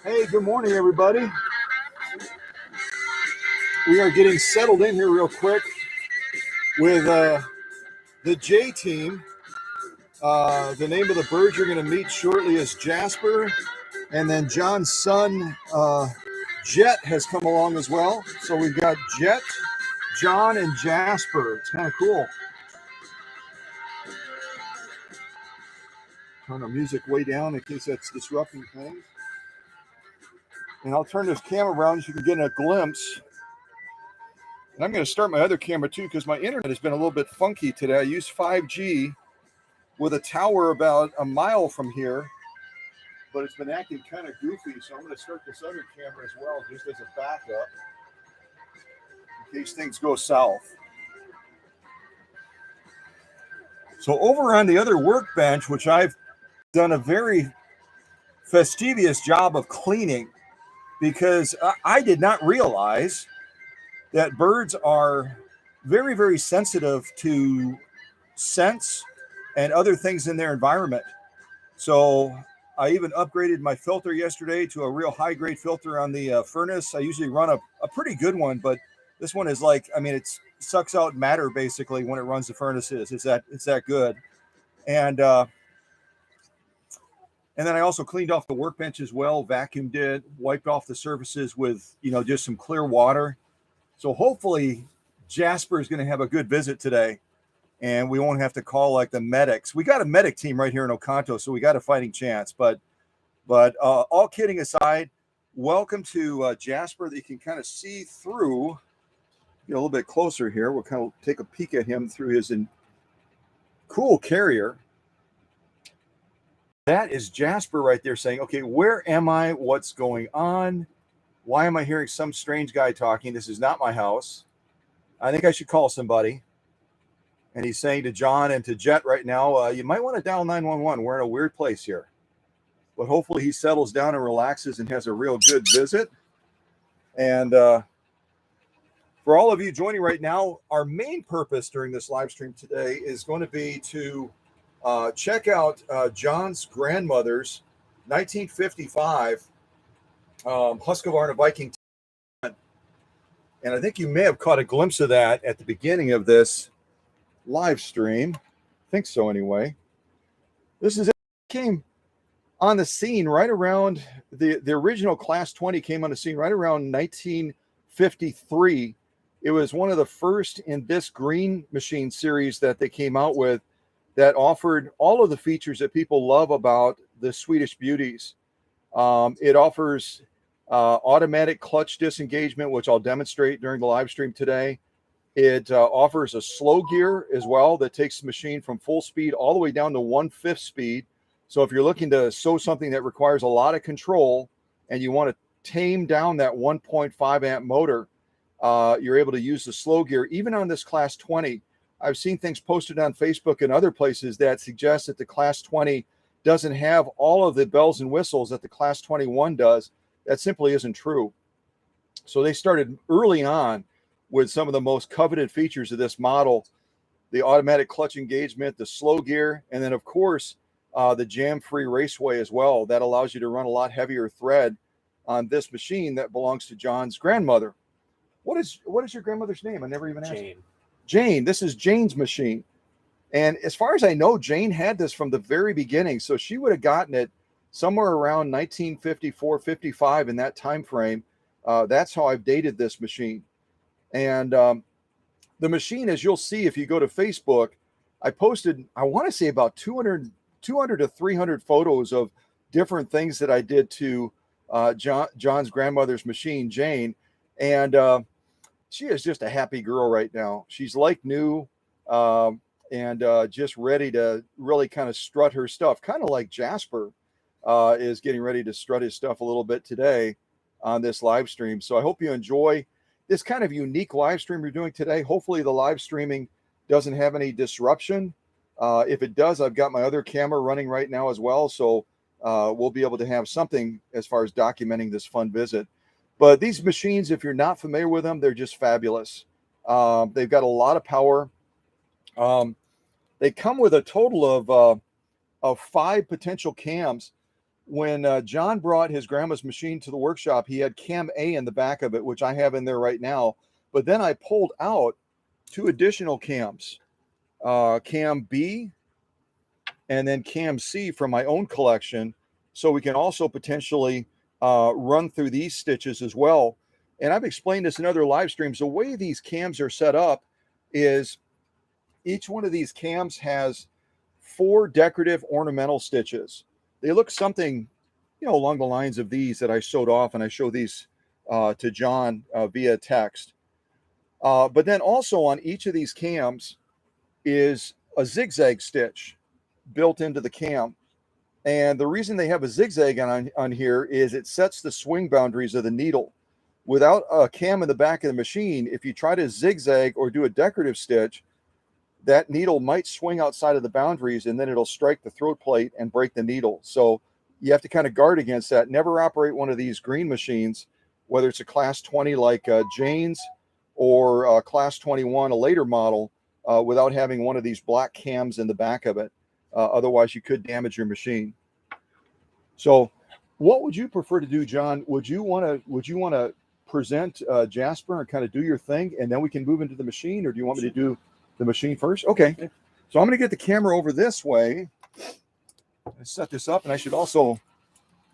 Hey, good morning, everybody. We are getting settled in here real quick with the J team. The name of the bird you're going to meet shortly is Jasper, and then John's son, Jet, has come along as well. So we've got Jet, John, and Jasper. It's kind of cool. Turn our music way down in case that's disrupting things. And I'll turn this camera around so you can get a glimpse. And I'm going to start my other camera too because my internet has been a little bit funky today. I used 5G with a tower about a mile from here, but it's been acting kind of goofy. So I'm going to start this other camera as well, just as a backup in case things go south. So over on the other workbench, which I've done a very fastidious job of cleaning, because I did not realize that birds are very, very sensitive to scents and other things in their environment. So I even upgraded my filter yesterday to a real high grade filter on the furnace. I usually run a pretty good one, but this one is like, I mean, it sucks out matter basically when it runs the furnaces. It's that good. And then I also cleaned off the workbench as well, vacuumed it, wiped off the surfaces with, just some clear water. So hopefully Jasper is going to have a good visit today, and we won't have to call like the medics. We got a medic team right here in Oconto, so we got a fighting chance. But all kidding aside, welcome to Jasper that you can kind of see through. Get a little bit closer here. We'll kind of take a peek at him through his cool carrier. That is Jasper right there saying, okay, where am I? What's going on? Why am I hearing some strange guy talking? This is not my house. I think I should call somebody. And he's saying to John and to Jet right now, you might want to dial 911. We're in a weird place here. But hopefully he settles down and relaxes and has a real good visit. And for all of you joining right now, our main purpose during this live stream today is going to be to check out John's grandmother's 1955 Husqvarna Viking. And I think you may have caught a glimpse of that at the beginning of this live stream. I think so anyway. This is it. Came on the scene right around the original Class 20 came on the scene right around 1953. It was one of the first in this green machine series that they came out with that offered all of the features that people love about the Swedish Beauties. It offers automatic clutch disengagement, which I'll demonstrate during the live stream today. It offers a slow gear as well that takes the machine from full speed all the way down to 1/5 speed. So if you're looking to sew something that requires a lot of control and you want to tame down that 1.5 amp motor, you're able to use the slow gear. Even on this Class 20, I've seen things posted on Facebook and other places that suggest that the Class 20 doesn't have all of the bells and whistles that the Class 21 does. That simply isn't true. So they started early on with some of the most coveted features of this model: the automatic clutch engagement, the slow gear, and then of course the jam-free raceway as well. That allows you to run a lot heavier thread on this machine that belongs to John's grandmother. What is your grandmother's name? I never even asked. Jane. This is Jane's machine. And as far as I know, Jane had this from the very beginning. So she would have gotten it somewhere around 1954, 55 in that time frame. That's how I've dated this machine. And the machine, as you'll see if you go to Facebook, I posted, I want to say about 200 to 300 photos of different things that I did to John's grandmother's machine, Jane. And she is just a happy girl right now. She's like new and just ready to really kind of strut her stuff, kind of like Jasper is getting ready to strut his stuff a little bit today on this live stream. So I hope you enjoy this kind of unique live stream we're doing today. Hopefully the live streaming doesn't have any disruption. If it does, I've got my other camera running right now as well. So we'll be able to have something as far as documenting this fun visit. But these machines, if you're not familiar with them, they're just fabulous. They've got a lot of power. They come with a total of 5 potential cams. when John brought his grandma's machine to the workshop, he had cam A in the back of it, which I have in there right now. But then I pulled out 2 additional cams, cam B and then cam C from my own collection. So we can also potentially run through these stitches as well. And I've explained this in other live streams. The way these cams are set up is each one of these cams has 4 decorative ornamental stitches. They look something, along the lines of these that I showed off, and I show these to John via text. But then also on each of these cams is a zigzag stitch built into the cam. And the reason they have a zigzag on here is it sets the swing boundaries of the needle. Without a cam in the back of the machine, if you try to zigzag or do a decorative stitch, that needle might swing outside of the boundaries, and then it'll strike the throat plate and break the needle. So you have to kind of guard against that. Never operate one of these green machines, whether it's a class 20 like Jane's or class 21, a later model, without having one of these black cams in the back of it. Otherwise, you could damage your machine. So what would you prefer to do, John? Would you want to present Jasper and kind of do your thing, and then we can move into the machine, or do you want me to do the machine first? Okay. So I'm going to get the camera over this way and set this up, and I should also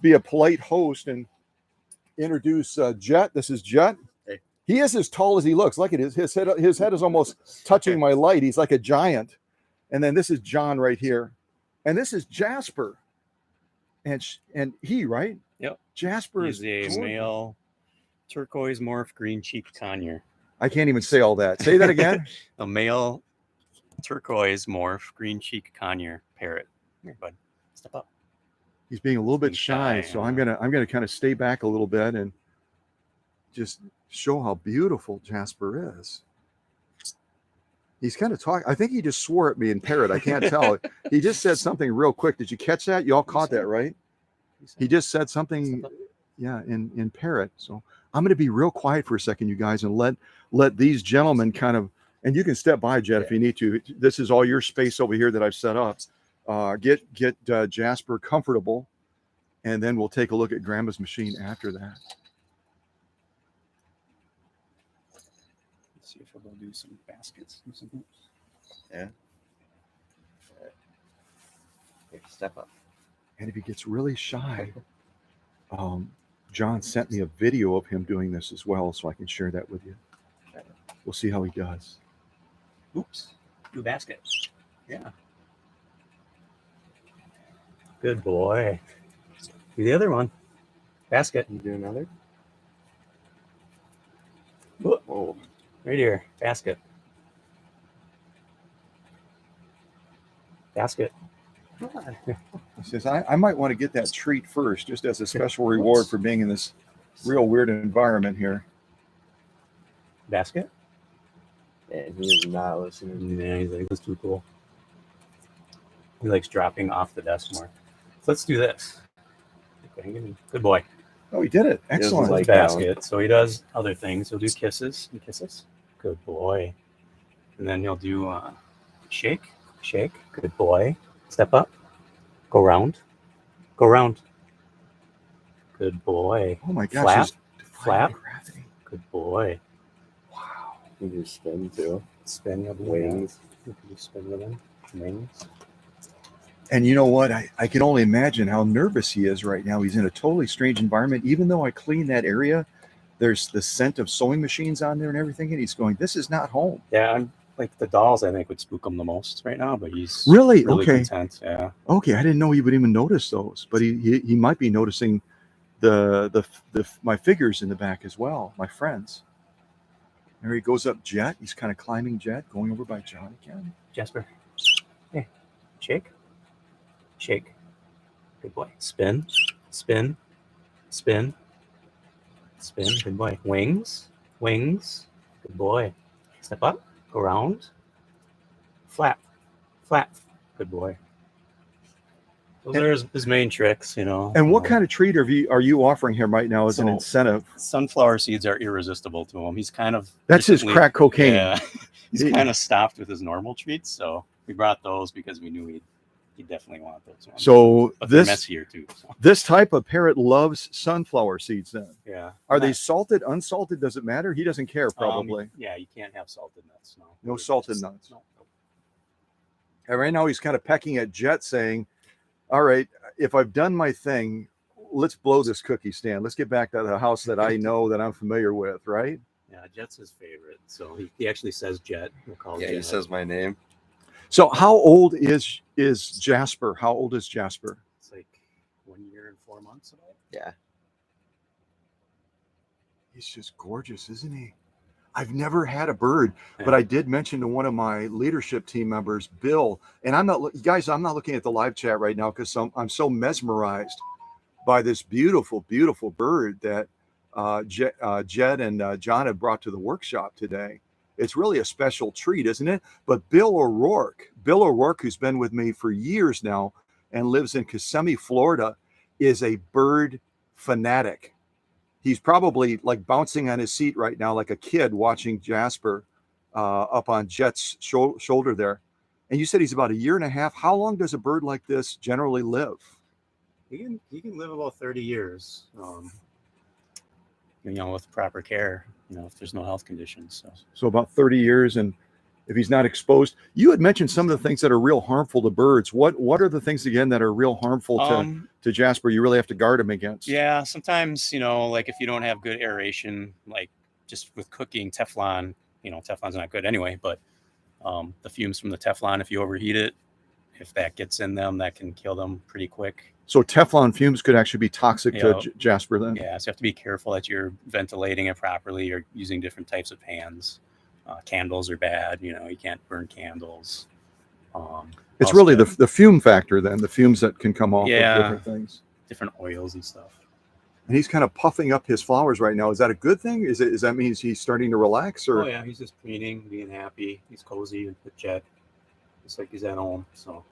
be a polite host and introduce Jet. This is Jet. Hey. He is as tall as he looks. Like it is. His head is almost touching my light. He's like a giant. And then this is John right here. And this is Jasper. And he, right? Yep. Jasper is a male turquoise morph green cheek conure. I can't even say all that. Say that again. A male turquoise morph green cheek conure parrot. Here, bud. Step up. He's being a little bit shy, so I'm gonna kind of stay back a little bit and just show how beautiful Jasper is. He's kind of talking. I think he just swore at me in parrot. I can't tell. He just said something real quick. Did you catch that? You all caught that, right? He just said something, yeah, in parrot. So I'm going to be real quiet for a second, you guys, and let these gentlemen kind of, and you can step by, Jet, if you need to. This is all your space over here that I've set up. Get Jasper comfortable, and then we'll take a look at Grandma's machine after that. See if we'll do some baskets or something. Yeah. Okay, step up. And if he gets really shy, John sent me a video of him doing this as well, so I can share that with you. We'll see how he does. Oops. Do basket. Yeah. Good boy. Do the other one. Basket. You do another? Whoa. Right here. Basket. Basket. He says, I might want to get that treat first, just as a special reward for being in this real weird environment here. Basket? Yeah, he is not listening. Yeah, he's like, that's too cool. He likes dropping off the desk more. So let's do this. Good boy. Oh, he did it. Excellent. Like basket. So he does other things. He'll do kisses and kisses. Good boy. And then he'll do shake. Good boy. Step up. Go round. Go round. Good boy. Oh my gosh. Flap. Good boy. Wow. You do spin too. Spin your Wings. You can do spin with him. Wings. And you know what? I can only imagine how nervous he is right now. He's in a totally strange environment. Even though I clean that area, there's the scent of sewing machines on there and everything. And he's going, this is not home. Yeah, I'm like the dolls, I think, would spook him the most right now, but he's really okay. Content. Yeah. Okay, I didn't know he would even notice those, but he might be noticing the my figures in the back as well, my friends. There he goes up Jet. He's kind of climbing Jet, going over by John again. Jasper. Hey, shake. Good boy. Spin. Good boy. Wings. Good boy. Step up. Go around. Flap. Good boy. Those are his main tricks, you know. And what kind of treat are you offering him right now as an incentive? Sunflower seeds are irresistible to him. He's kind of his crack cocaine. Yeah, he's kind of stopped with his normal treats, so we brought those because we knew he'd you definitely want those ones. So but they're this messier too. So. this type of parrot loves sunflower seeds. Then Yeah. are they salted, unsalted? Does it matter? He doesn't care probably. Yeah, you can't have salted nuts. No salted nuts. No. And right now he's kind of pecking at Jet, saying, "All right, if I've done my thing, let's blow this cookie stand. Let's get back to the house that I know that I'm familiar with." Right? Yeah, Jet's his favorite. So he actually says Jet. We'll call Yeah, Jet. he says my name. So how old is Jasper? How old is Jasper? It's like 1 year and 4 months. Yeah. He's just gorgeous, isn't he? I've never had a bird, but I did mention to one of my leadership team members, Bill, and I'm not looking at the live chat right now because I'm so mesmerized by this beautiful, beautiful bird that Jed and John have brought to the workshop today. It's really a special treat, isn't it? But Bill O'Rourke, who's been with me for years now and lives in Kissimmee, Florida, is a bird fanatic. He's probably like bouncing on his seat right now, like a kid watching Jasper up on Jet's shoulder there. And you said he's about 1.5 years. How long does a bird like this generally live? He can live about 30 years. With proper care. If there's no health conditions. So about 30 years, and if he's not exposed. You had mentioned some of the things that are real harmful to birds. What are the things again that are real harmful to Jasper? You really have to guard him against. Yeah, sometimes like if you don't have good aeration, like just with cooking Teflon, Teflon's not good anyway. But the fumes from the Teflon, if you overheat it, if that gets in them, that can kill them pretty quick. So Teflon fumes could actually be toxic to Jasper then? Yeah, so you have to be careful that you're ventilating it properly or using different types of pans. Candles are bad. You can't burn candles. It's really the fume factor then, the fumes that can come off of different things. Different oils and stuff. And he's kind of puffing up his flowers right now. Is that a good thing? Does that mean he's starting to relax? Or? Oh, yeah, he's just preening, being happy. He's cozy with Jet. It's like he's at home, so...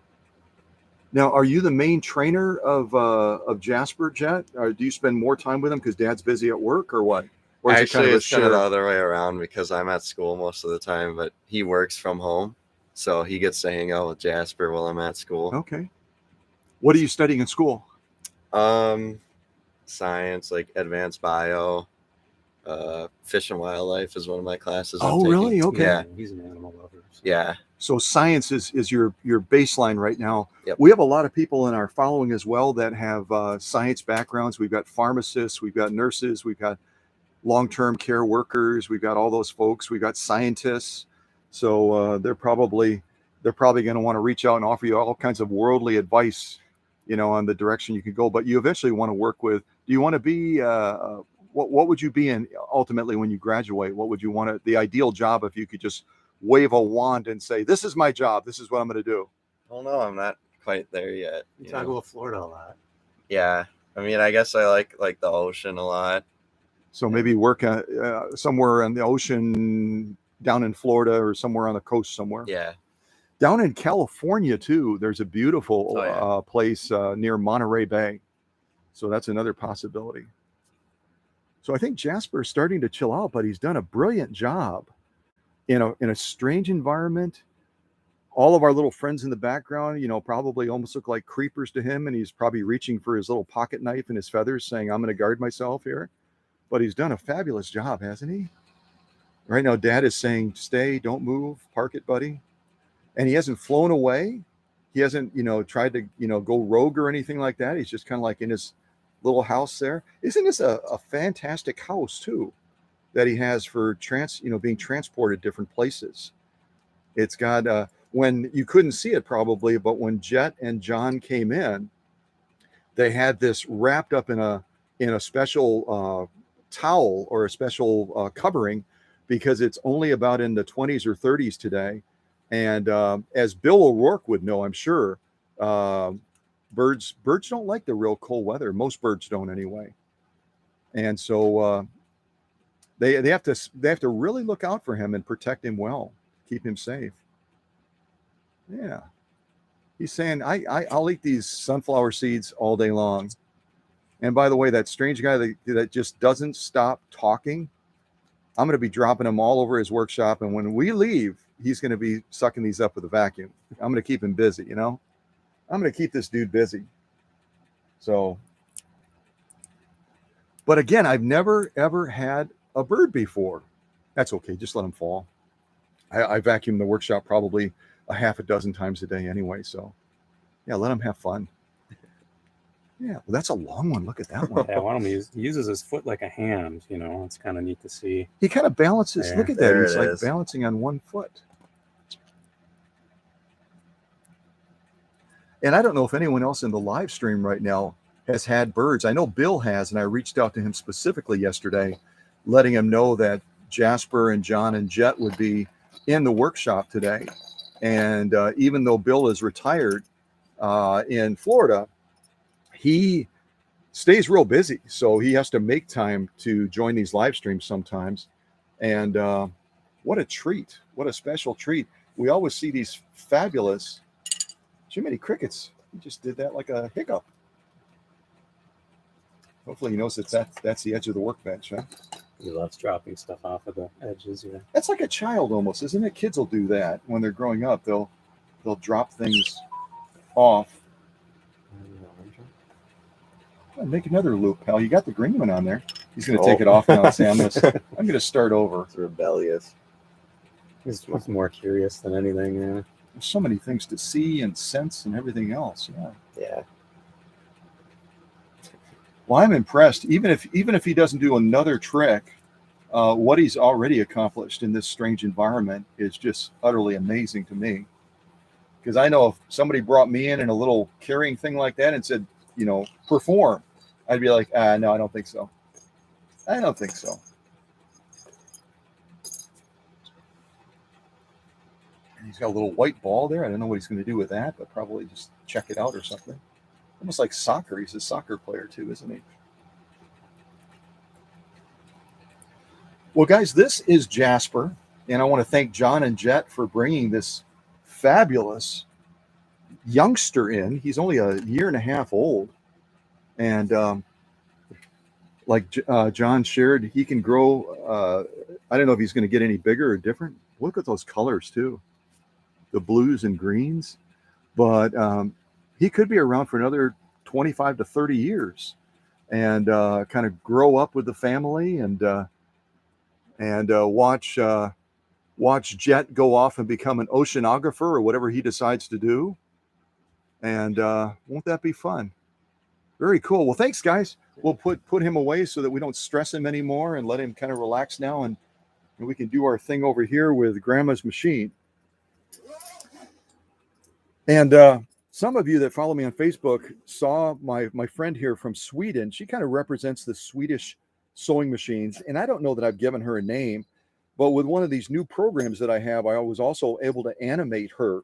Now, are you the main trainer of Jasper, Jet? Or do you spend more time with him because Dad's busy at work, or what? Or is Actually, it's kind of the other way around because I'm at school most of the time, but he works from home, so he gets to hang out with Jasper while I'm at school. Okay. What are you studying in school? Science, like advanced bio. Fish and wildlife is one of my classes. Oh, really? Okay. Yeah, he's an animal lover. So. Yeah. So science is your baseline right now. Yep. We have a lot of people in our following as well that have science backgrounds. We've got pharmacists, we've got nurses, we've got long-term care workers, we've got all those folks, we've got scientists. So they're probably going to want to reach out and offer you all kinds of worldly advice, on the direction you could go. But you eventually want to work with. Do you want to be? What would you be in ultimately when you graduate? What would you want the ideal job if you could just wave a wand and say, "This is my job. This is what I'm going to do"? Well, no, I'm not quite there yet. You talk about Florida a lot. Yeah, I mean, I guess I like the ocean a lot. So maybe work somewhere on the ocean down in Florida or somewhere on the coast somewhere. Yeah. Down in California too, there's a beautiful place near Monterey Bay. So that's another possibility. So I think Jasper is starting to chill out, but he's done a brilliant job in a strange environment. All of our little friends in the background, probably almost look like creepers to him, and he's probably reaching for his little pocket knife and his feathers, saying, "I'm going to guard myself here." But he's done a fabulous job, hasn't he? Right now, Dad is saying, "Stay, don't move, park it, buddy." And he hasn't flown away. He hasn't, tried to, go rogue or anything like that. He's just kind of like in his little house there. Isn't this a fantastic house too that he has for being transported different places? It's got when you couldn't see it probably, but when Jet and John came in, they had this wrapped up in a special towel or a special covering, because it's only about in the 20s or 30s today. And as Bill O'Rourke would know, I'm sure, birds don't like the real cold weather. Most birds don't anyway. And so they have to really look out for him and protect him well, keep him safe. Yeah. He's saying, I'll eat these sunflower seeds all day long. And by the way, that strange guy that just doesn't stop talking, I'm going to be dropping them all over his workshop. And when we leave, he's going to be sucking these up with a vacuum. I'm going to keep him busy, I'm going to keep this dude busy. So, but again, I've never ever had a bird before. That's okay. Just let them fall. I vacuum the workshop probably a half a dozen times a day anyway. So, yeah, let them have fun. Yeah, well, that's a long one. Look at that one. Yeah, one of them he uses his foot like a hand. You know, it's kind of neat to see. He kind of balances. There. Look at that. There He's it like is. balancing on one foot. And I don't know if anyone else in the live stream right now has had birds. I know Bill has, and I reached out to him specifically yesterday, letting him know that Jasper and John and Jet would be in the workshop today. And even though Bill is retired in Florida, he stays real busy. So he has to make time to join these live streams sometimes. And what a treat. What a special treat. We always see these fabulous, too many crickets. He just did that like a hiccup. Hopefully he knows that's the edge of the workbench, huh? He loves dropping stuff off of the edges. Yeah. That's like a child almost, isn't it? Kids will do that when they're growing up. They'll drop things off. Oh, make another loop, pal. You got the green one on there. He's going to take it off now and say, I'm going to start over. It's rebellious. He's more curious than anything. Yeah. There's so many things to see and sense and everything else. Yeah. Yeah. Well, I'm impressed. Even if he doesn't do another trick, what he's already accomplished in this strange environment is just utterly amazing to me. Because I know if somebody brought me in a little carrying thing like that and said, perform, I'd be like, no, I don't think so. I don't think so. And he's got a little white ball there. I don't know what he's going to do with that, but probably just check it out or something. Almost like soccer. He's a soccer player too, isn't he? Well, guys, this is Jasper, and I want to thank John and Jet for bringing this fabulous youngster in. He's only a year and a half old, and like John shared, he can grow. I don't know if he's going to get any bigger or different. Look at those colors too, the blues and greens, but he could be around for another 25 to 30 years and kind of grow up with the family and watch Jet go off and become an oceanographer or whatever he decides to do. And won't that be fun? Very cool. Well, thanks, guys. We'll put him away so that we don't stress him anymore and let him kind of relax now. And we can do our thing over here with Grandma's machine. And some of you that follow me on Facebook saw my friend here from Sweden. She kind of represents the Swedish sewing machines. And I don't know that I've given her a name, but with one of these new programs that I have, I was also able to animate her.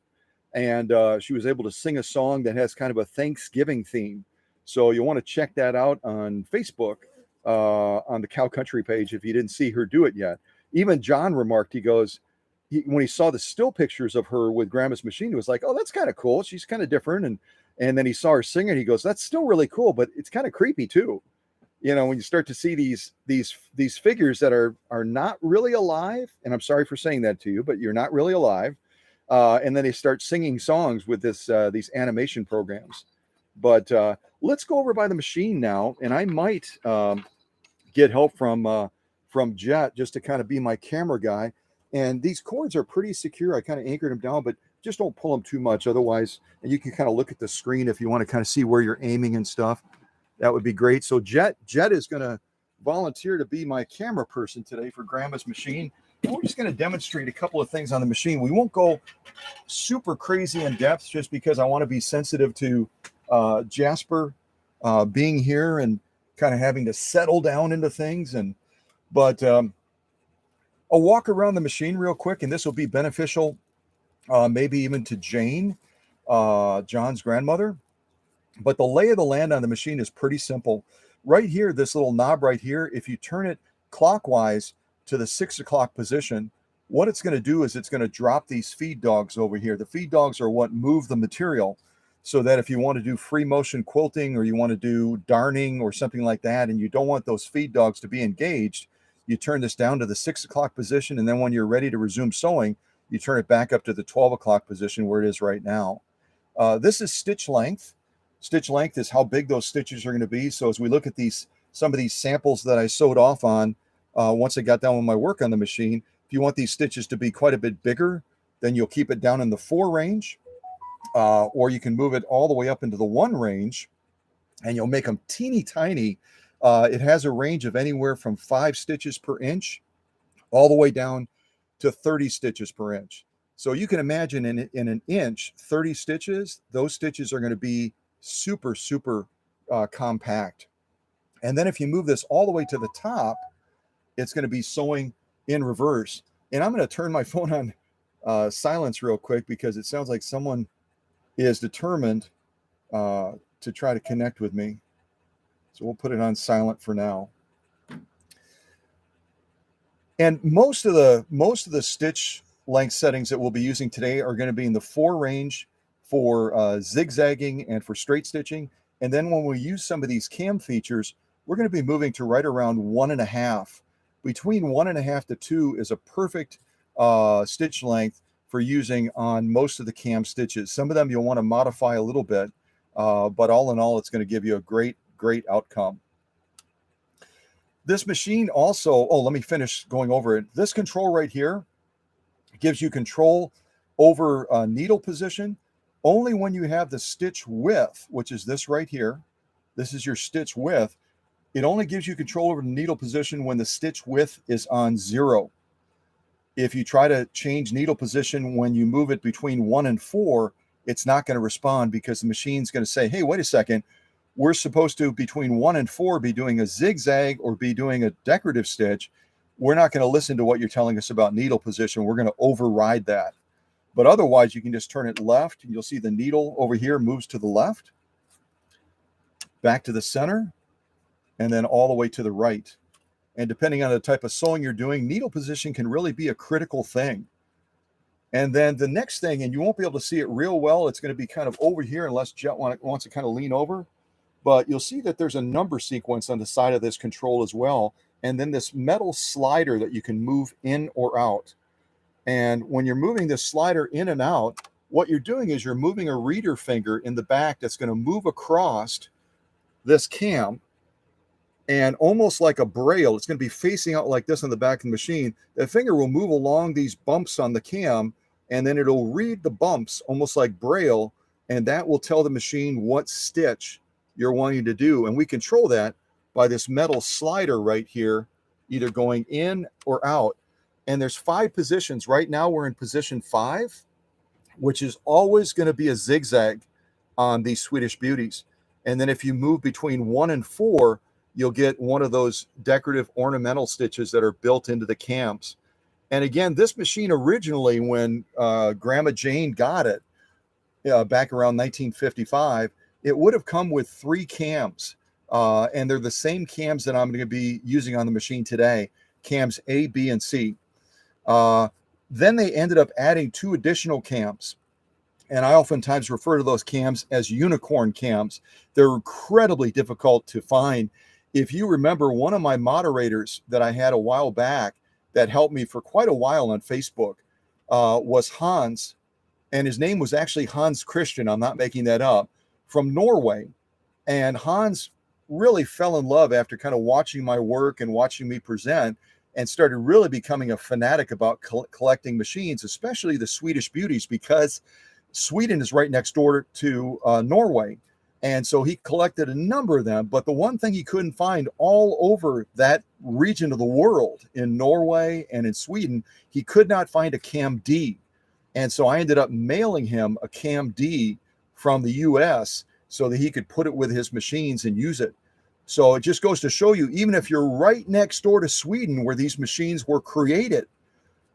And she was able to sing a song that has kind of a Thanksgiving theme. So you want to check that out on Facebook, on the Cow Country page, if you didn't see her do it yet. Even John remarked, he goes, when he saw the still pictures of her with Grandma's machine, he was like, oh, that's kind of cool. She's kind of different. And then he saw her singing. He goes, that's still really cool, but it's kind of creepy too. When you start to see these figures that are not really alive, and I'm sorry for saying that to you, but you're not really alive. And then they start singing songs with these animation programs. But let's go over by the machine now, and I might get help from Jet just to kind of be my camera guy. And these cords are pretty secure. I kind of anchored them down, but just don't pull them too much. Otherwise, and you can kind of look at the screen if you want to kind of see where you're aiming and stuff. That would be great. So Jet is going to volunteer to be my camera person today for Grandma's machine. And we're just going to demonstrate a couple of things on the machine. We won't go super crazy in depth just because I want to be sensitive to Jasper being here and kind of having to settle down into things. But I'll walk around the machine real quick, and this will be beneficial maybe even to Jane, John's grandmother. But the lay of the land on the machine is pretty simple. Right here, this little knob right here, if you turn it clockwise to the 6 o'clock position, what it's going to do is it's going to drop these feed dogs over here. The feed dogs are what move the material, so that if you want to do free motion quilting or you want to do darning or something like that, and you don't want those feed dogs to be engaged, you turn this down to the 6 o'clock position. And then when you're ready to resume sewing, you turn it back up to the 12 o'clock position where it is right now. This is stitch length. Stitch length is how big those stitches are going to be. So as we look at some of these samples that I sewed off on, once I got done with my work on the machine, if you want these stitches to be quite a bit bigger, then you'll keep it down in the 4 range, or you can move it all the way up into the 1 range, and you'll make them teeny tiny. It has a range of anywhere from 5 stitches per inch all the way down to 30 stitches per inch. So you can imagine in an inch, 30 stitches, those stitches are going to be super, super compact. And then if you move this all the way to the top, it's going to be sewing in reverse. And I'm going to turn my phone on silence real quick because it sounds like someone is determined to try to connect with me. So we'll put it on silent for now. And most of the stitch length settings that we'll be using today are going to be in the 4 range for zigzagging and for straight stitching. And then when we use some of these cam features, we're going to be moving to right around 1.5. Between 1.5 to 2 is a perfect stitch length for using on most of the cam stitches. Some of them you'll want to modify a little bit, but all in all, it's going to give you a great outcome. This machine also, let me finish going over it. This control right here gives you control over needle position only when you have the stitch width, which is this right here. This is your stitch width. It only gives you control over the needle position when the stitch width is on 0. If you try to change needle position when you move it between 1 and 4, it's not going to respond because the machine's going to say, hey, wait a second, we're supposed to, between 1 and 4, be doing a zigzag or be doing a decorative stitch. We're not going to listen to what you're telling us about needle position. We're going to override that. But otherwise, you can just turn it left, and you'll see the needle over here moves to the left, back to the center, and then all the way to the right. And depending on the type of sewing you're doing, needle position can really be a critical thing. And then the next thing, and you won't be able to see it real well, it's going to be kind of over here unless Jet wants to kind of lean over. But you'll see that there's a number sequence on the side of this control as well. And then this metal slider that you can move in or out. And when you're moving this slider in and out, what you're doing is you're moving a reader finger in the back that's going to move across this cam. And almost like a braille, it's going to be facing out like this on the back of the machine. The finger will move along these bumps on the cam, and then it'll read the bumps almost like braille, and that will tell the machine what stitch you're wanting to do. And we control that by this metal slider right here, either going in or out. And there's 5 positions. Right now we're in position 5, which is always going to be a zigzag on these Swedish beauties. And then if you move between 1 and 4, you'll get one of those decorative ornamental stitches that are built into the cams. And again, this machine originally, when Grandma Jane got it back around 1955, it would have come with 3 cams. And they're the same cams that I'm going to be using on the machine today, cams A, B, and C. Then they ended up adding 2 additional cams. And I oftentimes refer to those cams as unicorn cams. They're incredibly difficult to find. If you remember, one of my moderators that I had a while back that helped me for quite a while on Facebook was Hans, and his name was actually Hans Christian. I'm not making that up, from Norway. And Hans really fell in love after kind of watching my work and watching me present, and started really becoming a fanatic about collecting machines, especially the Swedish beauties, because Sweden is right next door to Norway. And so he collected a number of them. But the one thing he couldn't find all over that region of the world, in Norway and in Sweden, he could not find a Cam D. And so I ended up mailing him a Cam D from the US so that he could put it with his machines and use it. So it just goes to show you, even if you're right next door to Sweden where these machines were created,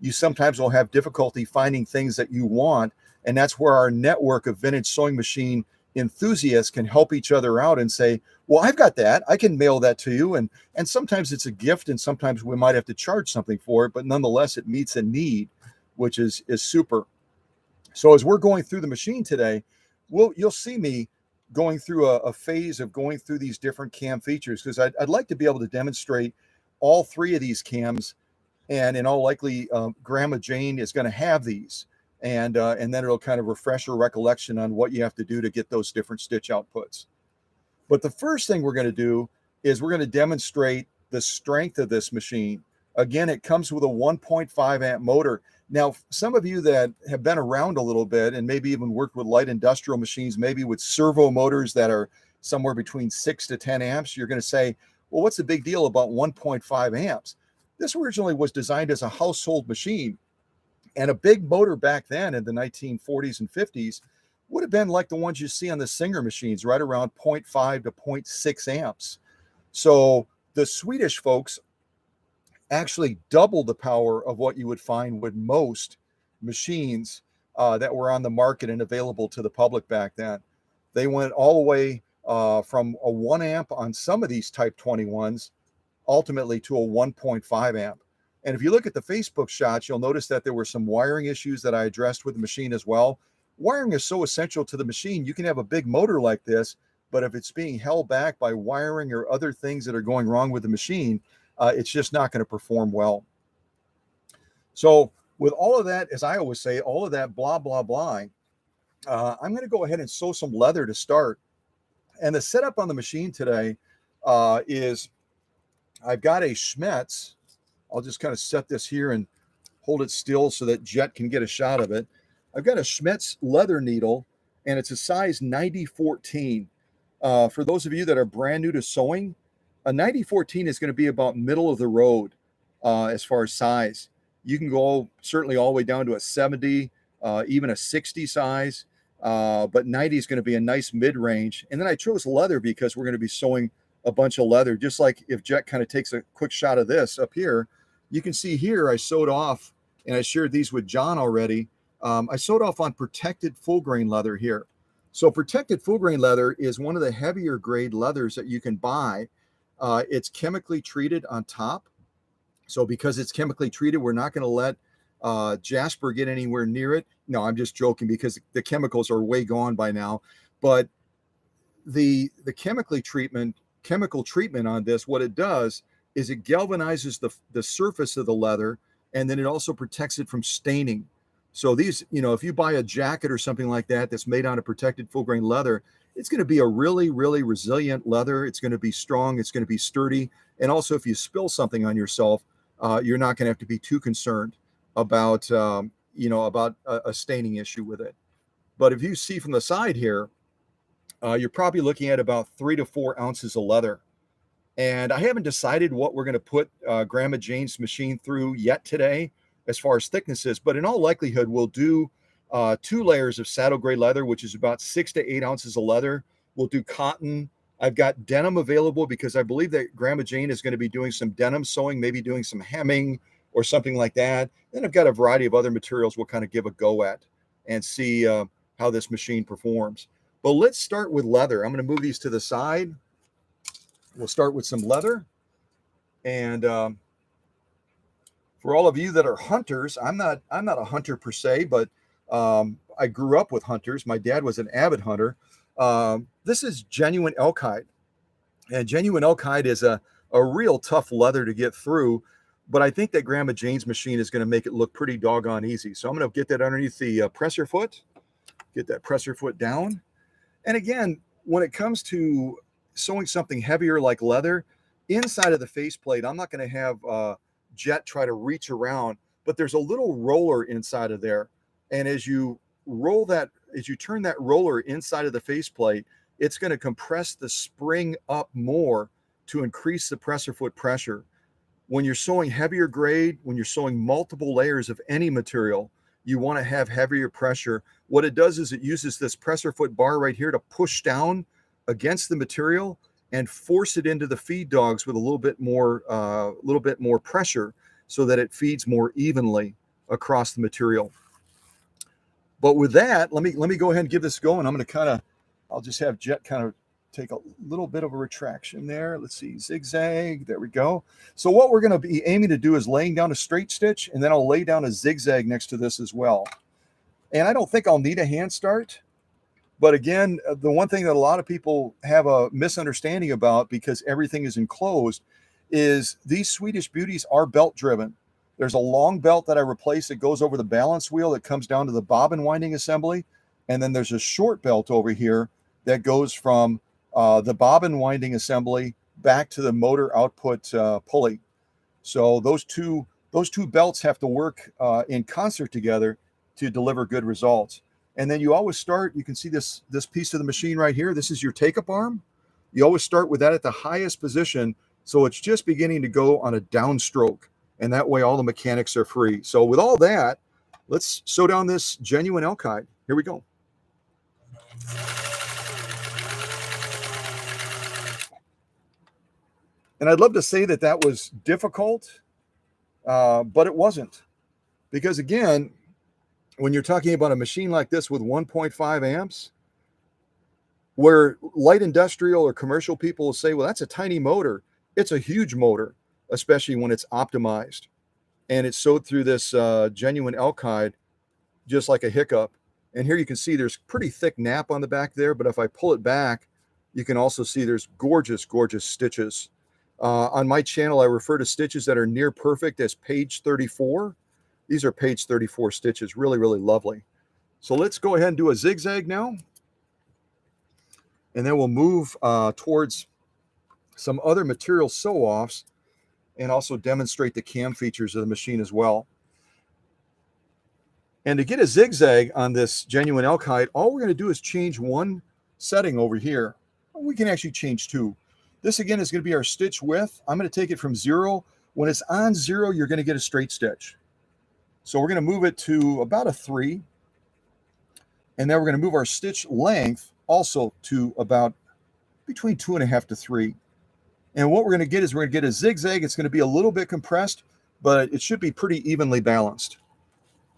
you sometimes will have difficulty finding things that you want. And that's where our network of vintage sewing machine enthusiasts can help each other out and say, well, I've got that, I can mail that to you. And sometimes it's a gift, and sometimes we might have to charge something for it, but nonetheless, it meets a need, which is super. So as we're going through the machine today, you'll see me going through a phase of going through these different cam features, because I'd like to be able to demonstrate all 3 of these cams. And in all likely, Grandma Jane is going to have these. and then it'll kind of refresh your recollection on what you have to do to get those different stitch outputs. But the first thing we're going to do is we're going to demonstrate the strength of this machine. Again, it comes with a 1.5 amp motor. Now, some of you that have been around a little bit and maybe even worked with light industrial machines, maybe with servo motors that are somewhere between 6 to 10 amps, you're going to say, well, what's the big deal about 1.5 amps? This originally was designed as a household machine, and a big motor back then in the 1940s and 50s would have been like the ones you see on the Singer machines, right around 0.5 to 0.6 amps. So the Swedish folks actually doubled the power of what you would find with most machines that were on the market and available to the public back then. They went all the way from a 1 amp on some of these Type 21s, ultimately to a 1.5 amp. And if you look at the Facebook shots, you'll notice that there were some wiring issues that I addressed with the machine as well. Wiring is so essential to the machine. You can have a big motor like this, but if it's being held back by wiring or other things that are going wrong with the machine, it's just not going to perform well. So with all of that, as I always say, all of that blah, blah, blah, I'm going to go ahead and sew some leather to start. And the setup on the machine today is I've got a Schmetz. I'll just kind of set this here and hold it still so that Jet can get a shot of it. I've got a Schmetz leather needle, and it's a size 90-14. For those of you that are brand new to sewing, a 90-14 is going to be about middle of the road as far as size. You can go certainly all the way down to a 70, even a 60 size, but 90 is going to be a nice mid-range. And then I chose leather because we're going to be sewing a bunch of leather. Just like if Jet kind of takes a quick shot of this up here, you can see here I sewed off, and I shared these with John already. I sewed off on protected full grain leather here. So protected full grain leather is one of the heavier grade leathers that you can buy. It's chemically treated on top. So because it's chemically treated, we're not going to let Jasper get anywhere near it. No, I'm just joking because the chemicals are way gone by now. But the chemical treatment on this, what it does is it galvanizes the surface of the leather, and then it also protects it from staining. So these, if you buy a jacket or something like that that's made out of protected full grain leather, it's going to be a really, really resilient leather. It's going to be strong. It's going to be sturdy. And also, if you spill something on yourself, you're not going to have to be too concerned about, about a staining issue with it. But if you see from the side here, you're probably looking at about 3 to 4 ounces of leather. And I haven't decided what we're going to put Grandma Jane's machine through yet today as far as thicknesses, but in all likelihood, we'll do 2 layers of saddle gray leather, which is about 6 to 8 ounces of leather. We'll do cotton. I've got denim available because I believe that Grandma Jane is going to be doing some denim sewing, maybe doing some hemming or something like that. Then I've got a variety of other materials we'll kind of give a go at and see how this machine performs. But let's start with leather. I'm going to move these to the side. We'll start with some leather. And for all of you that are hunters, I'm not a hunter per se, but I grew up with hunters. My dad was an avid hunter. This is genuine elk hide. And genuine elk hide is a real tough leather to get through, but I think that Grandma Jane's machine is going to make it look pretty doggone easy. So I'm going to get that underneath the presser foot, get that presser foot down. And again, when it comes to sewing something heavier like leather, inside of the faceplate, I'm not going to have Jet try to reach around, but there's a little roller inside of there. And as you turn that roller inside of the faceplate, it's going to compress the spring up more to increase the presser foot pressure. When you're sewing heavier grade, when you're sewing multiple layers of any material, you want to have heavier pressure. What it does is it uses this presser foot bar right here to push down against the material and force it into the feed dogs with a little bit more pressure so that it feeds more evenly across the material. But with that, let me go ahead and give this a go. And I'm going to I'll just have Jet kind of take a little bit of a retraction there. Let's see, zigzag, there we go. So what we're going to be aiming to do is laying down a straight stitch, and then I'll lay down a zigzag next to this as well. And I don't think I'll need a hand start. But again, the one thing that a lot of people have a misunderstanding about, because everything is enclosed, is these Swedish beauties are belt driven. There's a long belt that I replaced that goes over the balance wheel that comes down to the bobbin winding assembly. And then there's a short belt over here that goes from the bobbin winding assembly back to the motor output pulley. So those two belts have to work in concert together to deliver good results. And then you always start, you can see this piece of the machine right here. This is your take-up arm. You always start with that at the highest position, so it's just beginning to go on a downstroke, and that way all the mechanics are free. So with all that, let's sew down this genuine elk hide. Here we go. And I'd love to say that that was difficult, but it wasn't. Because again, when you're talking about a machine like this with 1.5 amps, where light industrial or commercial people will say, well, that's a tiny motor. It's a huge motor, especially when it's optimized. And it's sewed through this genuine elk hide, just like a hiccup. And here you can see there's pretty thick nap on the back there, but if I pull it back, you can also see there's gorgeous, gorgeous stitches. On my channel, I refer to stitches that are near perfect as page 34. These are page 34 stitches, really, really lovely. So let's go ahead and do a zigzag now. And then we'll move towards some other material sew-offs and also demonstrate the cam features of the machine as well. And to get a zigzag on this genuine elk hide, all we're going to do is change one setting over here. We can actually change two. This again is going to be our stitch width. I'm going to take it from 0. When it's on 0, you're going to get a straight stitch. So we're going to move it to about a 3. And then we're going to move our stitch length also to about between 2.5 to 3. And what we're going to get is we're going to get a zigzag. It's going to be a little bit compressed, but it should be pretty evenly balanced.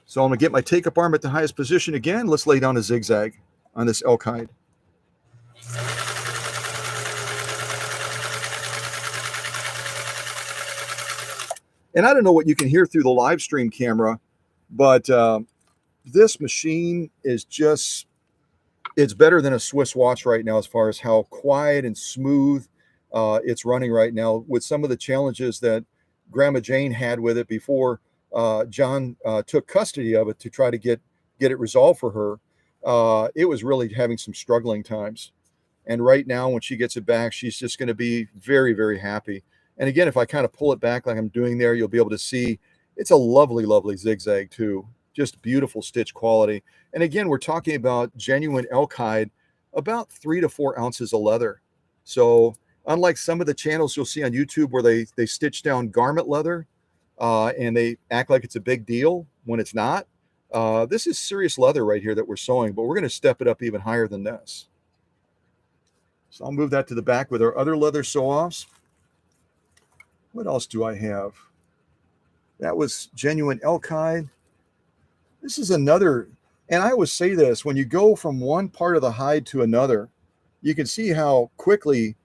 So I'm going to get my take-up arm at the highest position again. Let's lay down a zigzag on this elk hide. And I don't know what you can hear through the live stream camera, but this machine is just, it's better than a Swiss watch right now as far as how quiet and smooth it's running right now, with some of the challenges that Grandma Jane had with it before John took custody of it to try to get it resolved for her. It was really having some struggling times. And right now, when she gets it back, she's just going to be very, very happy. And again, if I kind of pull it back like I'm doing there, you'll be able to see it's a lovely, lovely zigzag too. Just beautiful stitch quality. And again, we're talking about genuine elk hide, about 3 to 4 ounces of leather. So unlike some of the channels you'll see on YouTube where they stitch down garment leather and they act like it's a big deal when it's not, this is serious leather right here that we're sewing, but we're going to step it up even higher than this. So I'll move that to the back with our other leather sew-offs. What else do I have? That was genuine elk hide. This is another, and I always say this, when you go from one part of the hide to another, you can see how quickly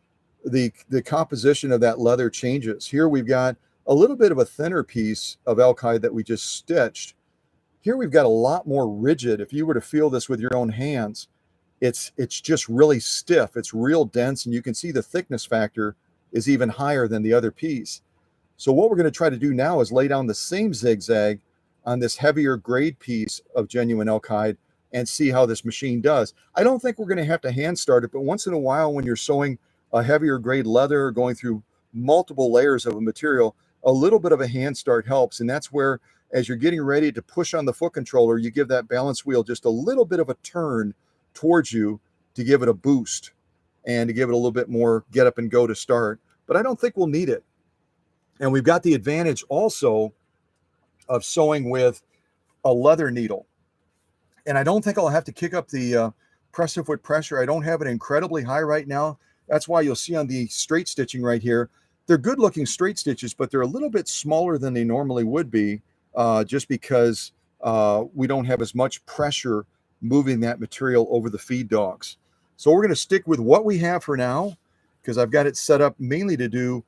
the composition of that leather changes. Here we've got a little bit of a thinner piece of elk hide that we just stitched. Here we've got a lot more rigid. If you were to feel this with your own hands, it's just really stiff. It's real dense, and you can see the thickness factor is even higher than the other piece. So what we're going to try to do now is lay down the same zigzag on this heavier grade piece of genuine elk hide and see how this machine does. I don't think we're going to have to hand start it, but once in a while when you're sewing a heavier grade leather or going through multiple layers of a material, a little bit of a hand start helps. And that's where, as you're getting ready to push on the foot controller, you give that balance wheel just a little bit of a turn towards you to give it a boost and to give it a little bit more get up and go to start. But I don't think we'll need it. And we've got the advantage also of sewing with a leather needle. And I don't think I'll have to kick up the press foot pressure. I don't have it incredibly high right now. That's why you'll see on the straight stitching right here, they're good looking straight stitches, but they're a little bit smaller than they normally would be just because we don't have as much pressure moving that material over the feed dogs. So we're going to stick with what we have for now, because I've got it set up mainly to do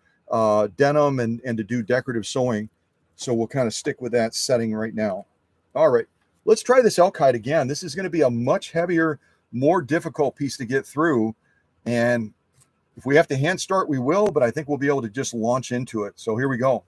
denim and to do decorative sewing. So we'll kind of stick with that setting right now. All right, let's try this elk hide again. This is going to be a much heavier, more difficult piece to get through. And if we have to hand start, we will, but I think we'll be able to just launch into it. So here we go.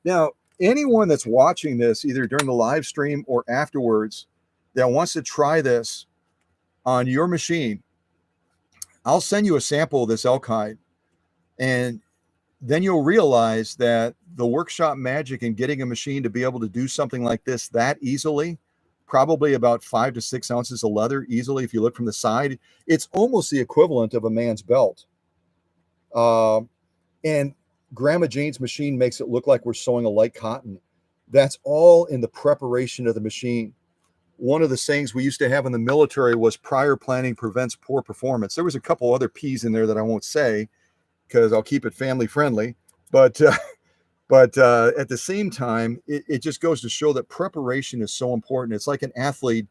Now, anyone that's watching this, either during the live stream or afterwards, that wants to try this on your machine, I'll send you a sample of this elk hide, and then you'll realize that the workshop magic in getting a machine to be able to do something like this that easily, probably about 5 to 6 ounces of leather easily. If you look from the side, it's almost the equivalent of a man's belt. And Grandma Jane's machine makes it look like we're sewing a light cotton. That's all in the preparation of the machine. One of the sayings we used to have in the military was prior planning prevents poor performance. There was a couple other P's in there that I won't say because I'll keep it family friendly. But at the same time, it just goes to show that preparation is so important. It's like an athlete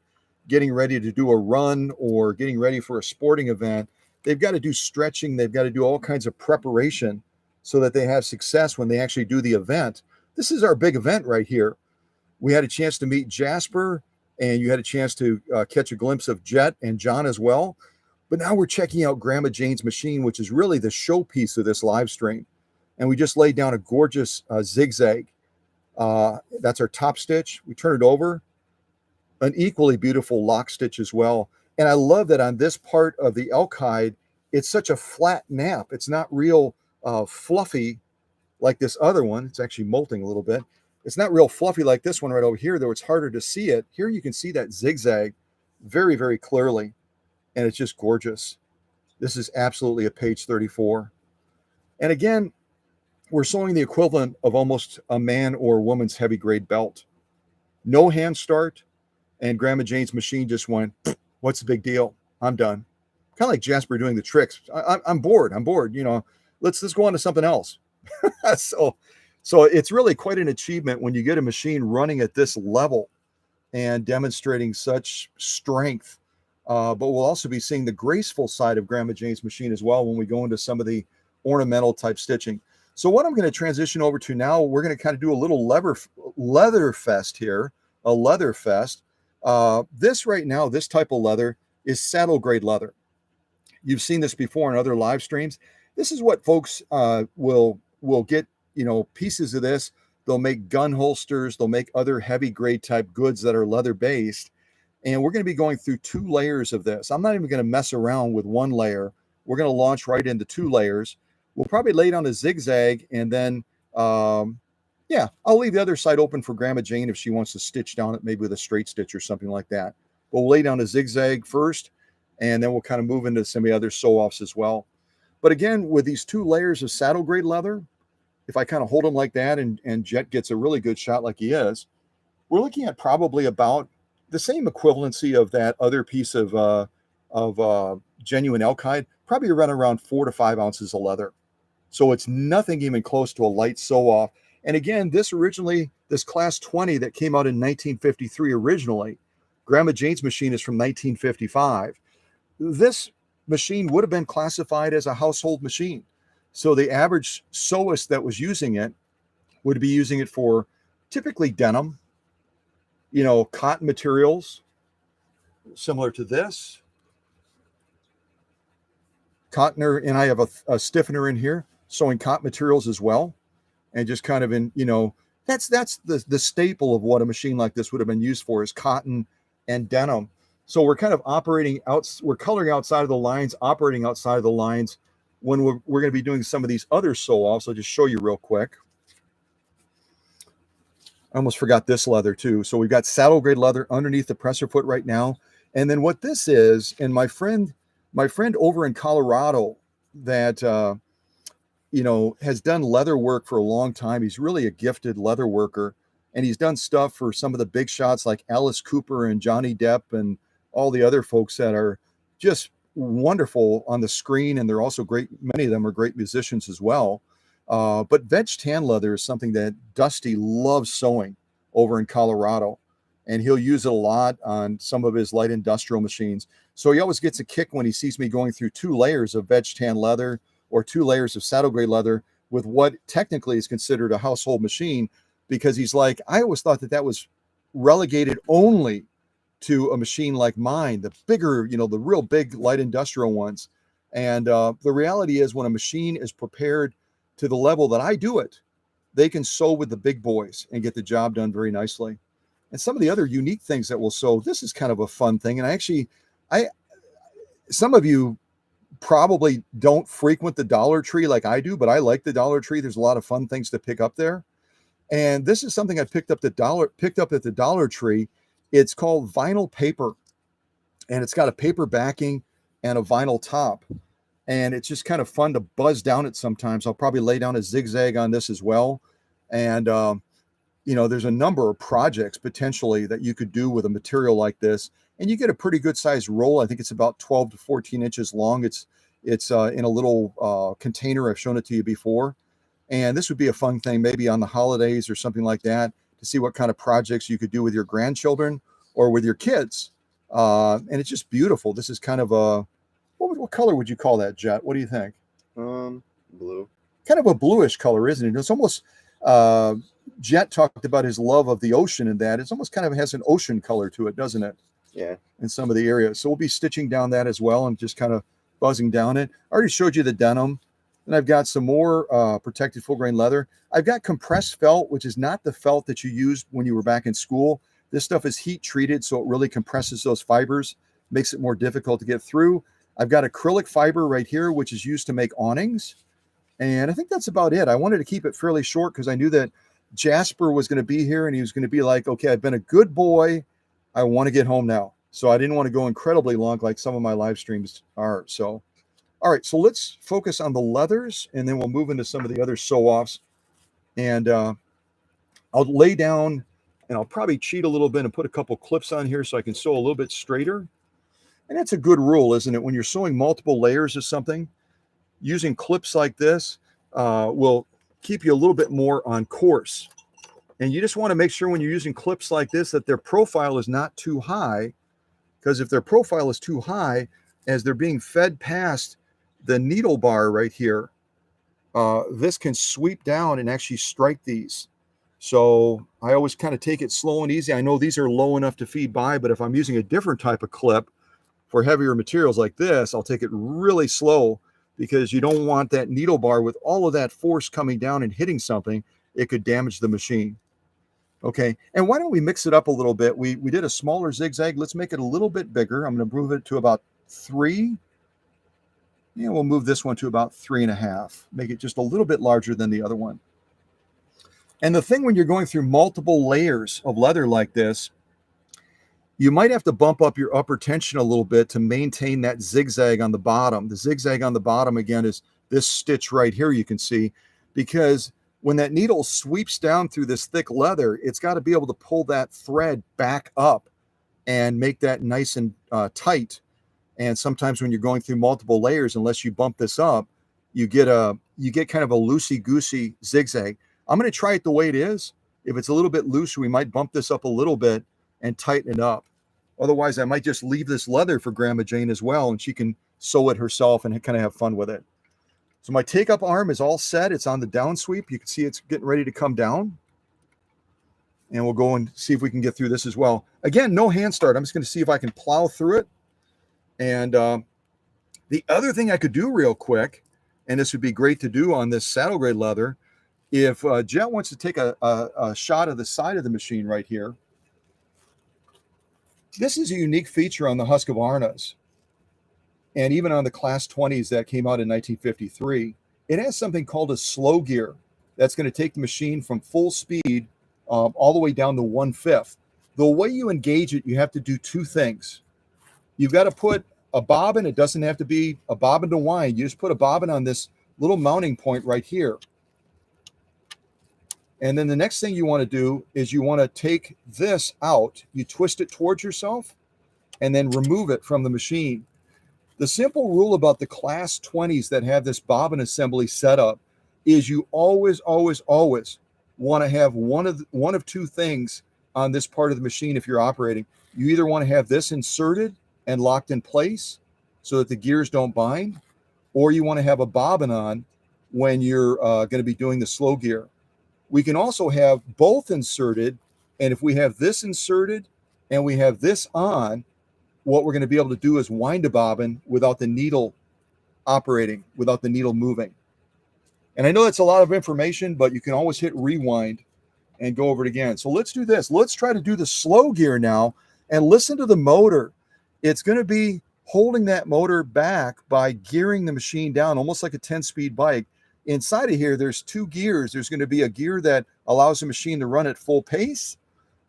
getting ready to do a run or getting ready for a sporting event. They've got to do stretching. They've got to do all kinds of preparation so that they have success when they actually do the event. This is our big event right here. We had a chance to meet Jasper, and you had a chance to catch a glimpse of Jet and John as well. But now we're checking out Grandma Jane's machine, which is really the showpiece of this live stream. And we just laid down a gorgeous zigzag. That's our top stitch. We turn it over. An equally beautiful lock stitch as well. And I love that on this part of the elk hide, it's such a flat nap. It's not real fluffy like this other one. It's actually molting a little bit. It's not real fluffy like this one right over here, though it's harder to see it. Here you can see that zigzag very, very clearly. And it's just gorgeous. This is absolutely a page 34. And again, we're sewing the equivalent of almost a man or woman's heavy grade belt. No hand start. And Grandma Jane's machine just went, what's the big deal? I'm done. Kind of like Jasper doing the tricks. I'm bored. I'm bored. You know, let's go on to something else. So it's really quite an achievement when you get a machine running at this level and demonstrating such strength. But we'll also be seeing the graceful side of Grandma Jane's machine as well when we go into some of the ornamental type stitching. So what I'm going to transition over to now, we're going to kind of do a little leather fest here, a leather fest. This right now, this type of leather is saddle grade leather. You've seen this before in other live streams. This is what folks will get, you know, pieces of this. They'll make gun holsters. They'll make other heavy grade type goods that are leather based. And we're going to be going through 2 layers of this. I'm not even going to mess around with 1 layer. We're going to launch right into 2 layers. We'll probably lay down a zigzag, and then, yeah, I'll leave the other side open for Grandma Jane if she wants to stitch down it, maybe with a straight stitch or something like that. But we'll lay down a zigzag first, and then we'll kind of move into some of the other sew-offs as well. But again, with these 2 layers of saddle grade leather, if I kind of hold them like that and Jet gets a really good shot like he is, we're looking at probably about the same equivalency of that other piece of genuine elk hide, probably around 4 to 5 ounces of leather. So it's nothing even close to a light sew-off. And again, this class 20 that came out in 1953 originally, Grandma Jane's machine is from 1955. This machine would have been classified as a household machine. So the average sewist that was using it would be using it for typically denim, you know, cotton materials, similar to this. Cottoner, and I have a stiffener in here, sewing cotton materials as well. And just kind of in, you know, that's the staple of what a machine like this would have been used for, is cotton and denim. So we're kind of operating out, we're coloring outside of the lines, operating outside of the lines when we're going to be doing some of these other sew-offs. I'll just show you real quick. I almost forgot this leather too. So we've got saddle grade leather underneath the presser foot right now. And then what this is, and my friend over in Colorado that, you know, has done leather work for a long time. He's really a gifted leather worker, and he's done stuff for some of the big shots like Alice Cooper and Johnny Depp and all the other folks that are just wonderful on the screen. And they're also great. Many of them are great musicians as well. But veg tan leather is something that Dusty loves sewing over in Colorado, and he'll use it a lot on some of his light industrial machines. So he always gets a kick when he sees me going through 2 layers of veg tan leather or 2 layers of saddle grade leather with what technically is considered a household machine, because he's like, I always thought that was relegated only to a machine like mine, the bigger, you know, the real big light industrial ones. And the reality is, when a machine is prepared to the level that I do it, they can sew with the big boys and get the job done very nicely. And some of the other unique things that we'll sew, this is kind of a fun thing. And some of you probably don't frequent the Dollar Tree like I do, but I like the Dollar Tree. There's a lot of fun things to pick up there. And this is something I picked up at the Dollar Tree. It's called vinyl paper, and it's got a paper backing and a vinyl top. And it's just kind of fun to buzz down it sometimes. I'll probably lay down a zigzag on this as well. And, there's a number of projects potentially that you could do with a material like this. And you get a pretty good sized roll. I think it's about 12 to 14 inches long. It's in a little container. I've shown it to you before. And this would be a fun thing, maybe on the holidays or something like that, to see what kind of projects you could do with your grandchildren or with your kids. And it's just beautiful. This is kind of a, what color would you call that, Jet? What do you think? Blue. Kind of a bluish color, isn't it? It's almost, Jet talked about his love of the ocean and that. It's almost kind of has an ocean color to it, doesn't it? Yeah. In some of the areas. So we'll be stitching down that as well and just kind of buzzing down it. I already showed you the denim. And I've got some more protected full grain leather. I've got compressed felt, which is not the felt that you used when you were back in school. This stuff is heat treated, so it really compresses those fibers, makes it more difficult to get through. I've got acrylic fiber right here, which is used to make awnings. And I think that's about it. I wanted to keep it fairly short because I knew that Jasper was going to be here and he was going to be like, okay, I've been a good boy. I want to get home now. So I didn't want to go incredibly long like some of my live streams are. So all right, so let's focus on the leathers, and then we'll move into some of the other sew-offs. And I'll lay down, and I'll probably cheat a little bit and put a couple clips on here so I can sew a little bit straighter. And that's a good rule, isn't it? When you're sewing multiple layers of something, using clips like this will keep you a little bit more on course. And you just want to make sure when you're using clips like this that their profile is not too high, because if their profile is too high, as they're being fed past the needle bar right here, this can sweep down and actually strike these. So I always kind of take it slow and easy. I know these are low enough to feed by, but if I'm using a different type of clip for heavier materials like this, I'll take it really slow because you don't want that needle bar with all of that force coming down and hitting something. It could damage the machine. Okay, and why don't we mix it up a little bit? We did a smaller zigzag. Let's make it a little bit bigger. I'm going to move it to about 3. Yeah, we'll move this one to about 3.5. Make it just a little bit larger than the other one. And the thing when you're going through multiple layers of leather like this, you might have to bump up your upper tension a little bit to maintain that zigzag on the bottom. The zigzag on the bottom, again, is this stitch right here you can see, because when that needle sweeps down through this thick leather, it's got to be able to pull that thread back up and make that nice and tight. And sometimes when you're going through multiple layers, unless you bump this up, you get kind of a loosey-goosey zigzag. I'm going to try it the way it is. If it's a little bit loose, we might bump this up a little bit and tighten it up. Otherwise, I might just leave this leather for Grandma Jane as well, and she can sew it herself and kind of have fun with it. So my take-up arm is all set. It's on the down sweep. You can see it's getting ready to come down. And we'll go and see if we can get through this as well. Again, no hand start. I'm just going to see if I can plow through it. And the other thing I could do real quick, and this would be great to do on this saddle grade leather, if Jet wants to take a shot of the side of the machine right here. This is a unique feature on the Husqvarnas, and even on the Class 20s that came out in 1953. It has something called a slow gear that's going to take the machine from full speed all the way down to 1/5. The way you engage it, you have to do 2 things. You've got to put a bobbin. It doesn't have to be a bobbin to wind. You just put a bobbin on this little mounting point right here. And then the next thing you want to do is you want to take this out. You twist it towards yourself and then remove it from the machine. The simple rule about the Class 20s that have this bobbin assembly set up is you always, always, always want to have one of 2 things on this part of the machine if you're operating. You either want to have this inserted and locked in place so that the gears don't bind, or you want to have a bobbin on when you're going to be doing the slow gear. We can also have both inserted, and if we have this inserted and we have this on, what we're going to be able to do is wind a bobbin without the needle operating, without the needle moving. And I know that's a lot of information, but you can always hit rewind and go over it again. So let's do this. Let's try to do the slow gear now and listen to the motor. It's going to be holding that motor back by gearing the machine down, almost like a 10-speed bike. Inside of here, there's 2 gears. There's going to be a gear that allows the machine to run at full pace.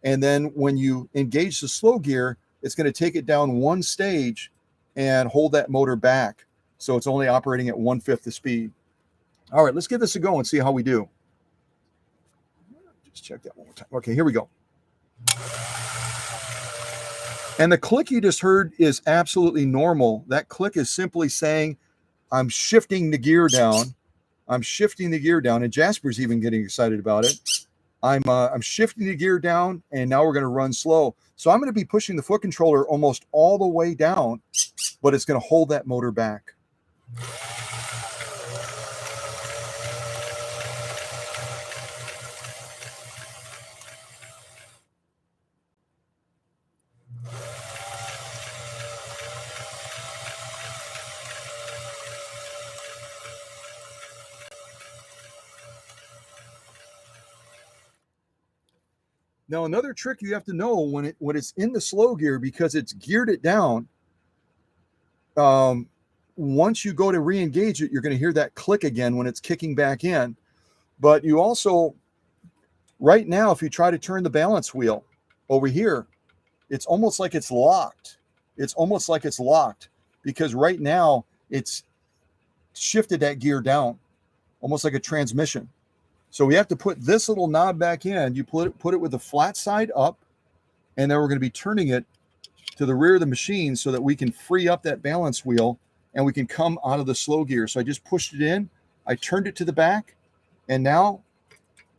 And then when you engage the slow gear, it's going to take it down 1 stage and hold that motor back. So it's only operating at 1/5 the speed. All right, let's give this a go and see how we do. Just check that one more time. Okay, here we go. And the click you just heard is absolutely normal. That click is simply saying, I'm shifting the gear down. I'm shifting the gear down. And Jasper's even getting excited about it. I'm shifting the gear down, and now we're going to run slow. So I'm going to be pushing the foot controller almost all the way down, but it's going to hold that motor back. Now, another trick you have to know when it's in the slow gear, because it's geared it down, once you go to re-engage it, you're going to hear that click again when it's kicking back in. But you also, right now, if you try to turn the balance wheel over here, it's almost like it's locked. It's almost like it's locked because right now it's shifted that gear down, almost like a transmission. So we have to put this little knob back in. You put it with the flat side up, and then we're going to be turning it to the rear of the machine so that we can free up that balance wheel and we can come out of the slow gear. So I just pushed it in, I turned it to the back, and now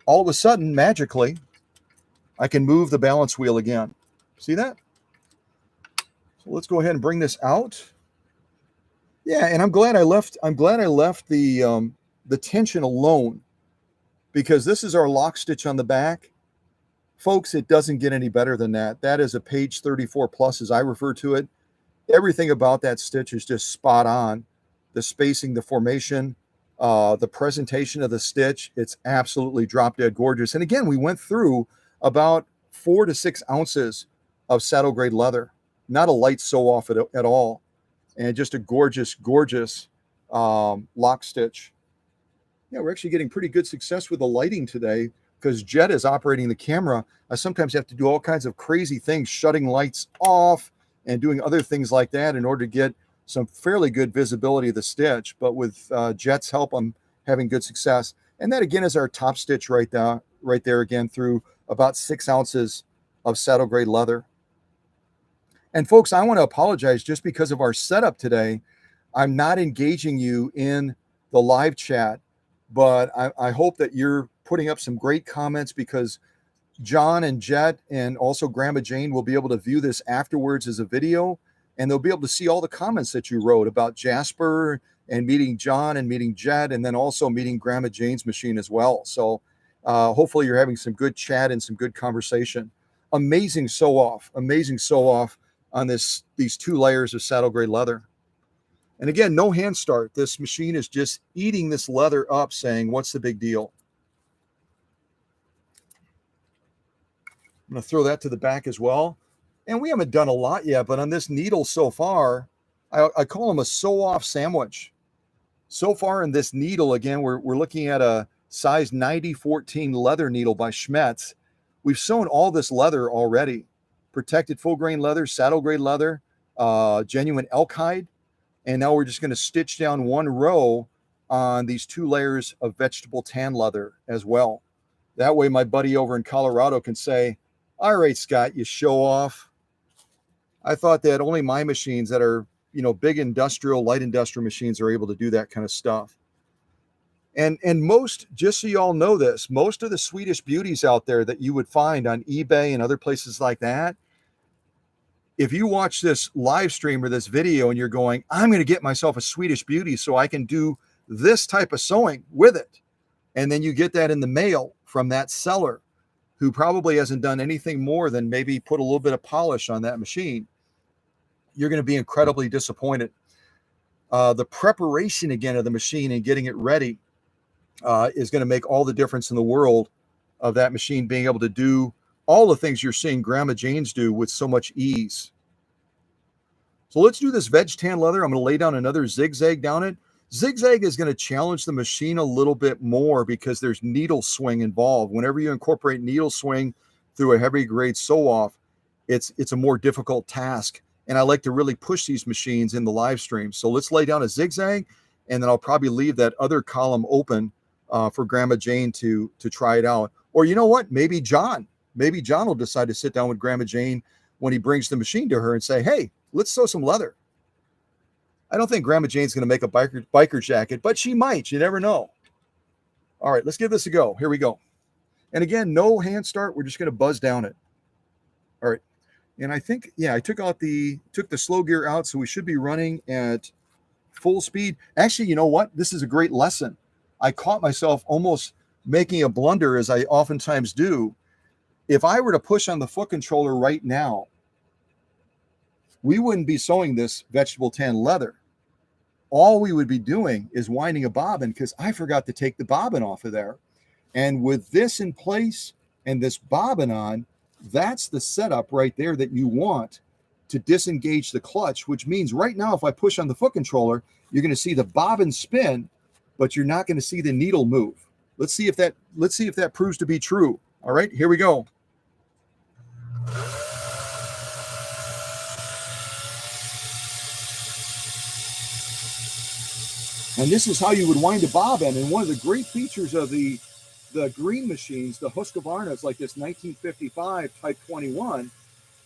all of a sudden, magically, I can move the balance wheel again. See that? So let's go ahead and bring this out. Yeah, and I'm glad I left the tension alone, because this is our lock stitch on the back. Folks, it doesn't get any better than that. That is a page 34 plus, as I refer to it. Everything about that stitch is just spot on. The spacing, the formation, the presentation of the stitch, it's absolutely drop dead gorgeous. And again, we went through about 4 to 6 ounces of saddle grade leather, not a light sew off at all. And just a gorgeous, gorgeous lock stitch. Yeah, we're actually getting pretty good success with the lighting today because Jet is operating the camera. I sometimes have to do all kinds of crazy things, shutting lights off and doing other things like that in order to get some fairly good visibility of the stitch. But with Jet's help, I'm having good success. And that again is our top stitch right there again through about 6 ounces of saddle grade leather. And folks, I want to apologize just because of our setup today. I'm not engaging you in the live chat, but I hope that you're putting up some great comments, because John and Jet and also Grandma Jane will be able to view this afterwards as a video, and they'll be able to see all the comments that you wrote about Jasper and meeting John and meeting Jet, and then also meeting Grandma Jane's machine as well. So hopefully you're having some good chat and some good conversation. Amazing sew off on these 2 layers of saddle grade leather. And again, no hand start. This machine is just eating this leather up, saying, what's the big deal? I'm going to throw that to the back as well. And we haven't done a lot yet, but on this needle so far, I call them a sew-off sandwich. So far in this needle, again, we're looking at a size 90-14 leather needle by Schmetz. We've sewn all this leather already. Protected full-grain leather, saddle-grade leather, genuine elk hide. And now we're just going to stitch down 1 row on these 2 layers of vegetable tan leather as well. That way my buddy over in Colorado can say, all right, Scott, you show off. I thought that only my machines that are, big industrial, light industrial machines are able to do that kind of stuff. And most, just so you all know this, most of the Swedish beauties out there that you would find on eBay and other places like that, if you watch this live stream or this video and you're going, I'm going to get myself a Swedish beauty so I can do this type of sewing with it, and then you get that in the mail from that seller who probably hasn't done anything more than maybe put a little bit of polish on that machine, you're going to be incredibly disappointed. The preparation again of the machine and getting it ready. is going to make all the difference in the world of that machine being able to do all the things you're seeing Grandma Jane's do with so much ease. So let's do this veg tan leather. I'm going to lay down another zigzag down it. Zigzag is going to challenge the machine a little bit more because there's needle swing involved. Whenever you incorporate needle swing through a heavy grade sew off, it's a more difficult task. And I like to really push these machines in the live stream. So let's lay down a zigzag, and then I'll probably leave that other column open for Grandma Jane to try it out. Or you know what? Maybe John will decide to sit down with Grandma Jane when he brings the machine to her and say, hey, let's sew some leather. I don't think Grandma Jane's going to make a biker jacket, but she might. You never know. All right, let's give this a go. Here we go. And again, no hand start. We're just going to buzz down it. All right. And I think, yeah, I took the slow gear out, so we should be running at full speed. Actually, you know what? This is a great lesson. I caught myself almost making a blunder, as I oftentimes do. If I were to push on the foot controller right now, we wouldn't be sewing this vegetable tan leather. All we would be doing is winding a bobbin, because I forgot to take the bobbin off of there. And with this in place and this bobbin on, that's the setup right there that you want to disengage the clutch, which means right now, if I push on the foot controller, you're going to see the bobbin spin, but you're not going to see the needle move. Let's see if that proves to be true. All right, here we go. And this is how you would wind a bobbin. And one of the great features of the green machines, the Husqvarnas, like this 1955 Type 21,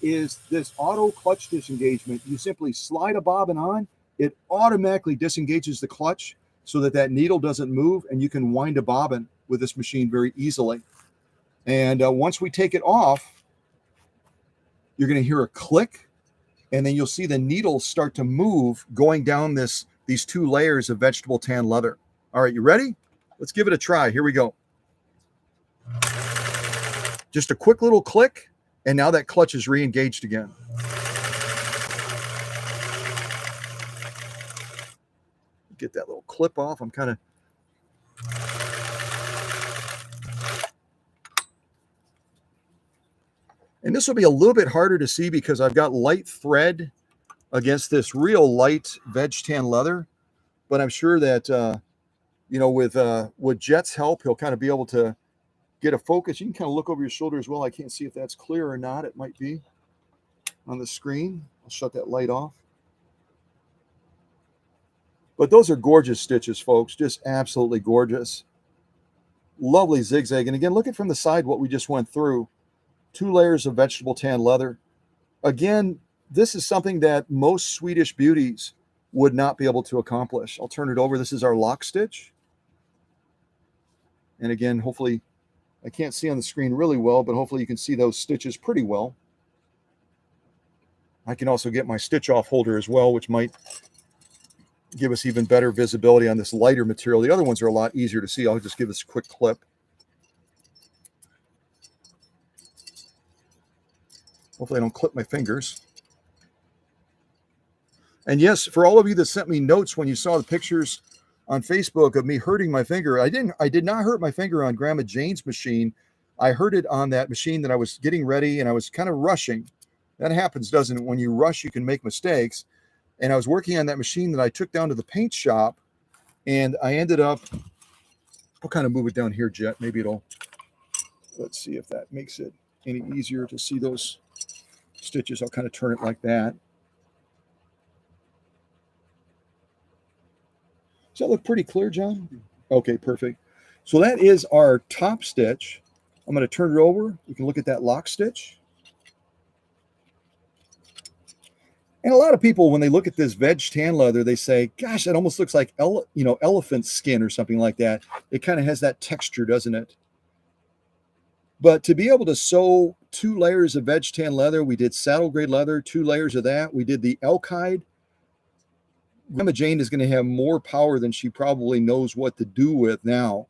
is this auto clutch disengagement. You simply slide a bobbin on, it automatically disengages the clutch so that needle doesn't move, and you can wind a bobbin with this machine very easily. And once we take it off, you're going to hear a click, and then you'll see the needles start to move going down these two layers of vegetable tan leather. All right, you ready? Let's give it a try. Here we go. Just a quick little click, and now that clutch is re-engaged again. Get that little clip off. I'm kind of... And this will be a little bit harder to see because I've got light thread against this real light veg tan leather. But I'm sure that, with Jet's help, he'll kind of be able to get a focus. You can kind of look over your shoulder as well. I can't see if that's clear or not. It might be on the screen. I'll shut that light off. But those are gorgeous stitches, folks. Just absolutely gorgeous. Lovely zigzag. And again, look at from the side what we just went through. 2 layers of vegetable tan leather. Again, this is something that most Swedish beauties would not be able to accomplish. I'll turn it over. This is our lock stitch. And again, hopefully, I can't see on the screen really well, but hopefully you can see those stitches pretty well. I can also get my stitch off holder as well, which might give us even better visibility on this lighter material. The other ones are a lot easier to see. I'll just give this a quick clip. Hopefully I don't clip my fingers. And yes, for all of you that sent me notes when you saw the pictures on Facebook of me hurting my finger, I did not hurt my finger on Grandma Jane's machine. I hurt it on that machine that I was getting ready, and I was kind of rushing. That happens, doesn't it? When you rush, you can make mistakes. And I was working on that machine that I took down to the paint shop, and I ended up, I'll kind of move it down here, Jet. Maybe let's see if that makes it any easier to see those stitches. I'll kind of turn it like that. Does that look pretty clear, John? Okay, perfect. So that is our top stitch. I'm going to turn it over. You can look at that lock stitch. And a lot of people, when they look at this veg tan leather, they say, gosh, that almost looks like elephant skin or something like that. It kind of has that texture, doesn't it? But to be able to sew 2 layers of veg tan leather, we did saddle grade leather, 2 layers of that. We did the elk hide. Grandma Jane is going to have more power than she probably knows what to do with now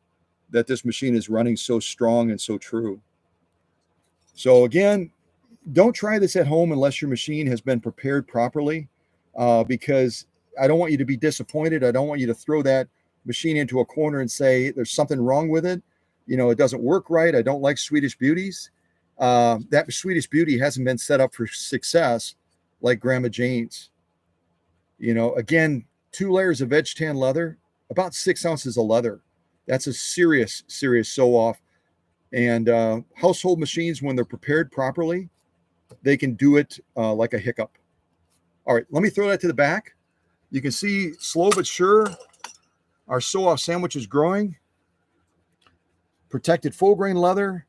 that this machine is running so strong and so true. So again, don't try this at home unless your machine has been prepared properly, because I don't want you to be disappointed. I don't want you to throw that machine into a corner and say there's something wrong with it, it doesn't work right, I don't like Swedish Beauties, that Swedish Beauty hasn't been set up for success like Grandma Jane's. Again, 2 layers of veg tan leather, about 6 ounces of leather. That's a serious sew off. And household machines, when they're prepared properly, they can do it like a hiccup. All right, let me throw that to the back. You can see, slow but sure, our sew off sandwich is growing. Protected full grain leather,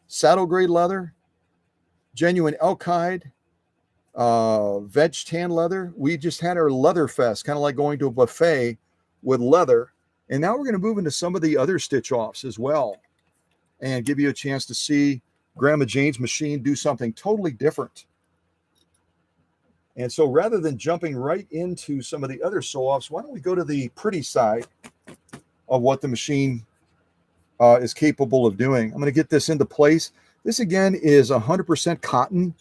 saddle grade leather, genuine elk hide, veg tan leather. We just had our leather fest, kind of like going to a buffet with leather. And now we're going to move into some of the other stitch offs as well and give you a chance to see Grandma Jane's machine do something totally different. And so rather than jumping right into some of the other sew-offs, why don't we go to the pretty side of what the machine is capable of doing. I'm going to get this into place. This, again, is 100% cotton.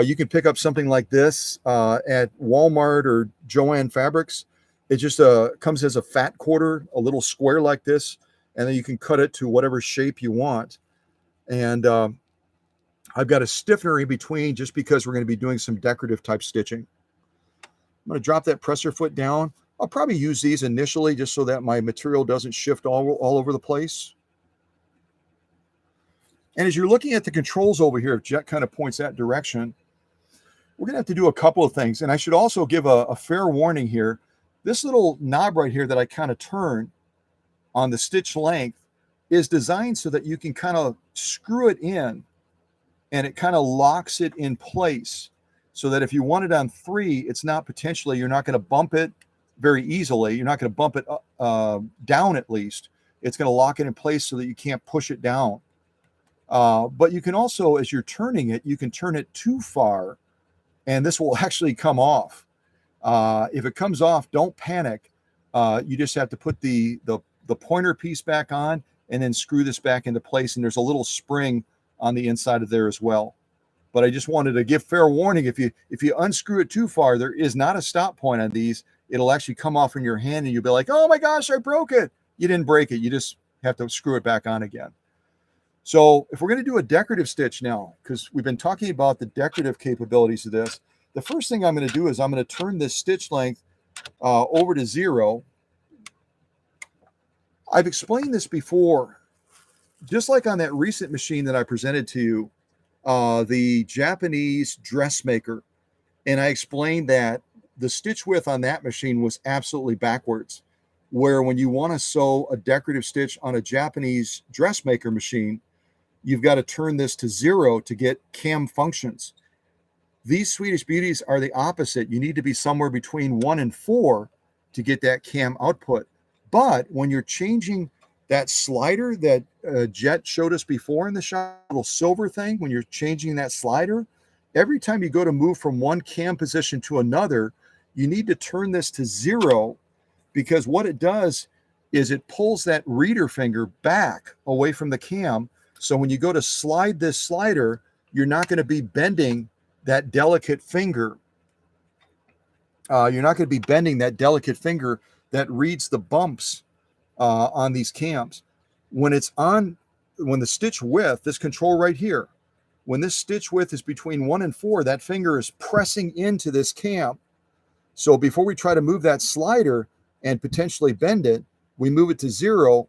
You can pick up something like this at Walmart or Joann Fabrics. It just comes as a fat quarter, a little square like this, and then you can cut it to whatever shape you want. And I've got a stiffener in between just because we're going to be doing some decorative type stitching. I'm going to drop that presser foot down. I'll probably use these initially just so that my material doesn't shift all over the place. And as you're looking at the controls over here, if Jet kind of points that direction, we're going to have to do a couple of things. And I should also give a fair warning here. This little knob right here that I kind of turn on the stitch length is designed so that you can kind of screw it in and it kind of locks it in place so that if you want it on 3, it's not potentially, you're not going to bump it very easily. You're not going to bump it down at least. It's going to lock it in place so that you can't push it down. But you can also, as you're turning it, you can turn it too far and this will actually come off. If it comes off, don't panic. You just have to put the pointer piece back on and then screw this back into place. And there's a little spring on the inside of there as well. But I just wanted to give fair warning. If you unscrew it too far, there is not a stop point on these. It'll actually come off in your hand and you'll be like, oh my gosh, I broke it. You didn't break it. You just have to screw it back on again. So if we're going to do a decorative stitch now, because we've been talking about the decorative capabilities of this, the first thing I'm going to do is I'm going to turn this stitch length over to 0. I've explained this before. Just like on that recent machine that I presented to you, the Japanese dressmaker, and I explained that the stitch width on that machine was absolutely backwards, where when you want to sew a decorative stitch on a Japanese dressmaker machine, you've got to turn this to 0 to get cam functions. These Swedish Beauties are the opposite. You need to be somewhere between 1 and 4 to get that cam output. But when you're changing that slider that Jet showed us before in the shop, little silver thing, when you're changing that slider, every time you go to move from one cam position to another, you need to turn this to 0, because what it does is it pulls that reader finger back away from the cam. So when you go to slide this slider, you're not going to be bending that delicate finger. You're not going to be bending that delicate finger that reads the bumps on these cams. When the stitch width, this control right here, when this stitch width is between 1 and 4, that finger is pressing into this cam. So before we try to move that slider and potentially bend it, we move it to 0,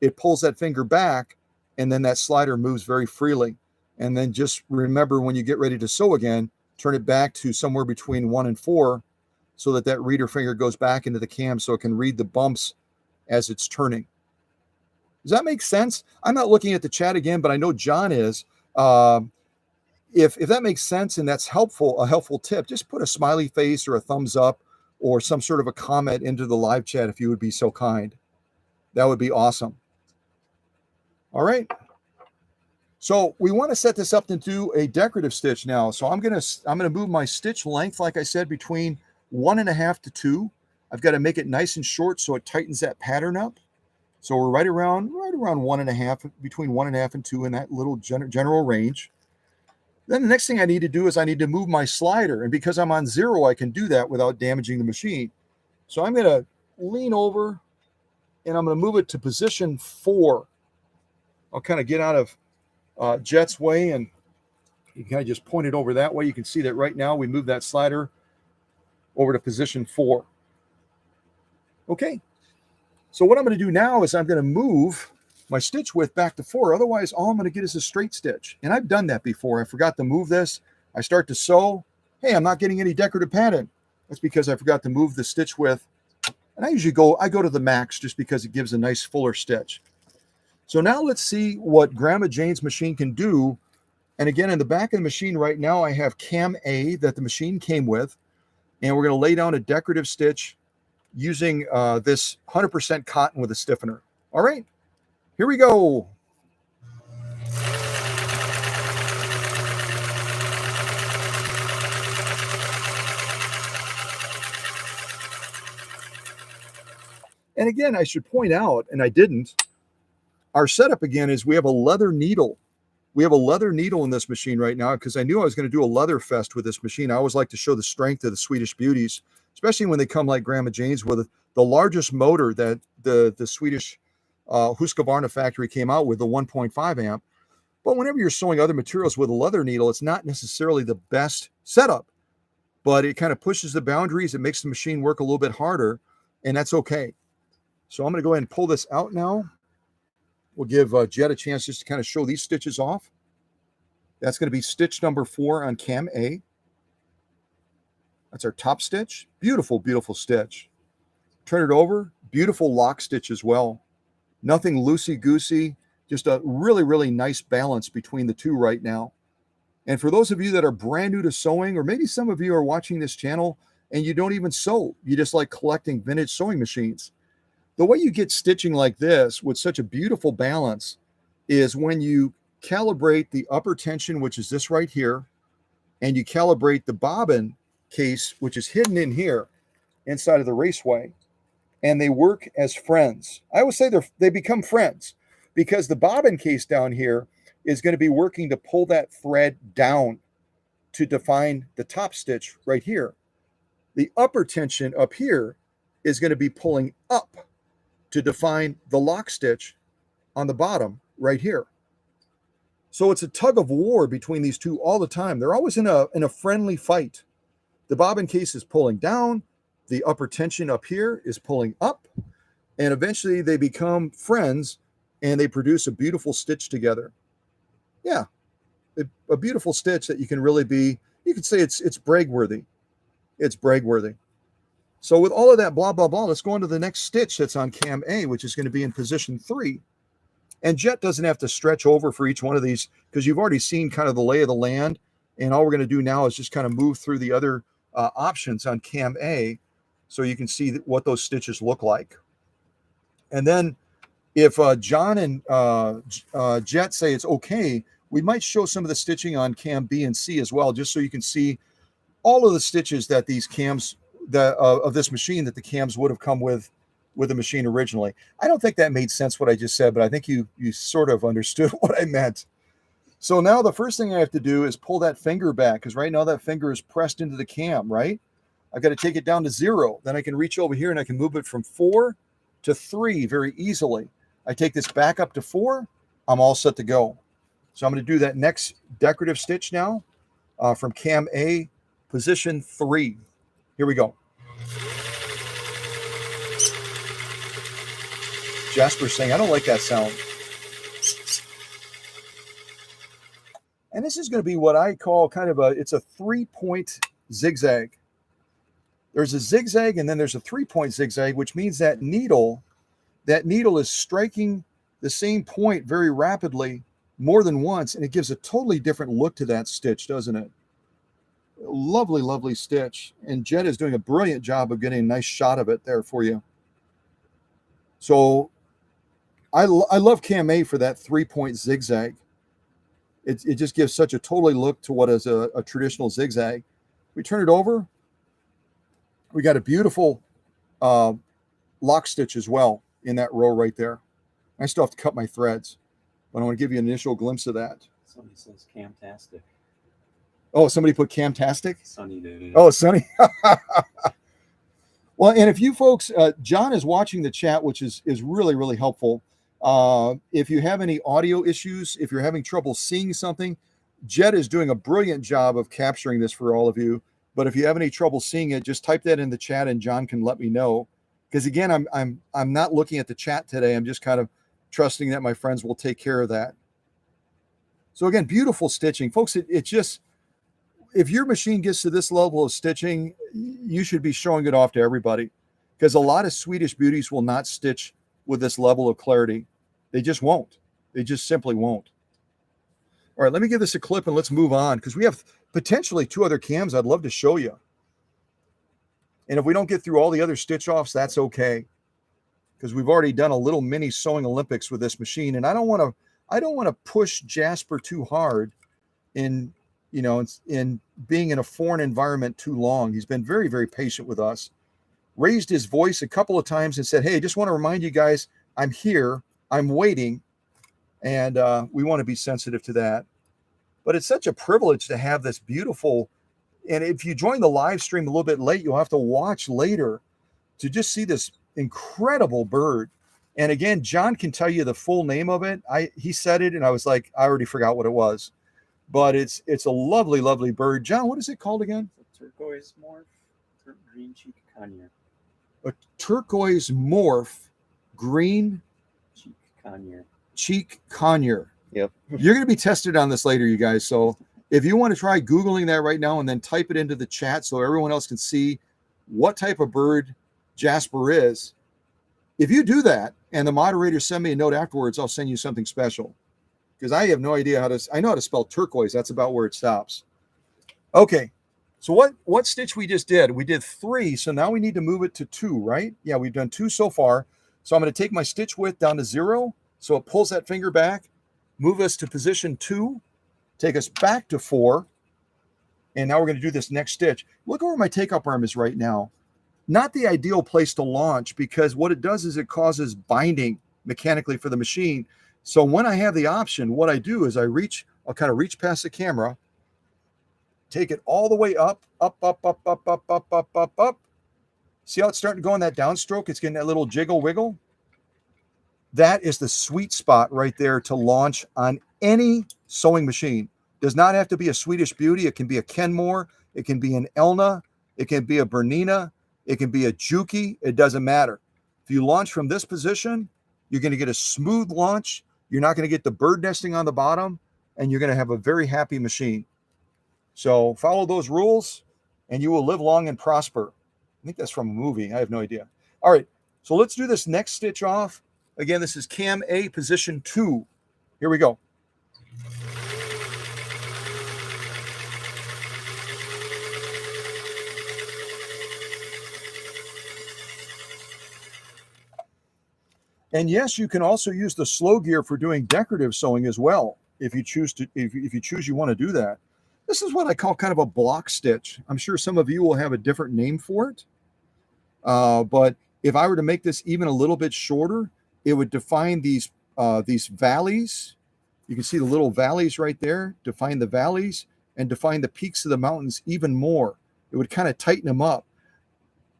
it pulls that finger back, and then that slider moves very freely. And then just remember, when you get ready to sew again, turn it back to somewhere between 1 and 4 so that that reader finger goes back into the cam so it can read the bumps as it's turning. Does that make sense? I'm not looking at the chat again, but I know John is. If that makes sense and that's helpful, a helpful tip, just put a smiley face or a thumbs up or some sort of a comment into the live chat if you would be so kind. That would be awesome. All right. So we want to set this up into a decorative stitch now. So I'm gonna move my stitch length, like I said, between 1.5 to 2. I've got to make it nice and short so it tightens that pattern up. So we're right around 1.5, between 1.5 and 2 in that little general range. Then the next thing I need to do is I need to move my slider. And because I'm on 0, I can do that without damaging the machine. So I'm going to lean over and I'm going to move it to position 4. I'll kind of get out of Jet's way, and you can kind of just point it over that way. You can see that right now we move that slider over to position 4. Okay. So what I'm going to do now is I'm going to move my stitch width back to 4. Otherwise, all I'm going to get is a straight stitch. And I've done that before. I forgot to move this. I start to sew. Hey, I'm not getting any decorative pattern. That's because I forgot to move the stitch width. And I go to the max just because it gives a nice fuller stitch. So now let's see what Grandma Jane's machine can do. And again, in the back of the machine right now, I have Cam A that the machine came with. And we're going to lay down a decorative stitch using this 100% cotton with a stiffener. All right, here we go. And again, I should point out, and I didn't, our setup again is we have a leather needle. We have a leather needle in this machine right now because I knew I was going to do a leather fest with this machine. I always like to show the strength of the Swedish beauties, especially when they come like Grandma Jane's with the largest motor that the Swedish Husqvarna factory came out with, the 1.5 amp. But whenever you're sewing other materials with a leather needle, it's not necessarily the best setup, but it kind of pushes the boundaries. It makes the machine work a little bit harder, and that's okay. So I'm going to go ahead and pull this out now. We'll give Jet a chance just to kind of show these stitches off. That's going to be stitch number 4 on Cam A. That's our top stitch. Beautiful, beautiful stitch. Turn it over. Beautiful lock stitch as well. Nothing loosey-goosey. Just a really, really nice balance between the two right now. And for those of you that are brand new to sewing, or maybe some of you are watching this channel and you don't even sew, you just like collecting vintage sewing machines. The way you get stitching like this with such a beautiful balance is when you calibrate the upper tension, which is this right here, and you calibrate the bobbin case, which is hidden in here inside of the raceway, and they work as friends. I always say they become friends because the bobbin case down here is going to be working to pull that thread down to define the top stitch right here. The upper tension up here is going to be pulling up to define the lock stitch on the bottom right here. So it's a tug of war between these two all the time. They're always in a friendly fight. The bobbin case is pulling down, the upper tension up here is pulling up, and eventually they become friends and they produce a beautiful stitch together. Yeah, a beautiful stitch that you can really be, you could say it's brag-worthy. It's brag-worthy. So with all of that blah, blah, blah, let's go on to the next stitch that's on Cam A, which is going to be in position 3. And Jet doesn't have to stretch over for each one of these because you've already seen kind of the lay of the land. And all we're going to do now is just kind of move through the other options on Cam A so you can see what those stitches look like. And then if John and Jet say it's okay, we might show some of the stitching on Cam B and C as well, just so you can see all of the stitches that these cams of this machine that the cams would have come with the machine originally. I don't think that made sense what I just said, but I think you sort of understood what I meant. So now the first thing I have to do is pull that finger back because right now that finger is pressed into the cam, right? I've got to take it down to 0. Then I can reach over here and I can move it from 4 to 3 very easily. I take this back up to 4. I'm all set to go. So I'm going to do that next decorative stitch now from Cam A, position 3. Here we go. Jasper's saying, I don't like that sound. And this is going to be what I call kind of it's a 3-point zigzag. There's a zigzag and then there's a 3-point zigzag, which means that needle is striking the same point very rapidly more than once, and it gives a totally different look to that stitch, doesn't it? Lovely, lovely stitch. And Jet is doing a brilliant job of getting a nice shot of it there for you. So I love Cam A for that 3-point zigzag. It just gives such a totally look to what is a traditional zigzag. We turn it over. We got a beautiful lock stitch as well in that row right there. I still have to cut my threads, but I want to give you an initial glimpse of that. Somebody says camtastic. Oh, somebody put camtastic? Sunny did. Oh, Sunny. Well, and if you folks, John is watching the chat, which is really, really helpful. If you have any audio issues, if you're having trouble seeing something, Jed is doing a brilliant job of capturing this for all of you. But if you have any trouble seeing it, just type that in the chat and John can let me know. Because again, I'm not looking at the chat today. I'm just kind of trusting that my friends will take care of that. So again, beautiful stitching, folks. It just, if your machine gets to this level of stitching, you should be showing it off to everybody, because a lot of Swedish beauties will not stitch with this level of clarity. They just won't. They just simply won't. All right, let me give this a clip and let's move on, because we have potentially 2 other cams I'd love to show you. And if we don't get through all the other stitch offs, that's okay, because we've already done a little mini sewing Olympics with this machine, and I don't want to push Jasper too hard in being in a foreign environment too long. He's been very, very patient with us. Raised his voice a couple of times and said, "Hey, I just want to remind you guys, I'm here, I'm waiting," and we want to be sensitive to that. But it's such a privilege to have this beautiful. And if you join the live stream a little bit late, you'll have to watch later to just see this incredible bird. And again, John can tell you the full name of it. He said it, and I was like, I already forgot what it was. But it's a lovely, lovely bird. John, what is it called again? Turquoise morph, green cheek conure. A turquoise morph, green Cheek conure. cheek conure. Yep. You're going to be tested on this later, you guys. So if you want to try Googling that right now and then type it into the chat so everyone else can see what type of bird Jasper is, if you do that and the moderators send me a note afterwards, I'll send you something special, because I have no idea I know how to spell turquoise. That's about where it stops. Okay. So what stitch we just did? We did 3. So now we need to move it to 2, right? Yeah, we've done 2 so far. So I'm going to take my stitch width down to 0. So it pulls that finger back, move us to position 2, take us back to 4. And now we're going to do this next stitch. Look where my take-up arm is right now. Not the ideal place to launch, because what it does is it causes binding mechanically for the machine. So when I have the option, what I do is I'll kind of reach past the camera, take it all the way up. See how it's starting to go in that downstroke? It's getting that little jiggle wiggle. That is the sweet spot right there to launch on any sewing machine. Does not have to be a Swedish Beauty. It can be a Kenmore. It can be an Elna. It can be a Bernina. It can be a Juki. It doesn't matter. If you launch from this position, you're going to get a smooth launch. You're not going to get the bird nesting on the bottom, and you're going to have a very happy machine. So follow those rules and you will live long and prosper. I think that's from a movie. I have no idea. All right. So let's do this next stitch off. Again, this is cam A, position 2. Here we go. And yes, you can also use the slow gear for doing decorative sewing as well. If you choose you want to do that. This is what I call kind of a block stitch. I'm sure some of you will have a different name for it. But if I were to make this even a little bit shorter, it would define these valleys. You can see the little valleys right there, define the valleys, and define the peaks of the mountains even more. It would kind of tighten them up.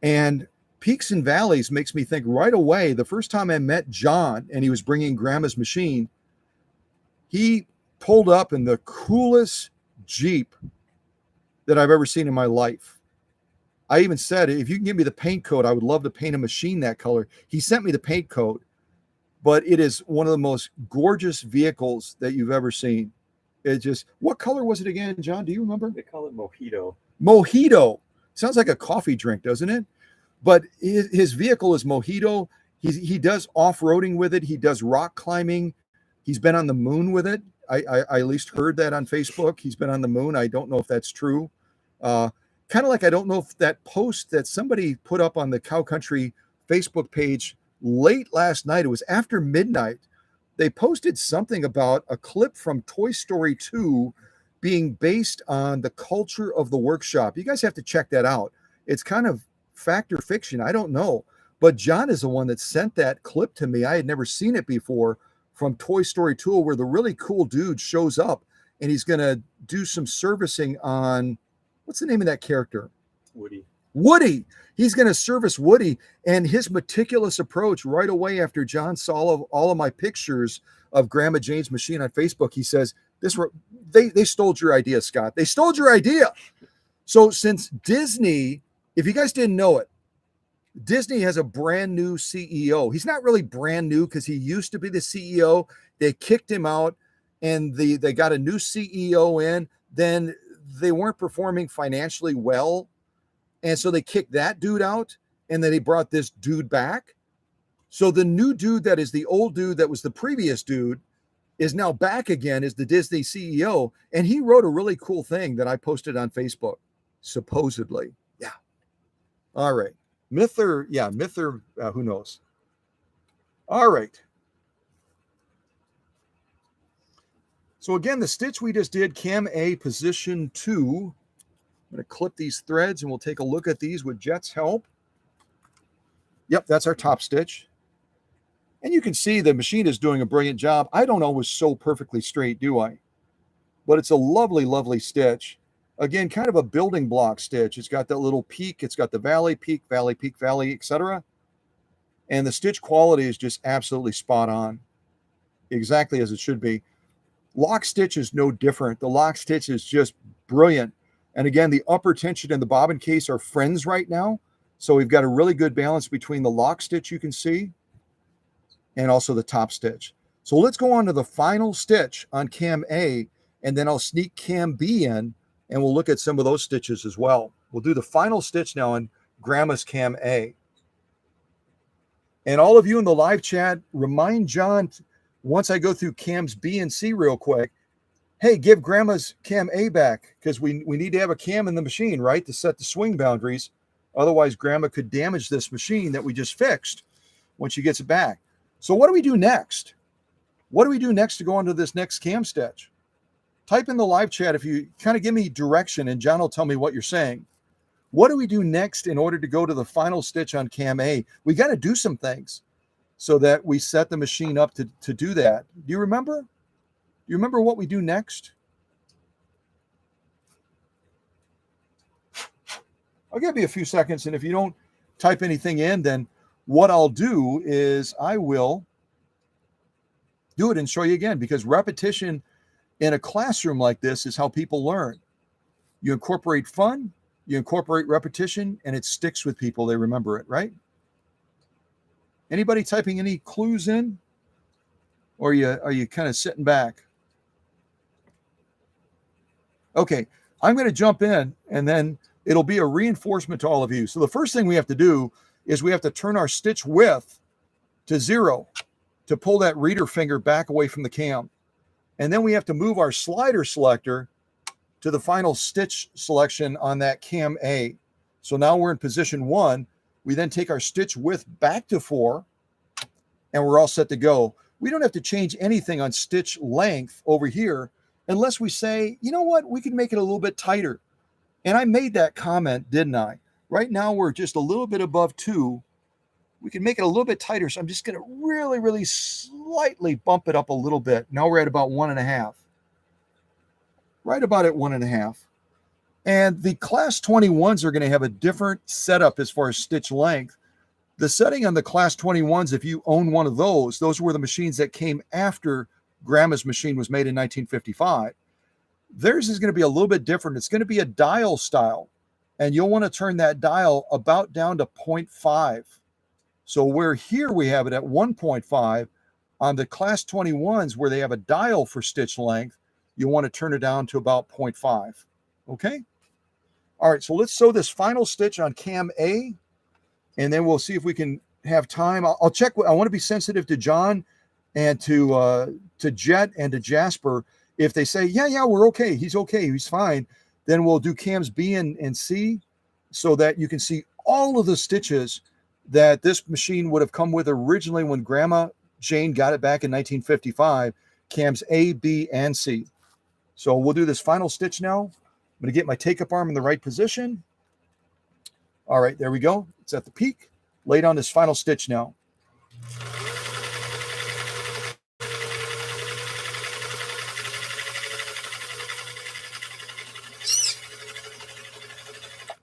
And peaks and valleys makes me think right away, the first time I met John and he was bringing Grandma's machine, he pulled up in the coolest Jeep that I've ever seen in my life. I even said, if you can give me the paint code, I would love to paint a machine that color. He sent me the paint code, but it is one of the most gorgeous vehicles that you've ever seen. It just, what color was it again, John? Do you remember? They call it Mojito. Mojito. Sounds like a coffee drink, doesn't it? But his vehicle is Mojito. He does off-roading with it. He does rock climbing. He's been on the moon with it. I at least heard that on Facebook. He's been on the moon. I don't know if that's true. Kind of like I don't know if that post that somebody put up on the Cow Country Facebook page late last night, it was after midnight, they posted something about a clip from Toy Story 2 being based on the culture of the workshop. You guys have to check that out. It's kind of fact or fiction. I don't know. But John is the one that sent that clip to me. I had never seen it before, from Toy Story 2, where the really cool dude shows up and he's going to do some servicing on, what's the name of that character? Woody. Woody. He's going to service Woody, and his meticulous approach right away after John saw all of my pictures of Grandma Jane's machine on Facebook. He says, they stole your idea, Scott. They stole your idea. So since Disney, if you guys didn't know it, Disney has a brand new CEO. He's not really brand new because he used to be the CEO. They kicked him out and they got a new CEO in. Then they weren't performing financially well. And so they kicked that dude out and then they brought this dude back. So the new dude that is the old dude that was the previous dude is now back again as the Disney CEO. And he wrote a really cool thing that I posted on Facebook, supposedly. Yeah. All right. Myth or who knows? All right. So again, the stitch we just did, Cam A, position 2. I'm going to clip these threads and we'll take a look at these with Jet's help. Yep, that's our top stitch. And you can see the machine is doing a brilliant job. I don't always sew perfectly straight, do I? But it's a lovely, lovely stitch. Again, kind of a building block stitch. It's got that little peak. It's got the valley, peak, valley, peak, valley, etc. And the stitch quality is just absolutely spot on. Exactly as it should be. Lock stitch is no different. The lock stitch is just brilliant. And again, the upper tension and the bobbin case are friends right now. So we've got a really good balance between the lock stitch you can see and also the top stitch. So let's go on to the final stitch on Cam A, and then I'll sneak Cam B in, and we'll look at some of those stitches as well. We'll do the final stitch now on Grandma's Cam A. And all of you in the live chat, remind John, once I go through Cams B and C real quick, hey, give Grandma's Cam A back, because we need to have a cam in the machine, right, to set the swing boundaries. Otherwise, Grandma could damage this machine that we just fixed when she gets it back. So what do we do next? What do we do next to go on to this next cam stitch? Type in the live chat if you kind of give me direction, and John will tell me what you're saying. What do we do next in order to go to the final stitch on Cam A? We got to do some things so that we set the machine up to do that. Do you remember? Do you remember what we do next? I'll give you a few seconds, and if you don't type anything in, then what I'll do is I will do it and show you again, because repetition in a classroom like this is how people learn. You incorporate fun, you incorporate repetition, and it sticks with people. They remember it, right? Anybody typing any clues in? Or are you kind of sitting back? Okay, I'm going to jump in, and then it'll be a reinforcement to all of you. So the first thing we have to do is we have to turn our stitch width to 0 to pull that reader finger back away from the cam. And then we have to move our slider selector to the final stitch selection on that Cam A. So now we're in position 1. We then take our stitch width back to 4, and we're all set to go. We don't have to change anything on stitch length over here unless we say, you know what, we can make it a little bit tighter. And I made that comment, didn't I? Right now we're just a little bit above 2. We can make it a little bit tighter. So I'm just going to really, really slightly bump it up a little bit. Now we're at about 1.5. Right about at 1.5. And the class 21s are going to have a different setup as far as stitch length. The setting on the class 21s, if you own one of those were the machines that came after Grandma's machine was made in 1955. Theirs is going to be a little bit different. It's going to be a dial style, and you'll want to turn that dial about down to 0.5. So where here we have it at 1.5, on the class 21s where they have a dial for stitch length, you want to turn it down to about 0.5. Okay? All right, so let's sew this final stitch on Cam A, and then we'll see if we can have time. I'll check. I want to be sensitive to John and to Jet and to Jasper. If they say, yeah, we're okay, he's fine, then we'll do Cams B and C so that you can see all of the stitches that this machine would have come with originally when Grandma Jane got it back in 1955, Cams A, B, and C. So we'll do this final stitch now. I'm going to get my take-up arm in the right position. All right, there we go. It's at the peak. Lay down this final stitch now.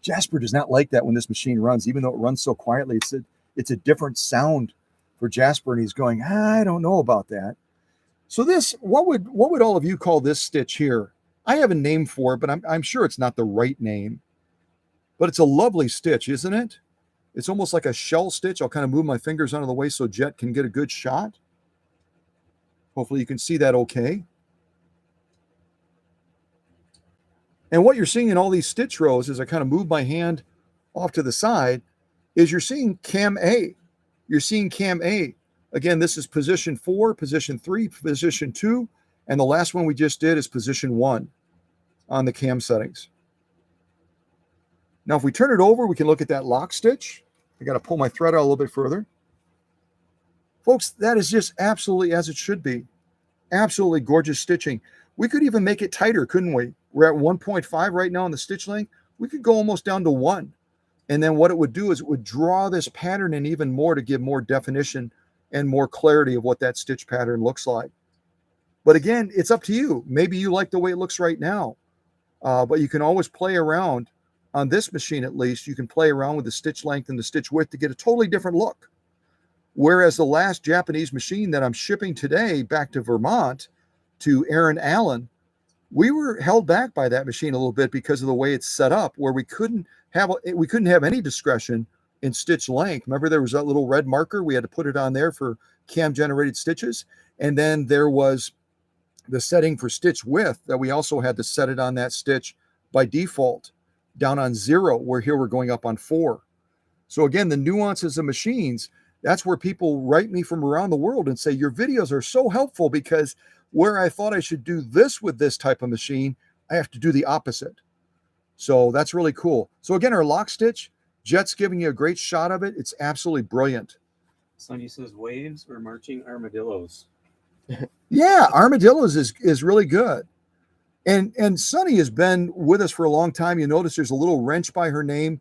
Jasper does not like that when this machine runs, even though it runs so quietly. It's a different sound for Jasper, and he's going, I don't know about that. So this, what would all of you call this stitch here? I have a name for it, but I'm sure it's not the right name. But it's a lovely stitch, isn't it? It's almost like a shell stitch. I'll kind of move my fingers out of the way so Jet can get a good shot. Hopefully you can see that okay. And what you're seeing in all these stitch rows, as I kind of move my hand off to the side, is you're seeing cam A. You're seeing cam A. Again, this is position 4, position 3, position 2, and the last one we just did is position 1 on the cam settings. Now, if we turn it over, we can look at that lock stitch. I got to pull my thread out a little bit further. Folks, that is just absolutely as it should be. Absolutely gorgeous stitching. We could even make it tighter, couldn't we? We're at 1.5 right now on the stitch length. We could go almost down to 1. And then what it would do is it would draw this pattern in even more to give more definition and more clarity of what that stitch pattern looks like. But again, it's up to you. Maybe you like the way it looks right now, but you can always play around. On this machine, at least, you can play around with the stitch length and the stitch width to get a totally different look. Whereas the last Japanese machine that I'm shipping today back to Vermont to Aaron Allen, we were held back by that machine a little bit because of the way it's set up, where we couldn't have any discretion in stitch length. Remember, there was that little red marker. We had to put it on there for cam generated stitches. And then there was the setting for stitch width that we also had to set it on that stitch by default down on 0, where here we're going up on 4. So again, the nuances of machines, that's where people write me from around the world and say, your videos are so helpful because where I thought I should do this with this type of machine, I have to do the opposite. So that's really cool. So again, our lock stitch, Jet's giving you a great shot of it. It's absolutely brilliant. Sonny says waves or marching armadillos. Yeah, armadillos is really good. And Sunny has been with us for a long time. You notice there's a little wrench by her name.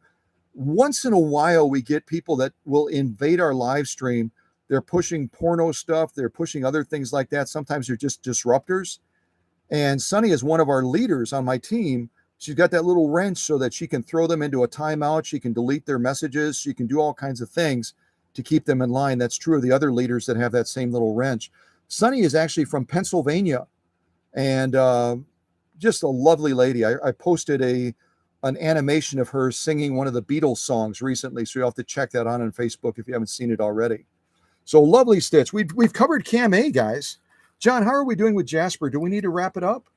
Once in a while, we get people that will invade our live stream. They're pushing porno stuff. They're pushing other things like that. Sometimes they're just disruptors. And Sunny is one of our leaders on my team. She's got that little wrench so that she can throw them into a timeout. She can delete their messages. She can do all kinds of things to keep them in line. That's true of the other leaders that have that same little wrench. Sunny is actually from Pennsylvania, and just a lovely lady. I posted an animation of her singing one of the Beatles songs recently, so you'll have to check that on Facebook if you haven't seen it already. So lovely stitch. We've covered Cam A, guys. John, how are we doing with Jasper? Do we need to wrap it up?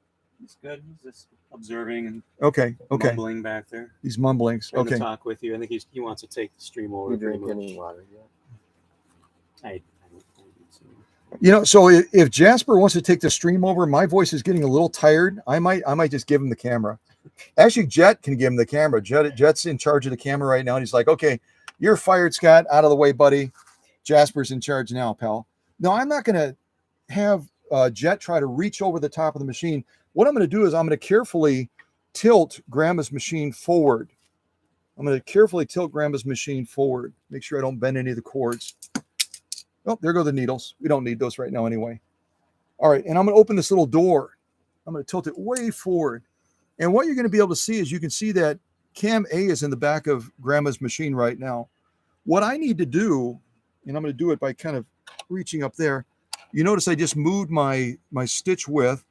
He's good. He's just observing and okay. mumbling back there. He's mumbling. Trying Okay. to talk with you. I think he wants to take the stream over. You drink any water yet? So if Jasper wants to take the stream over, my voice is getting a little tired. I might just give him the camera. Actually, Jet can give him the camera. Jet's in charge of the camera right now. And he's like, okay, you're fired, Scott. Out of the way, buddy. Jasper's in charge now, pal. No, I'm not going to have Jet try to reach over the top of the machine. What I'm going to do is I'm going to carefully tilt Grandma's machine forward. Make sure I don't bend any of the cords. Oh, there go the needles. We don't need those right now anyway. All right, and I'm going to open this little door. I'm going to tilt it way forward. And what you're going to be able to see is you can see that Cam A is in the back of Grandma's machine right now. What I need to do, and I'm going to do it by kind of reaching up there. You notice I just moved my stitch width.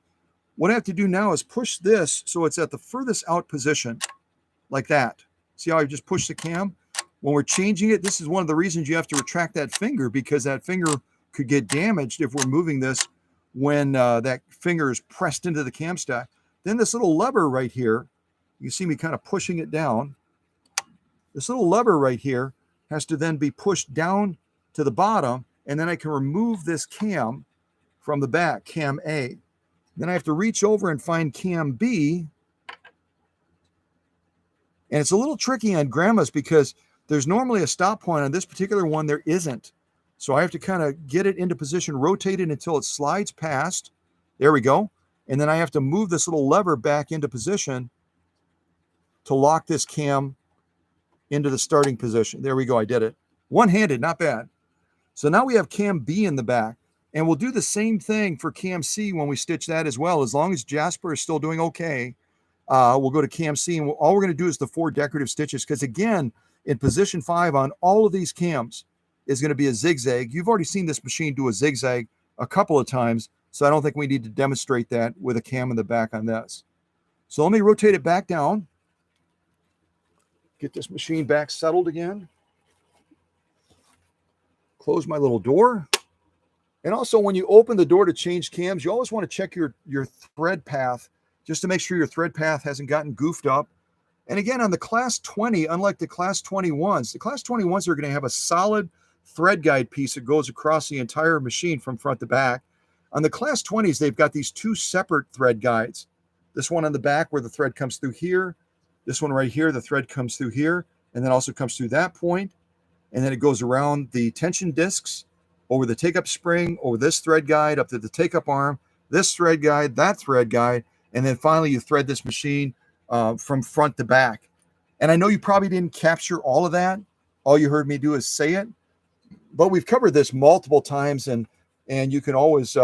What I have to do now is push this so it's at the furthest out position, like that. See how I just pushed the cam? When we're changing it, this is one of the reasons you have to retract that finger, because that finger could get damaged if we're moving this when that finger is pressed into the cam stack. Then this little lever right here, you see me kind of pushing it down. This little lever right here has to then be pushed down to the bottom, and then I can remove this cam from the back, cam A. Then I have to reach over and find cam B. And it's a little tricky on Grandma's because there's normally a stop point. On this particular one, there isn't. So I have to kind of get it into position, rotate it until it slides past. There we go. And then I have to move this little lever back into position to lock this cam into the starting position. There we go. I did it. One-handed, not bad. So now we have cam B in the back. And we'll do the same thing for cam C when we stitch that as well. As long as Jasper is still doing okay, We'll go to cam C, and all we're going to do is the 4 decorative stitches, because again, in position 5 on all of these cams is going to be a zigzag. You've already seen this machine do a zigzag a couple of times, so I don't think we need to demonstrate that with a cam in the back on this. So let me rotate it back down. Get this machine back settled again. Close my little door. And also, when you open the door to change cams, you always want to check your thread path just to make sure your thread path hasn't gotten goofed up. And again, on the Class 20, unlike the Class 21s, the Class 21s are going to have a solid thread guide piece that goes across the entire machine from front to back. On the Class 20s, they've got these 2 separate thread guides. This one on the back where the thread comes through here. This one right here, the thread comes through here, and then also comes through that point. And then it goes around the tension discs, over the take-up spring, over this thread guide, up to the take-up arm, this thread guide, that thread guide, and then finally you thread this machine from front to back. And I know you probably didn't capture all of that. All you heard me do is say it. But we've covered this multiple times, and you can always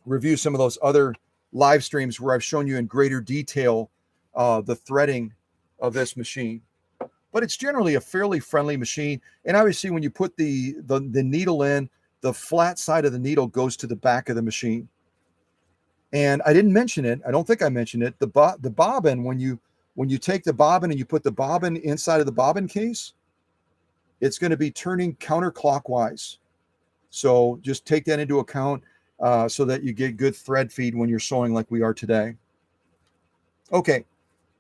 review some of those other live streams where I've shown you in greater detail the threading of this machine. But it's generally a fairly friendly machine. And obviously, when you put the needle in, the flat side of the needle goes to the back of the machine. And I didn't mention it. I don't think I mentioned it. The bobbin, when you take the bobbin and you put the bobbin inside of the bobbin case, it's going to be turning counterclockwise. So just take that into account so that you get good thread feed when you're sewing like we are today. Okay,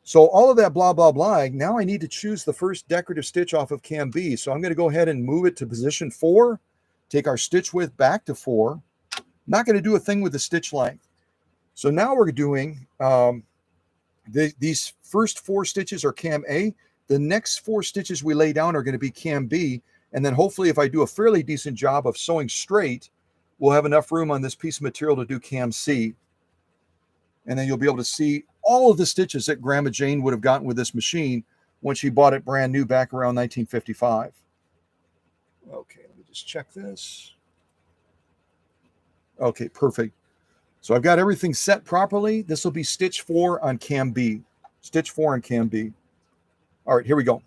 so all of that blah, blah, blah. Now I need to choose the first decorative stitch off of cam B. So I'm going to go ahead and move it to position 4, take our stitch width back to 4. Not going to do a thing with the stitch length. So now we're doing these first 4 stitches are cam A. The next 4 stitches we lay down are going to be cam B. And then hopefully if I do a fairly decent job of sewing straight, we'll have enough room on this piece of material to do cam C. And then you'll be able to see all of the stitches that Grandma Jane would have gotten with this machine when she bought it brand new back around 1955. Okay, let me just check this. Okay, perfect. So I've got everything set properly. This will be stitch 4 on cam B. Stitch 4 on cam B. All right, here we go.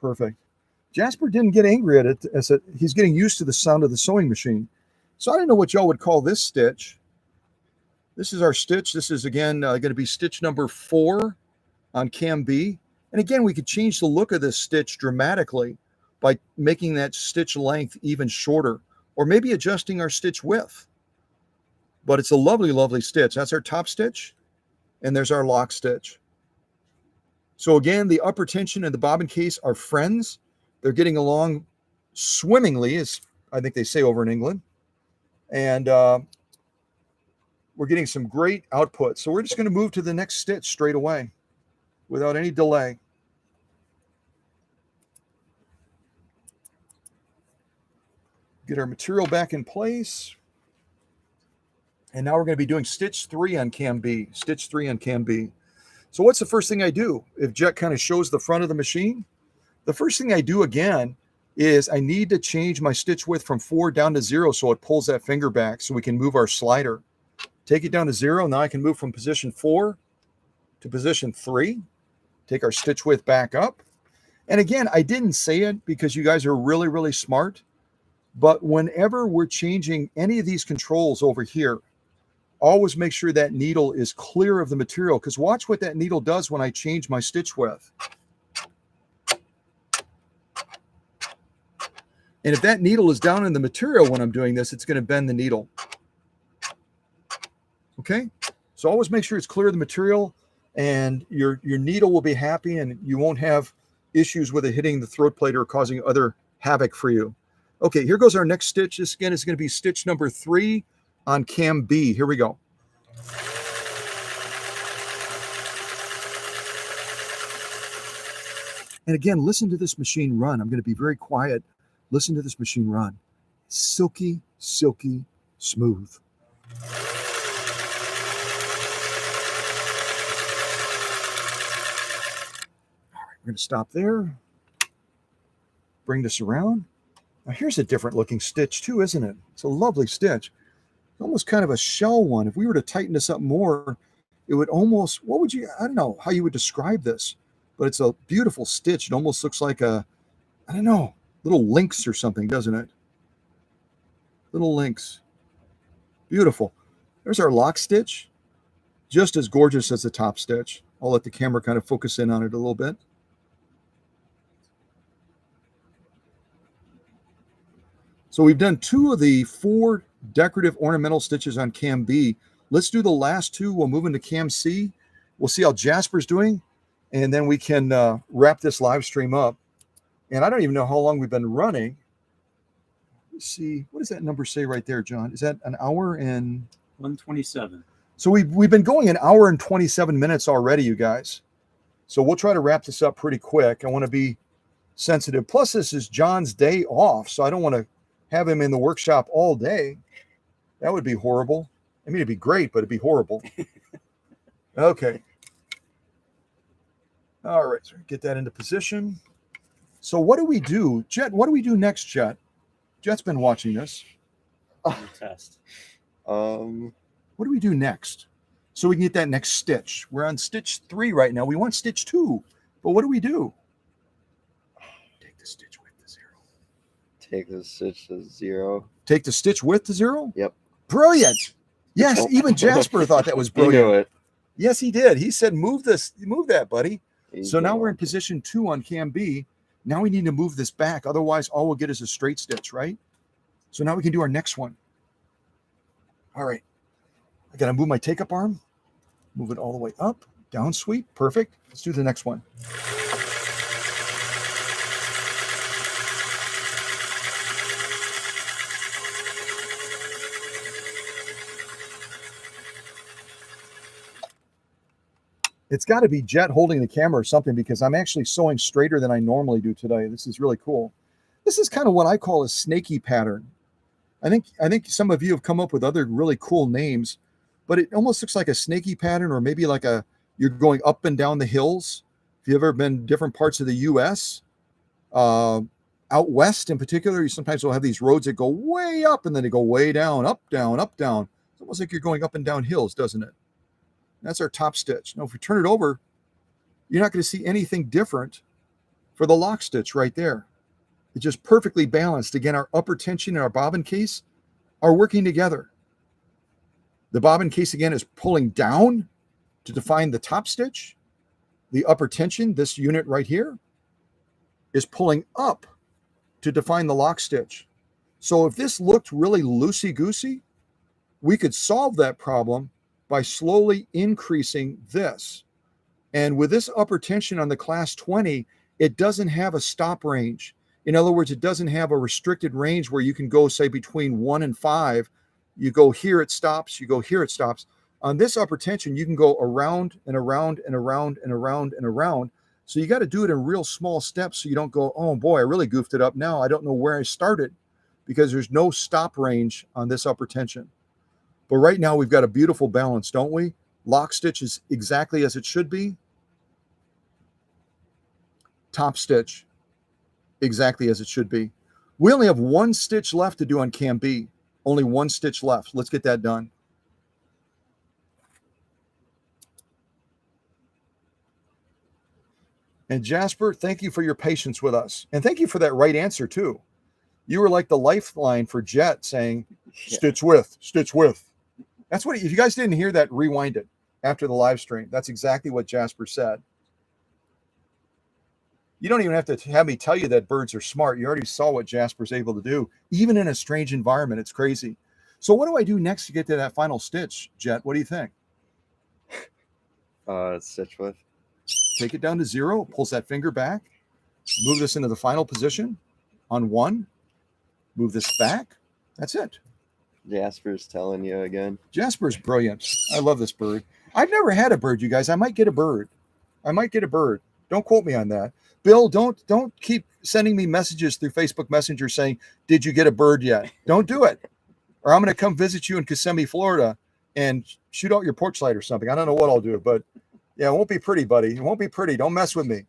Perfect. Jasper didn't get angry at it as he's getting used to the sound of the sewing machine. So I don't know what y'all would call this stitch. This is our stitch. This is, again, going to be stitch number 4 on cam B. And again, we could change the look of this stitch dramatically by making that stitch length even shorter, or maybe adjusting our stitch width. But it's a lovely, lovely stitch. That's our top stitch, and there's our lock stitch. So again, the upper tension and the bobbin case are friends. They're getting along swimmingly, as I think they say over in England. And we're getting some great output. So we're just going to move to the next stitch straight away without any delay. Get our material back in place. And now we're going to be doing stitch 3 on cam B. Stitch 3 on cam B. So what's the first thing I do? If Jet kind of shows the front of the machine, the first thing I do again is I need to change my stitch width from 4 down to 0 so it pulls that finger back so we can move our slider. Take it down to 0. Now I can move from position 4 to position 3. Take our stitch width back up. And again, I didn't say it because you guys are really, really smart. But whenever we're changing any of these controls over here, always make sure that needle is clear of the material, because watch what that needle does when I change my stitch width. And if that needle is down in the material when I'm doing this, it's going to bend the needle. Okay? So always make sure it's clear of the material, and your needle will be happy, and you won't have issues with it hitting the throat plate or causing other havoc for you. Okay, here goes our next stitch. This again is going to be stitch number 3 on cam B. Here we go. And again, listen to this machine run. I'm going to be very quiet. Listen to this machine run. Silky, silky, smooth. We're going to stop there. Bring this around. Now here's a different looking stitch too, isn't it? It's a lovely stitch. It's almost kind of a shell one. If we were to tighten this up more, it would almost, what would you, I don't know how you would describe this, but it's a beautiful stitch. It almost looks like a, I don't know, little links or something, doesn't it? Little links. Beautiful. There's our lock stitch. Just as gorgeous as the top stitch. I'll let the camera kind of focus in on it a little bit. So we've done 2 of the 4 decorative ornamental stitches on cam B. Let's do the last 2. We'll move into cam C. We'll see how Jasper's doing, and then we can wrap this live stream up. And I don't even know how long we've been running. Let's see, what does that number say right there, John? Is that an hour and 127? So we've been going an hour and 27 minutes already, you guys. So we'll try to wrap this up pretty quick. I want to be sensitive. Plus, this is John's day off, so I don't want to have him in the workshop all day. That would be horrible. I mean, it'd be great, but it'd be horrible. Okay. All right, so get that into position. So what do we do? Jet, what do we do next, Jet? Jet's been watching this. Test. What do we do next? So we can get that next stitch. We're on stitch 3 right now. We want stitch 2, but what do we do? Take the stitch width to 0. Take the stitch to 0. Take the stitch width to 0? Yep. Brilliant. Yes, even Jasper thought that was You brilliant. knew it. Yes, he did. He said, move that, buddy. You So now know we're in it. position 2 on cam B. Now we need to move this back. Otherwise, all we'll get is a straight stitch, right? So now we can do our next one. All right. I got to move my take-up arm. Move it all the way up. Down sweep. Perfect. Let's do the next one. It's got to be Jet holding the camera or something, because I'm actually sewing straighter than I normally do today. This is really cool. This is kind of what I call a snaky pattern. I think some of you have come up with other really cool names, but it almost looks like a snaky pattern, or maybe like you're going up and down the hills. If you've ever been different parts of the U.S., out west in particular, you sometimes will have these roads that go way up and then they go way down, up, down, up, down. It's almost like you're going up and down hills, doesn't it? That's our top stitch. Now, if we turn it over, you're not going to see anything different for the lock stitch right there. It's just perfectly balanced. Again, our upper tension and our bobbin case are working together. The bobbin case, again, is pulling down to define the top stitch. The upper tension, this unit right here, is pulling up to define the lock stitch. So if this looked really loosey-goosey, we could solve that problem by slowly increasing this. And with this upper tension on the class 20, it doesn't have a stop range. In other words, it doesn't have a restricted range where you can go, say, between 1 and 5. You go here, it stops. You go here, it stops. On this upper tension, you can go around and around and around and around and around. So you got to do it in real small steps so you don't go, oh boy, I really goofed it up now. I don't know where I started, because there's no stop range on this upper tension. But right now we've got a beautiful balance, don't we? Lock stitch is exactly as it should be. Top stitch, exactly as it should be. We only have 1 stitch left to do on cam B. Only 1 stitch left. Let's get that done. And Jasper, thank you for your patience with us. And thank you for that right answer too. You were like the lifeline for Jet, saying, stitch width, stitch width. That's what, if you guys didn't hear that, rewind it after the live stream. That's exactly what Jasper said. You don't even have to have me tell you that birds are smart. You already saw what Jasper's able to do, even in a strange environment. It's crazy. So what do I do next to get to that final stitch, Jet? What do you think? Stitch width. Take it down to 0, pulls that finger back, move this into the final position on 1, move this back. That's it. Jasper's telling you again. Jasper's brilliant. I love this bird. I've never had a bird, you guys. I might get a bird. Don't quote me on that. Bill, don't keep sending me messages through Facebook Messenger saying, did you get a bird yet? Don't do it. Or I'm going to come visit you in Kissimmee, Florida, and shoot out your porch light or something. I don't know what I'll do, but yeah, it won't be pretty, buddy. It won't be pretty. Don't mess with me.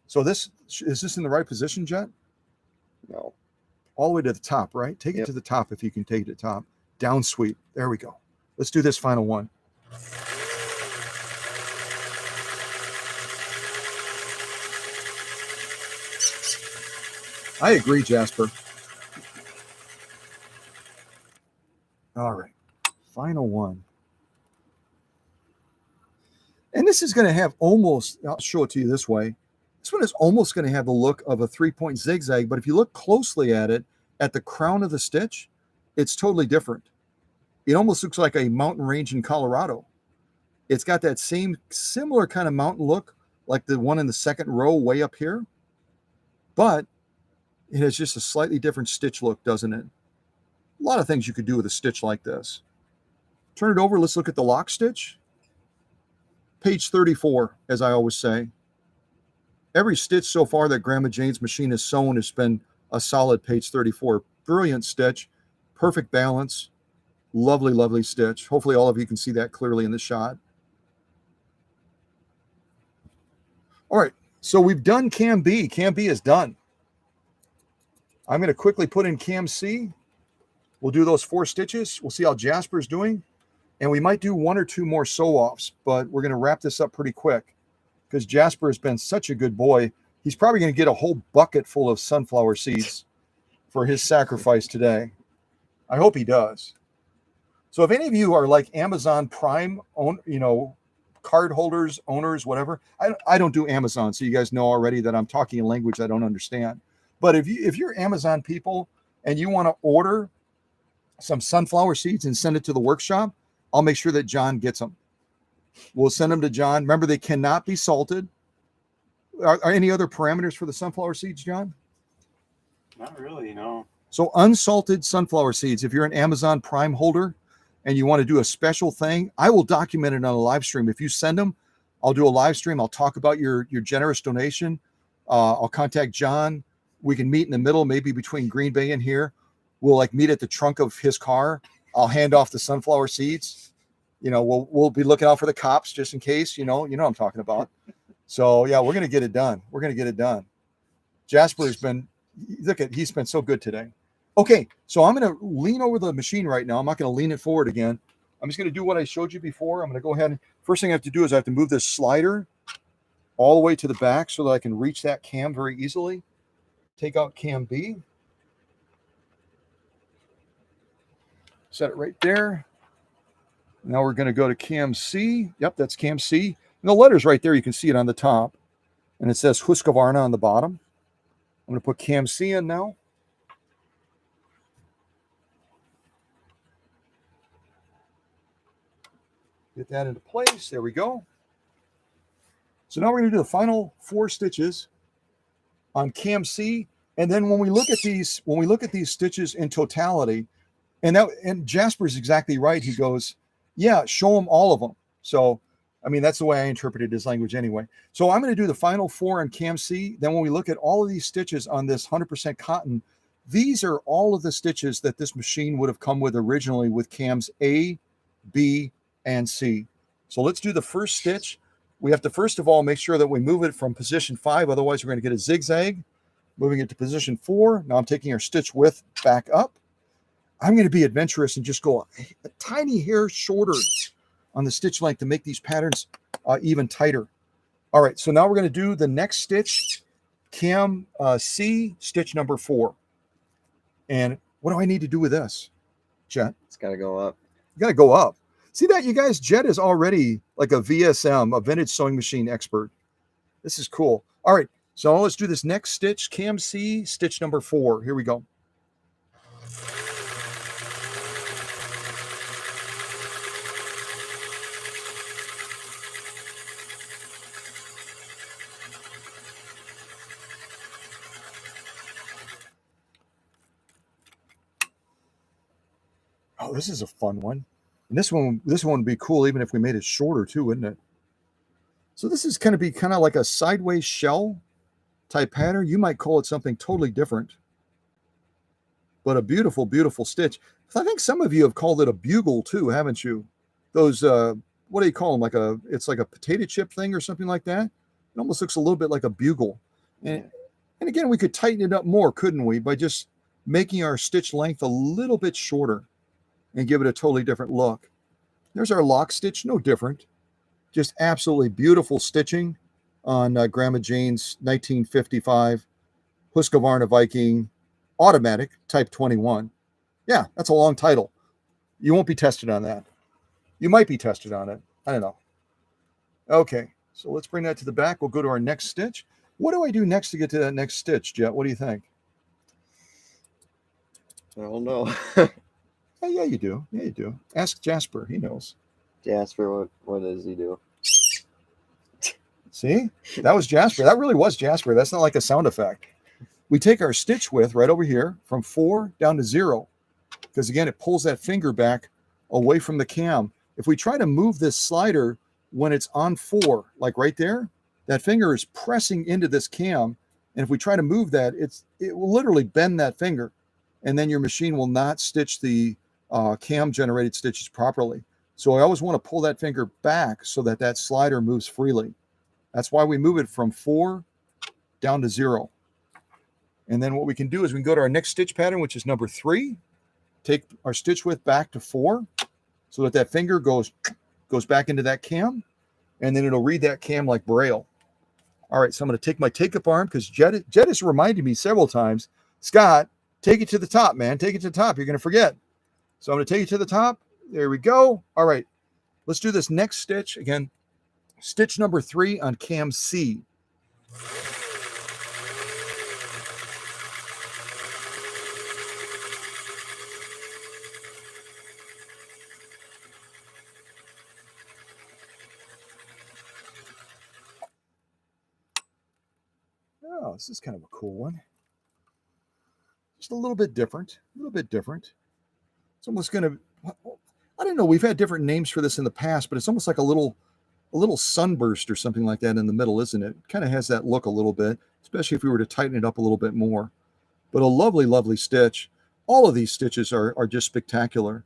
So this, is this in the right position, Jet? No. All the way to the top, right? Take it Yep. to the top if you can take it to the top. Down sweep. There we go. Let's do this final one. I agree, Jasper. All right. Final one. And this is going to have almost, I'll show it to you this way. This one is almost going to have the look of a 3-point zigzag, but if you look closely at it, at the crown of the stitch, it's totally different. It almost looks like a mountain range in Colorado. It's got that same similar kind of mountain look, like the one in the second row way up here, but it has just a slightly different stitch look, doesn't it? A lot of things you could do with a stitch like this. Turn it over. Let's look at the lock stitch. Page 34, as I always say. Every stitch so far that Grandma Jane's machine has sewn has been a solid page 34. Brilliant stitch, perfect balance, lovely, lovely stitch. Hopefully all of you can see that clearly in the shot. All right, so we've done Cam B. Cam B is done. I'm going to quickly put in Cam C. We'll do those 4 stitches. We'll see how Jasper's doing. And we might do 1 or 2 more sew-offs, but we're going to wrap this up pretty quick because Jasper has been such a good boy. He's probably going to get a whole bucket full of sunflower seeds for his sacrifice today. I hope he does. So if any of you are like Amazon Prime, card holders, owners, whatever, I don't do Amazon, so you guys know already that I'm talking a language I don't understand. But if you're Amazon people and you want to order some sunflower seeds and send it to the workshop, I'll make sure that John gets them. We'll send them to John. Remember, they cannot be salted. Are any other parameters for the sunflower seeds, John? Not really, no. So unsalted sunflower seeds, if you're an Amazon Prime holder and you want to do a special thing, I will document it on a live stream. If you send them, I'll do a live stream. I'll talk about your generous donation. I'll contact John. We can meet in the middle, maybe between Green Bay and here. We'll meet at the trunk of his car. I'll hand off the sunflower seeds. We'll be looking out for the cops just in case, you know what I'm talking about. So yeah, we're going to get it done. We're going to get it done. Jasper's been, he's been so good today. Okay. So I'm going to lean over the machine right now. I'm not going to lean it forward again. I'm just going to do what I showed you before. I'm going to go ahead and first thing I have to do is I have to move this slider all the way to the back so that I can reach that cam very easily. Take out Cam B. Set it right there. Now we're going to go to Cam C. Yep, that's Cam C. And the letter's right there. You can see it on the top. And it says Husqvarna on the bottom. I'm going to put Cam C in now. Get that into place. There we go. So now we're going to do the final 4 stitches on Cam C. And then when we look at these stitches in totality, and Jasper's exactly right. He goes, yeah, show them all of them. So, that's the way I interpreted his language anyway. So I'm going to do the final 4 on Cam C. Then when we look at all of these stitches on this 100% cotton, these are all of the stitches that this machine would have come with originally with cams A, B, and C. So let's do the first stitch. We have to, first of all, make sure that we move it from position 5. Otherwise, we're going to get a zigzag. Moving it to position 4. Now I'm taking our stitch width back up. I'm going to be adventurous and just go a tiny hair shorter on the stitch length to make these patterns even tighter. All right, so now we're going to do the next stitch, Cam C, stitch number 4. And what do I need to do with this, Jet? It's got to go up. You got to go up. See that, you guys? Jet is already like a VSM, a vintage sewing machine expert. This is cool. All right, so let's do this next stitch, Cam C, stitch number 4. Here we go. Oh, this is a fun one. And this one would be cool even if we made it shorter too, wouldn't it? So this is going to be kind of like a sideways shell type pattern. You might call it something totally different, but a beautiful, beautiful stitch. I think some of you have called it a bugle too, haven't you? Those, what do you call them? It's like a potato chip thing or something like that. It almost looks a little bit like a bugle. And again, we could tighten it up more, couldn't we, by just making our stitch length a little bit shorter and give it a totally different look. There's our lock stitch, no different. Just absolutely beautiful stitching on Grandma Jane's 1955 Husqvarna Viking Automatic Type 21. Yeah, that's a long title. You won't be tested on that. You might be tested on it. I don't know. Okay, so let's bring that to the back. We'll go to our next stitch. What do I do next to get to that next stitch, Jet? What do you think? I don't know. Yeah, you do. Yeah, you do. Ask Jasper. He knows. Jasper, what does he do? See? That was Jasper. That really was Jasper. That's not like a sound effect. We take our stitch width right over here from 4 down to 0. Because again, it pulls that finger back away from the cam. If we try to move this slider when it's on 4, like right there, that finger is pressing into this cam. And if we try to move that, it will literally bend that finger. And then your machine will not stitch the cam generated stitches properly. So I always want to pull that finger back so that that slider moves freely. That's why we move it from 4 down to 0. And then what we can do is we can go to our next stitch pattern, which is number 3. Take our stitch width back to 4 so that that finger goes back into that cam, and then it'll read that cam like Braille. All right, so I'm going to take my take-up arm because Jet has reminded me several times, Scott, take it to the top, man. Take it to the top. You're going to forget. So I'm going to take it to the top. There we go. All right, let's do this next stitch. Again, stitch number 3 on cam C. Oh, this is kind of a cool one. Just a little bit different, a little bit different. It's almost going to, I don't know, we've had different names for this in the past, but it's almost like a little sunburst or something like that in the middle, isn't it? It kind of has that look a little bit, especially if we were to tighten it up a little bit more. But a lovely, lovely stitch. All of these stitches are just spectacular.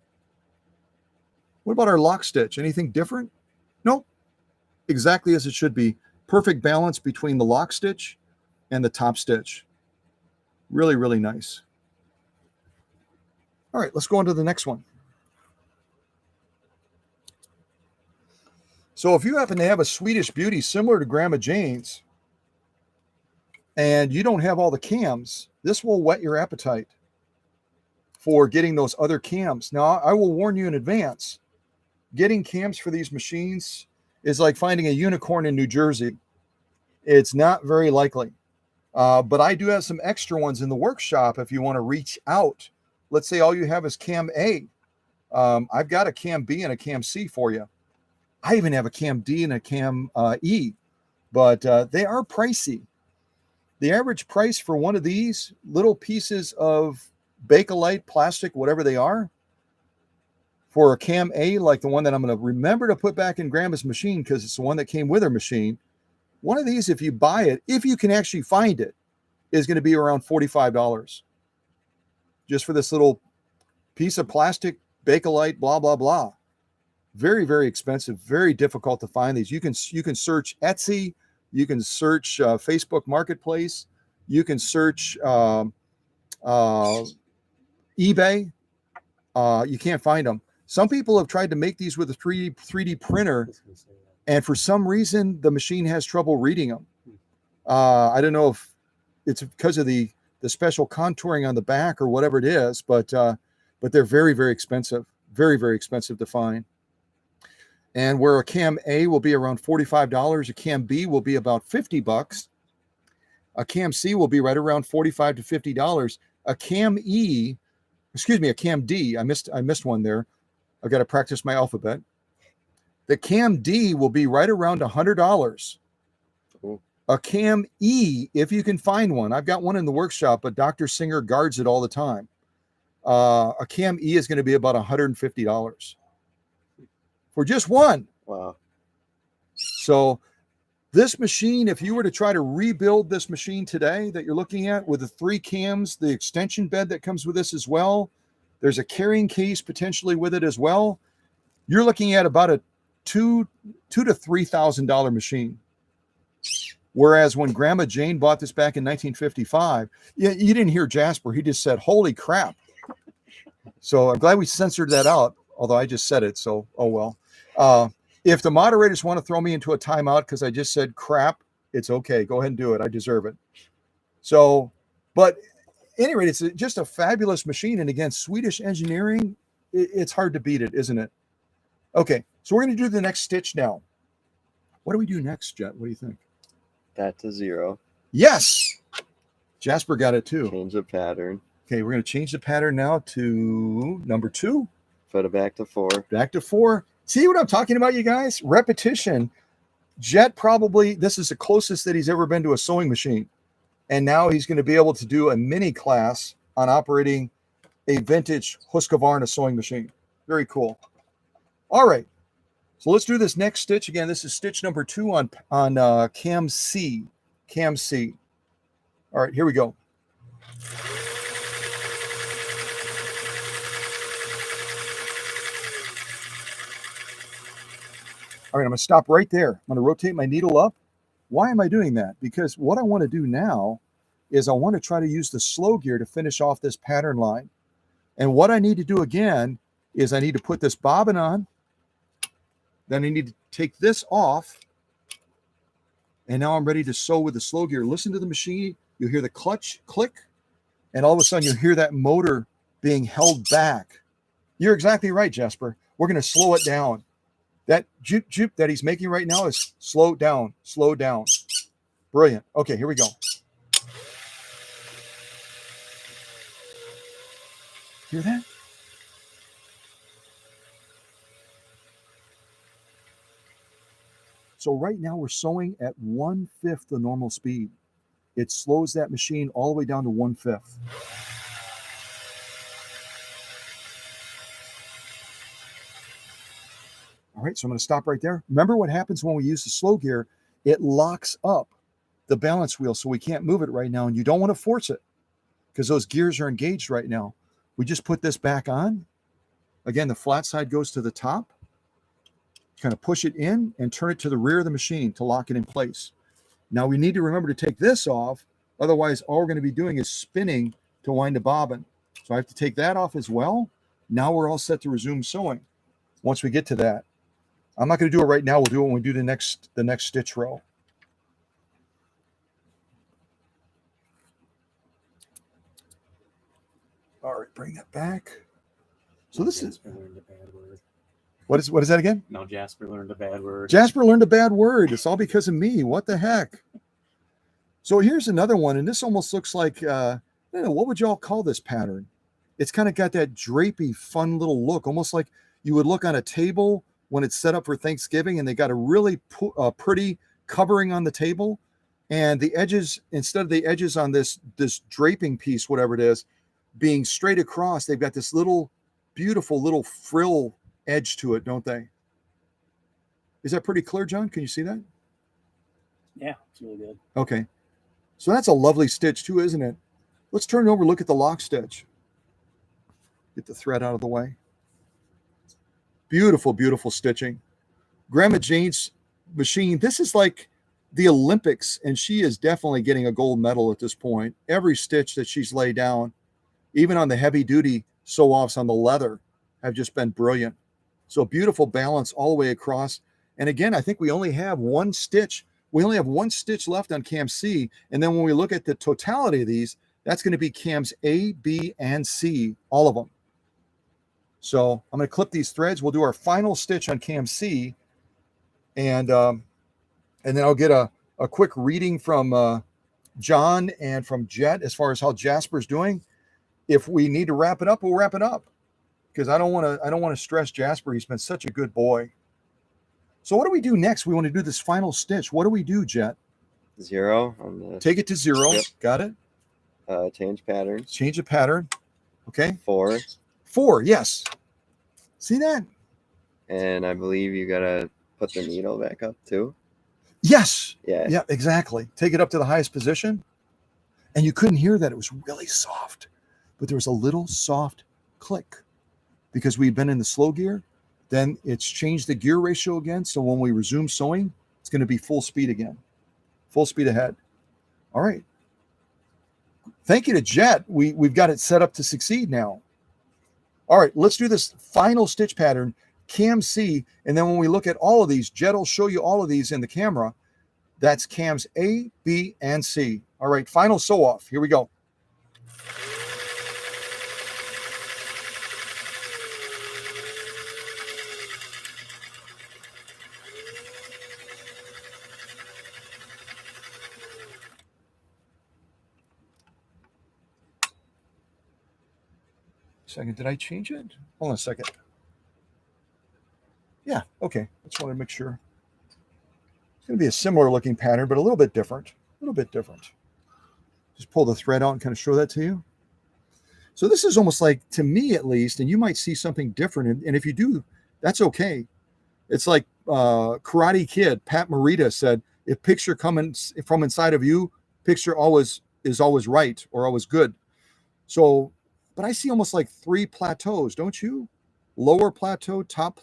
What about our lock stitch? Anything different? Nope. Exactly as it should be. Perfect balance between the lock stitch and the top stitch. Really, really nice. All right, let's go on to the next one. So if you happen to have a Swedish Beauty similar to Grandma Jane's and you don't have all the cams, this will whet your appetite for getting those other cams. Now, I will warn you in advance, getting cams for these machines is like finding a unicorn in New Jersey. It's not very likely. But I do have some extra ones in the workshop if you want to reach out. Let's say all you have is cam A. I've got a cam B and a cam C for you. I even have a cam D and a cam E, but they are pricey. The average price for one of these little pieces of Bakelite plastic, whatever they are, for a cam A, like the one that I'm going to remember to put back in Grandma's machine because it's the one that came with her machine. One of these, if you buy it, if you can actually find it, is going to be around $45 just for this little piece of plastic, Bakelite, blah, blah, blah. Very, very expensive, very difficult to find these. You can search Etsy, you can search Facebook Marketplace, you can search eBay. You can't find them. Some people have tried to make these with a 3D printer, and for some reason, the machine has trouble reading them. I don't know if it's because of the special contouring on the back or whatever it is, but they're very, very expensive. Very, very expensive to find. And where a cam A will be around $45, a cam B will be about $50. A cam C will be right around $45 to $50. A cam E, excuse me, a cam D, I missed one there. I've got to practice my alphabet. The cam D will be right around $100. A cam E, if you can find one. I've got one in the workshop, but Dr. Singer guards it all the time. A cam E is going to be about $150 for just one. Wow. So this machine, if you were to try to rebuild this machine today that you're looking at with the 3 cams, the extension bed that comes with this as well, there's a carrying case potentially with it as well, you're looking at about a $2,000 to $3,000 machine. Whereas when Grandma Jane bought this back in 1955, you didn't hear Jasper. He just said, "Holy crap." So I'm glad we censored that out, although I just said it. So, oh well. If the moderators want to throw me into a timeout because I just said crap, it's okay. Go ahead and do it. I deserve it. So, but at any rate, it's just a fabulous machine. And again, Swedish engineering, it's hard to beat it, isn't it? Okay, so we're going to do the next stitch now. What do we do next, Jet? What do you think? That to 0. Yes! Jasper got it too. Change the pattern. Okay, we're going to change the pattern now to number 2. Put it back to 4. Back to 4. See what I'm talking about, you guys? Repetition. Jet probably, this is the closest that he's ever been to a sewing machine. And now he's going to be able to do a mini class on operating a vintage Husqvarna sewing machine. Very cool. All right. So let's do this next stitch. Again, this is stitch number 2 on cam C. Cam C. All right, here we go. All right, I'm going to stop right there. I'm going to rotate my needle up. Why am I doing that? Because what I want to do now is I want to try to use the slow gear to finish off this pattern line. And what I need to do again is I need to put this bobbin on. Then I need to take this off. And now I'm ready to sew with the slow gear. Listen to the machine. You'll hear the clutch click. And all of a sudden you'll hear that motor being held back. You're exactly right, Jasper. We're going to slow it down. That juke juke that he's making right now is slow down, slow down. Brilliant. Okay, here we go. Hear that? So right now we're sewing at 1/5 the normal speed. It slows that machine all the way down to 1/5. All right, so I'm going to stop right there. Remember what happens when we use the slow gear? It locks up the balance wheel so we can't move it right now, and you don't want to force it because those gears are engaged right now. We just put this back on. Again, the flat side goes to the top. Kind of push it in and turn it to the rear of the machine to lock it in place. Now we need to remember to take this off. Otherwise, all we're going to be doing is spinning to wind a bobbin. So I have to take that off as well. Now we're all set to resume sewing once we get to that. I'm not going to do it right now. We'll do it when we do the next stitch row. All right, bring that back. So this is what is that again? No, Jasper learned a bad word. Jasper learned a bad word. It's all because of me. What the heck? So here's another one, and this almost looks like I don't know, what would y'all call this pattern? It's kind of got that drapey, fun little look, almost like you would look on a table when it's set up for Thanksgiving, and they got a really pretty covering on the table, and the edges, instead of the edges on this draping piece, whatever it is, being straight across, they've got this little beautiful little frill edge to it, don't they? Is that pretty clear, John? Can you see that? Yeah, it's really good. Okay. So that's a lovely stitch too, isn't it? Let's turn it over, look at the lock stitch. Get the thread out of the way. Beautiful, beautiful stitching. Grandma Jane's machine, this is like the Olympics, and she is definitely getting a gold medal at this point. Every stitch that she's laid down, even on the heavy duty sew-offs on the leather, have just been brilliant. So beautiful balance all the way across. And again, I think we only have one stitch. We only have one stitch left on cam C. And then when we look at the totality of these, that's going to be cams A, B, and C, all of them. So I'm going to clip these threads. We'll do our final stitch on cam C. And then I'll get a quick reading from John and from Jet as far as how Jasper's doing. If we need to wrap it up, we'll wrap it up, because I don't want to stress Jasper. He's been such a good boy. So what do we do next? We want to do this final stitch. What do we do, Jet? 0 on the. Take it to 0. Yep. Got it. Change pattern. Change the pattern. Okay. 4. 4. Yes. See that? And I believe you gotta put the needle back up too. Yes. Yeah. Yeah. Exactly. Take it up to the highest position. And you couldn't hear that. It was really soft, but there was a little soft click because we'd been in the slow gear. Then it's changed the gear ratio again. So when we resume sewing, it's going to be full speed again. Full speed ahead. All right. Thank you to Jet. We've got it set up to succeed now. All right, let's do this final stitch pattern, cam C, and then when we look at all of these, Jet will show you all of these in the camera. That's cams A, B, and C. All right, final sew off. Here we go. Second, did I change it? Hold on a second. Yeah, okay. Just want to make sure. It's going to be a similar looking pattern, but a little bit different. A little bit different. Just pull the thread out and kind of show that to you. So this is almost like, to me at least, and you might see something different. And if you do, that's okay. It's like Karate Kid, Pat Morita said, if picture coming from inside of you, picture is always right or always good. So, but I see almost like 3 plateaus, don't you? Lower plateau, top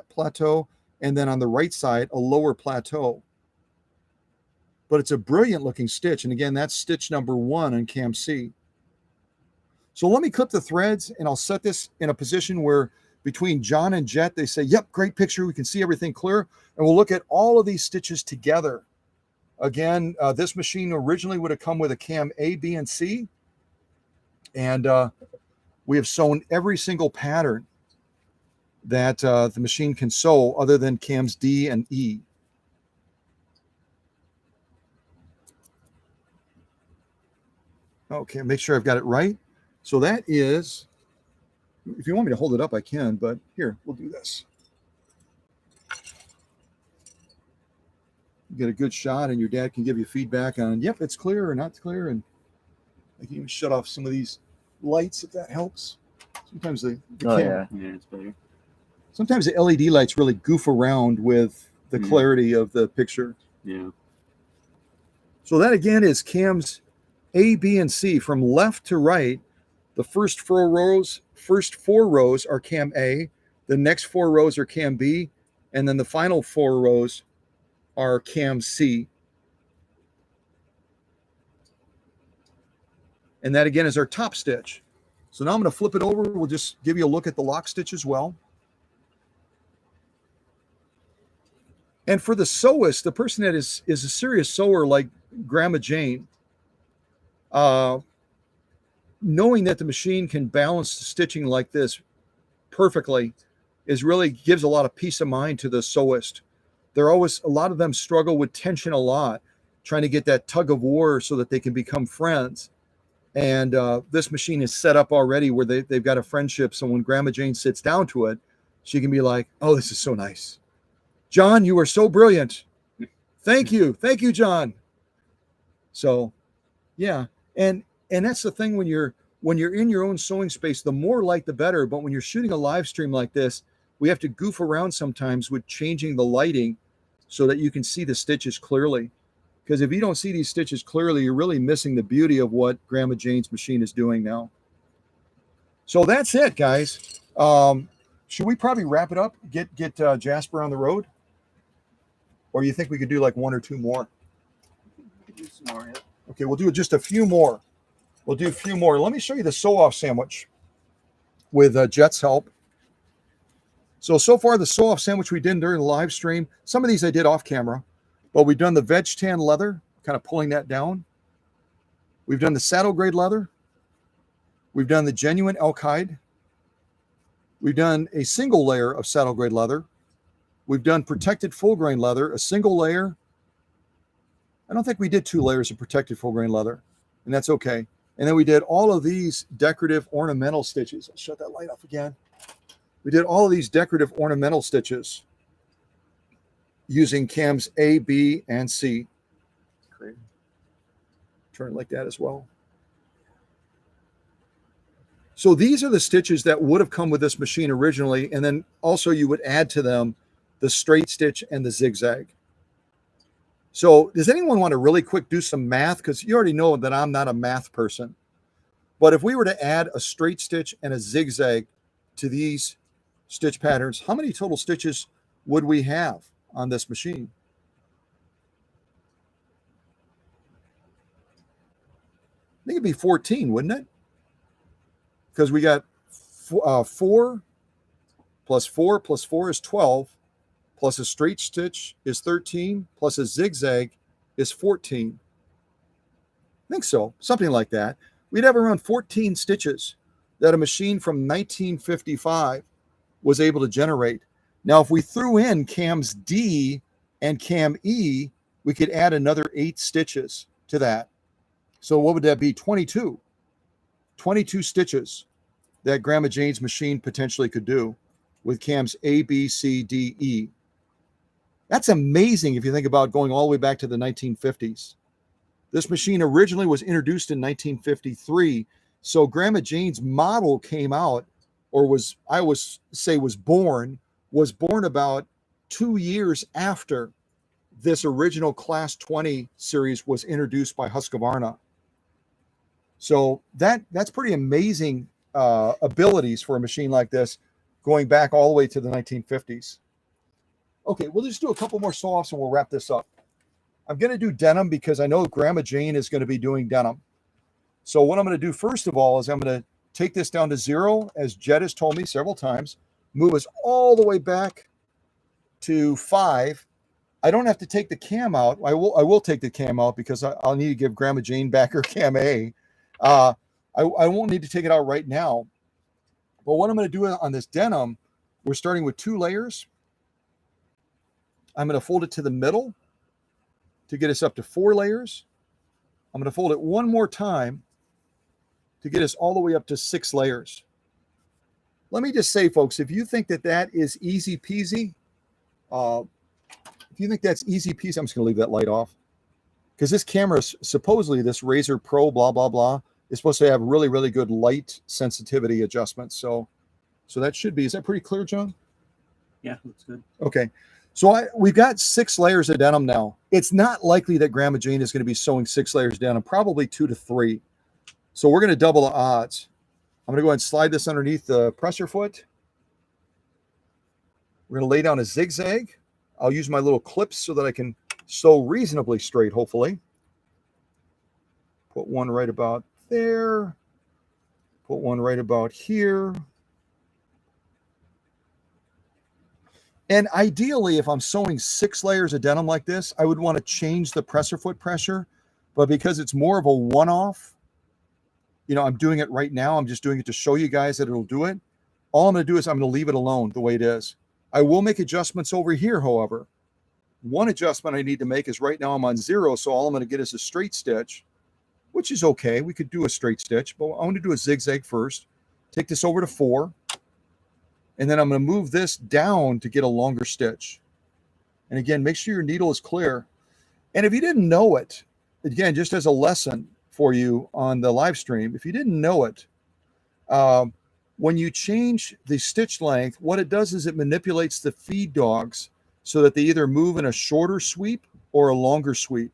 plateau, and then on the right side, a lower plateau. But it's a brilliant looking stitch. And again, that's stitch number 1 on cam C. So let me clip the threads and I'll set this in a position where between John and Jet, they say, yep, great picture. We can see everything clear. And we'll look at all of these stitches together. Again, this machine originally would have come with a cam A, B, and C. And we have sewn every single pattern that the machine can sew other than cams D and E. Okay, make sure I've got it right. So that is, if you want me to hold it up, I can, but here, we'll do this. You get a good shot and your dad can give you feedback on, yep, it's clear or not clear. And I can even shut off some of these lights if that helps. Sometimes it's better. Sometimes the LED lights really goof around with the clarity of the picture. Yeah. So that again is cams A, B, and C from left to right. The first 4 rows are cam A, the next 4 rows are cam B, and then the final 4 rows are cam C. And that again is our top stitch. So now I'm going to flip it over. We'll just give you a look at the lock stitch as well. And for the sewist, the person that is a serious sewer like Grandma Jane, knowing that the machine can balance the stitching like this perfectly really gives a lot of peace of mind to the sewist. A lot of them struggle with tension a lot, trying to get that tug of war so that they can become friends. And this machine is set up already where they've got a friendship. So when Grandma Jane sits down to it, she can be like, oh, this is so nice. John, you are so brilliant. Thank you. Thank you, John. So, yeah. And that's the thing when you're in your own sewing space, the more light, the better. But when you're shooting a live stream like this, we have to goof around sometimes with changing the lighting so that you can see the stitches clearly. Because if you don't see these stitches clearly, you're really missing the beauty of what Grandma Jane's machine is doing now. So that's it, guys. Should we probably wrap it up? Get Jasper on the road? Or you think we could do like 1 or 2 more? Do some more, yeah. Okay, we'll do just a few more. We'll do a few more. Let me show you the sew-off sandwich with Jet's help. So far the sew-off sandwich we did during the live stream. Some of these I did off camera, but we've done the veg tan leather, kind of pulling that down. We've done the saddle grade leather. We've done the genuine elk hide. We've done a single layer of saddle grade leather. We've done protected full grain leather, a single layer. I don't think we did 2 layers of protected full grain leather, and that's okay. And then we did all of these decorative ornamental stitches. I'll shut that light off again. We did all of these decorative ornamental stitches using cams A, B, and C. Great. Turn it like that as well. So these are the stitches that would have come with this machine originally, and then also you would add to them the straight stitch and the zigzag. So does anyone want to really quick do some math? Because you already know that I'm not a math person. But if we were to add a straight stitch and a zigzag to these stitch patterns, how many total stitches would we have on this machine? think it'd be 14, wouldn't it? Because we got 4 plus 4 plus 4 is 12, plus a straight stitch is 13, plus a zigzag is 14. I think so, something like that. We'd have around 14 stitches that a machine from 1955 was able to generate. Now, if we threw in cams D and cam E, we could add another 8 stitches to that. So what would that be? 22. 22 stitches that Grandma Jane's machine potentially could do with cams A, B, C, D, E. That's amazing if you think about going all the way back to the 1950s. This machine originally was introduced in 1953. So Grandma Jane's model came out, or was, I always say was born about 2 years after this original Class 20 series was introduced by Husqvarna. So that's pretty amazing abilities for a machine like this, going back all the way to the 1950s. Okay, we'll just do a couple more saw-offs and we'll wrap this up. I'm going to do denim because I know Grandma Jane is going to be doing denim. So what I'm going to do first of all is I'm going to take this down to 0, as Jed has told me several times, move us all the way back to 5. I don't have to take the cam out. I will take the cam out because I'll need to give Grandma Jane back her cam A. I won't need to take it out right now. But what I'm going to do on this denim, we're starting with 2 layers. I'm going to fold it to the middle to get us up to 4 layers. I'm going to fold it one more time to get us all the way up to 6 layers. Let me just say, folks, if you think that is easy peasy, if you think that's easy peasy, I'm just going to leave that light off. Because this camera, supposedly this Razor Pro, blah, blah, blah, is supposed to have really, really good light sensitivity adjustments. So that should be, is that pretty clear, John? Yeah, looks good. Okay. So we've got 6 layers of denim now. It's not likely that Grandma Jane is going to be sewing 6 layers of denim, probably 2 to 3. So we're going to double the odds. I'm going to go ahead and slide this underneath the presser foot. We're going to lay down a zigzag. I'll use my little clips so that I can sew reasonably straight, hopefully. Put one right about there. Put one right about here. And ideally, if I'm sewing 6 layers of denim like this, I would want to change the presser foot pressure. But because it's more of a one-off, I'm doing it right now. I'm just doing it to show you guys that it'll do it. All I'm going to do is I'm going to leave it alone the way it is. I will make adjustments over here, however. One adjustment I need to make is right now I'm on 0, so all I'm going to get is a straight stitch, which is okay. We could do a straight stitch, but I want to do a zigzag first. Take this over to 4. And then I'm going to move this down to get a longer stitch. And again, make sure your needle is clear. And if you didn't know it, again, just as a lesson for you on the live stream, if you didn't know it, when you change the stitch length, what it does is it manipulates the feed dogs so that they either move in a shorter sweep or a longer sweep.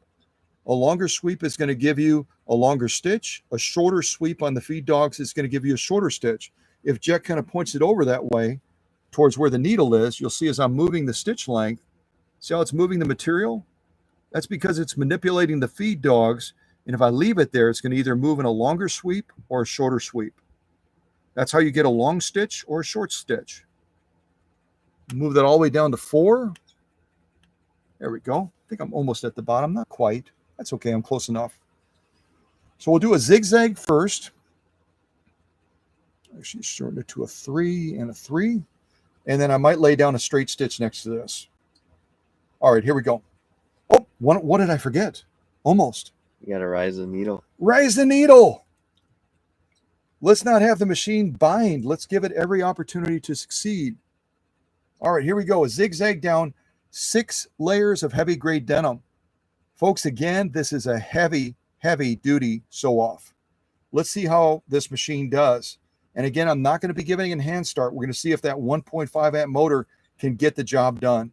A longer sweep is going to give you a longer stitch. A shorter sweep on the feed dogs is going to give you a shorter stitch. If Jet kind of points it over that way towards where the needle is, you'll see as I'm moving the stitch length, see how it's moving the material? That's because it's manipulating the feed dogs. And if I leave it there, it's going to either move in a longer sweep or a shorter sweep. That's how you get a long stitch or a short stitch. Move that all the way down to 4. There we go. I think I'm almost at the bottom. Not quite. That's okay. I'm close enough. So we'll do a zigzag first. Actually shorten it to a 3 and a 3. And then I might lay down a straight stitch next to this. All right, here we go. Oh, what did I forget? Almost. You got to rise the needle. Rise the needle. Let's not have the machine bind. Let's give it every opportunity to succeed. All right, here we go. A zigzag down 6 layers of heavy grade denim. Folks, again, this is a heavy, heavy duty sew off. Let's see how this machine does. And again, I'm not going to be giving it a hand start. We're going to see if that 1.5 amp motor can get the job done.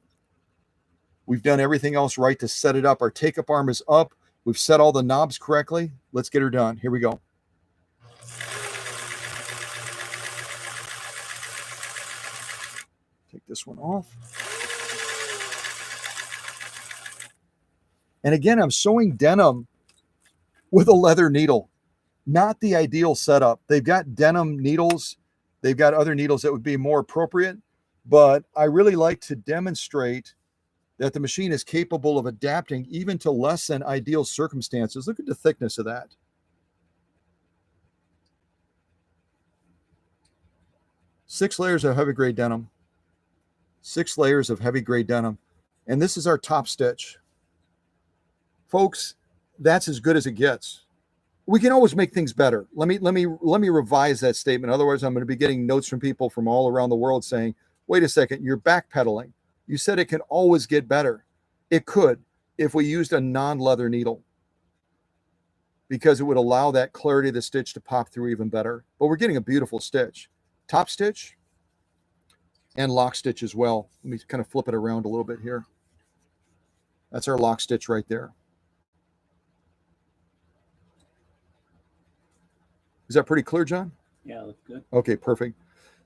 We've done everything else right to set it up. Our take-up arm is up. We've set all the knobs correctly. Let's get her done. Here we go. Take this one off. And again, I'm sewing denim with a leather needle. not the ideal setup. They've got denim needles. They've got other needles that would be more appropriate, but I really like to demonstrate that the machine is capable of adapting even to less than ideal circumstances. Look at the thickness of that. Six layers of heavy grade denim. 6 layers of heavy grade denim. And this is our top stitch. Folks, that's as good as it gets. We can always make things better. Let me revise that statement. Otherwise, I'm going to be getting notes from people from all around the world saying, wait a second, you're backpedaling. You said it can always get better. It could if we used a non-leather needle, because it would allow that clarity of the stitch to pop through even better. But we're getting a beautiful stitch. Top stitch and lock stitch as well. Let me kind of flip it around a little bit here. That's our lock stitch right there. Is that pretty clear, John? Yeah, that's good. Okay, perfect.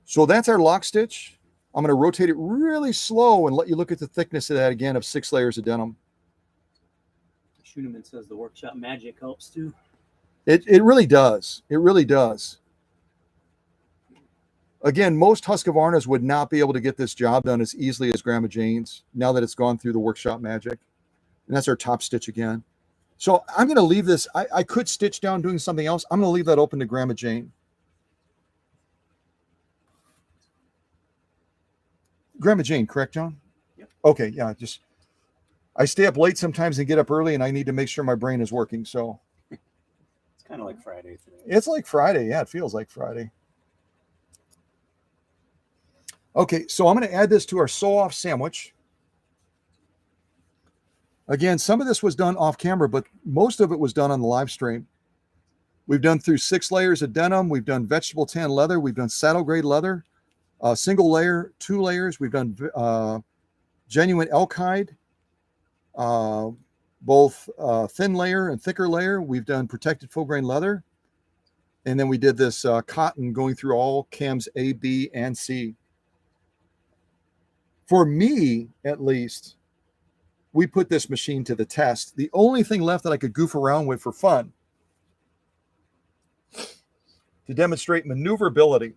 So that's our lock stitch. I'm going to rotate it really slow and let you look at the thickness of that again of 6 layers of denim. Schooneman says the workshop magic helps too. It really does. It really does. Again, most Husqvarnas would not be able to get this job done as easily as Grandma Jane's now that it's gone through the workshop magic. And that's our top stitch again. So I'm going to leave this. I could stitch down doing something else. I'm going to leave that open to Grandma Jane. Grandma Jane, correct, John? Yep. Okay, yeah. I stay up late sometimes and get up early, and I need to make sure my brain is working. So it's kind of like Friday today. It's like Friday. Yeah, it feels like Friday. Okay, so I'm going to add this to our sew-off sandwich. Again, some of this was done off camera, but most of it was done on the live stream. We've done through 6 layers of denim. We've done vegetable tan leather. We've done saddle grade leather, single layer, 2 layers. We've done genuine elk hide, both thin layer and thicker layer. We've done protected full grain leather. And then we did this cotton going through all cams A, B, and C. For me, at least, we put this machine to the test. The only thing left that I could goof around with for fun to demonstrate maneuverability.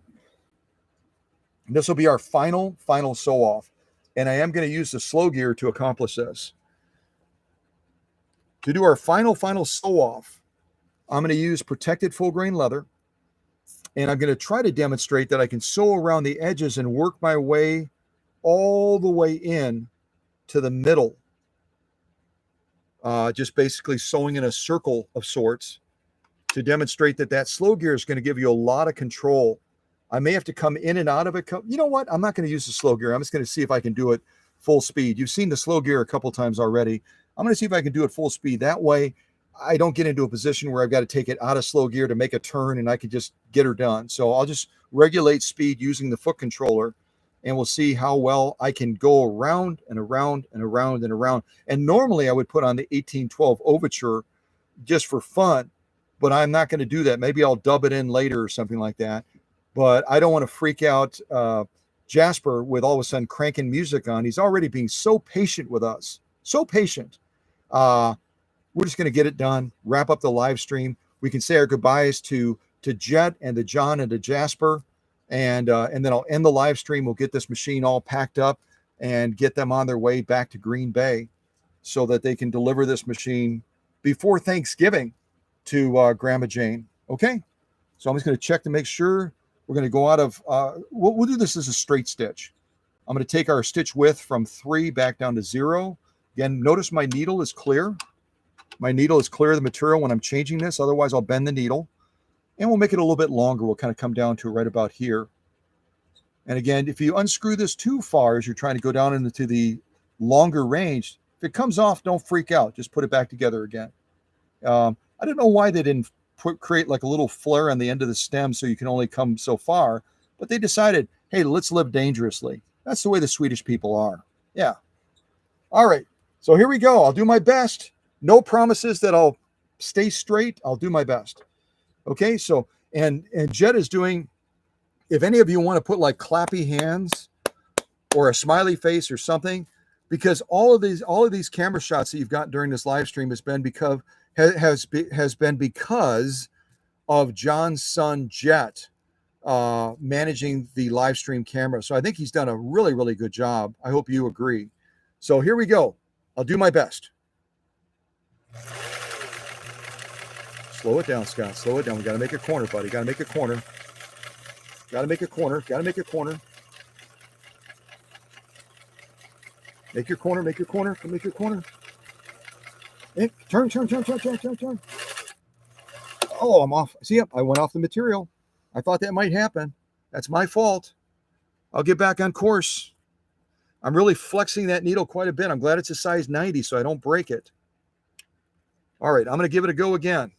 This will be our final sew off. And I am going to use the slow gear to accomplish this. To do our final sew off, I'm going to use protected full grain leather. And I'm going to try to demonstrate that I can sew around the edges and work my way all the way in to the middle. Just basically sewing in a circle of sorts to demonstrate that slow gear is going to give you a lot of control. I may have to come in and out of it. You know what? I'm not going to use the slow gear. I'm just going to see if I can do it full speed. You've seen the slow gear a couple times already. I'm going to see if I can do it full speed. That way, I don't get into a position where I've got to take it out of slow gear to make a turn and I can just get her done. So I'll just regulate speed using the foot controller, and we'll see how well I can go around and around and around and around. And normally I would put on the 1812 Overture just for fun, but I'm not going to do that. Maybe I'll dub it in later or something like that. But I don't want to freak out Jasper with all of a sudden cranking music on. He's already being so patient with us. So patient. We're just going to get it done, wrap up the live stream. We can say our goodbyes to Jet and to John and to Jasper. And then I'll end the live stream. We'll get this machine all packed up and get them on their way back to Green Bay so that they can deliver this machine before Thanksgiving to Grandma Jane. Okay? So I'm just going to check to make sure. We're going to go out of, we'll do this as a straight stitch. I'm going to take our stitch width from 3 back down to 0. Again, notice my needle is clear. My needle is clear of the material when I'm changing this. Otherwise, I'll bend the needle. And we'll make it a little bit longer. We'll kind of come down to right about here. And again, if you unscrew this too far as you're trying to go down into the longer range, if it comes off, don't freak out. Just put it back together again. I don't know why they didn't create like a little flare on the end of the stem so you can only come so far, but they decided, hey, let's live dangerously. That's the way the Swedish people are. Yeah. All right. So here we go. I'll do my best. No promises that I'll stay straight. I'll do my best. Okay. So, and Jet is doing, if any of you want to put like clappy hands or a smiley face or something, because all of these camera shots that you've got during this live stream has been because of John's son, Jet, managing the live stream camera. So I think he's done a really, really good job. I hope you agree. So here we go. I'll do my best. Slow it down, Scott. Slow it down. We got to make a corner, buddy. Got to make a corner. Got to make a corner. Got to make a corner. Make your corner. Make your corner. Make your corner. Hey, turn. Oh, I'm off. See, I went off the material. I thought that might happen. That's my fault. I'll get back on course. I'm really flexing that needle quite a bit. I'm glad it's a size 90 so I don't break it. All right, I'm going to give it a go again.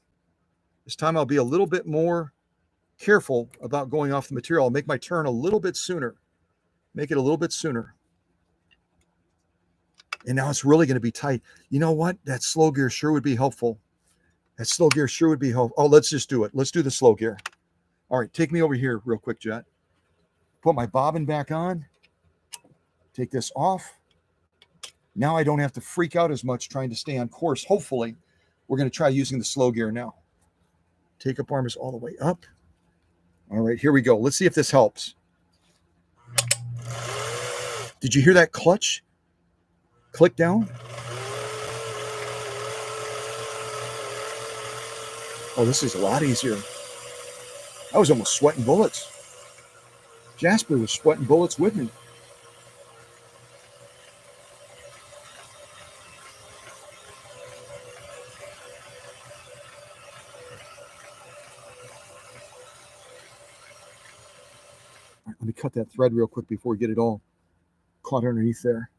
This time I'll be a little bit more careful about going off the material. I'll make my turn a little bit sooner. Make it a little bit sooner. And now it's really going to be tight. You know what? That slow gear sure would be helpful. That slow gear sure would be helpful. Oh, let's just do it. Let's do the slow gear. All right, take me over here real quick, Jet. Put my bobbin back on. Take this off. Now I don't have to freak out as much trying to stay on course. Hopefully, we're going to try using the slow gear now. Take up arm is all the way up. All right, here we go. Let's see if this helps. Did you hear that clutch? Click down. Oh, this is a lot easier. I was almost sweating bullets. Jasper was sweating bullets with me. All right, let me cut that thread real quick before we get it all caught underneath there.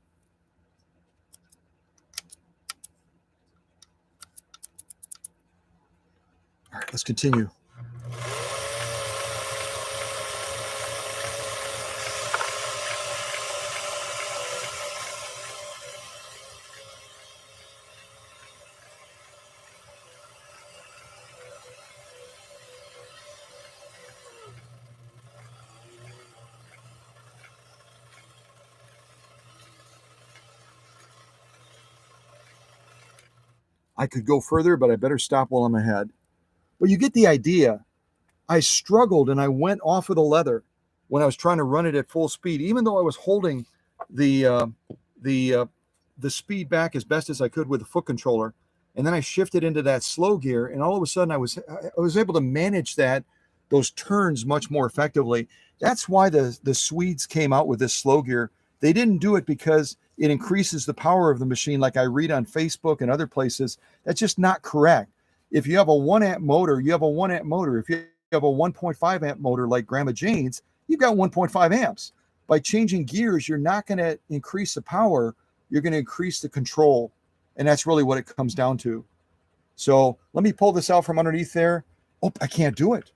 All right, let's continue. I could go further, but I better stop while I'm ahead. But you get the idea. I struggled and I went off of the leather when I was trying to run it at full speed, even though I was holding the speed back as best as I could with the foot controller. And then I shifted into that slow gear, and all of a sudden I was able to manage those turns much more effectively. That's why the Swedes came out with this slow gear. They didn't do it because it increases the power of the machine like I read on Facebook and other places. That's just not correct. If you have a 1 amp motor, you have a 1 amp motor. If you have a 1.5 amp motor like Grandma Jane's, you've got 1.5 amps. By changing gears, you're not going to increase the power. You're going to increase the control. And that's really what it comes down to. So let me pull this out from underneath there. Oh, I can't do it.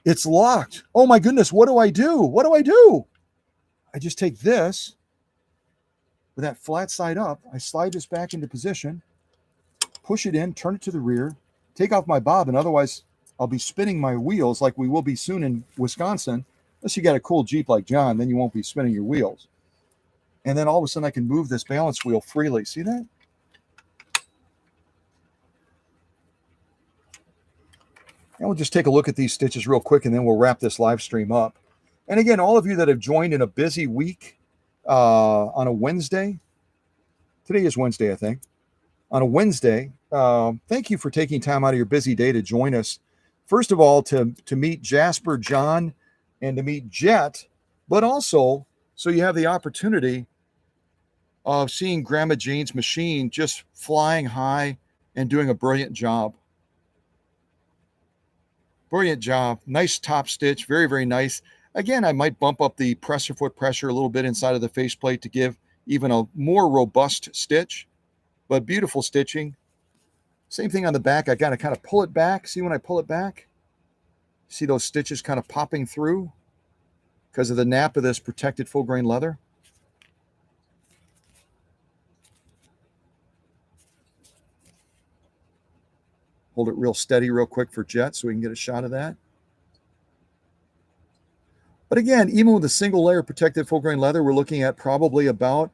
It's locked. Oh my goodness. What do I do? What do I do? I just take this with that flat side up. I slide this back into position, push it in, turn it to the rear, take off my bobbin. Otherwise, I'll be spinning my wheels like we will be soon in Wisconsin. Unless you got a cool Jeep like John, then you won't be spinning your wheels. And then all of a sudden I can move this balance wheel freely. See that? And we'll just take a look at these stitches real quick, and then we'll wrap this live stream up. And again, all of you that have joined in a busy week on a Wednesday, today is Wednesday, I think, on a Wednesday, thank you for taking time out of your busy day to join us. First of all, to meet Jasper, John, and to meet Jet, but also so you have the opportunity of seeing Grandma Jane's machine just flying high and doing a brilliant job. Brilliant job. Nice top stitch. Very, very nice. Again, I might bump up the presser foot pressure a little bit inside of the faceplate to give even a more robust stitch, but beautiful stitching. Same thing on the back. I got to kind of pull it back. See when I pull it back? See those stitches kind of popping through because of the nap of this protected full grain leather? Hold it real steady real quick for Jet so we can get a shot of that. But again, even with a single layer protected full grain leather, we're looking at probably about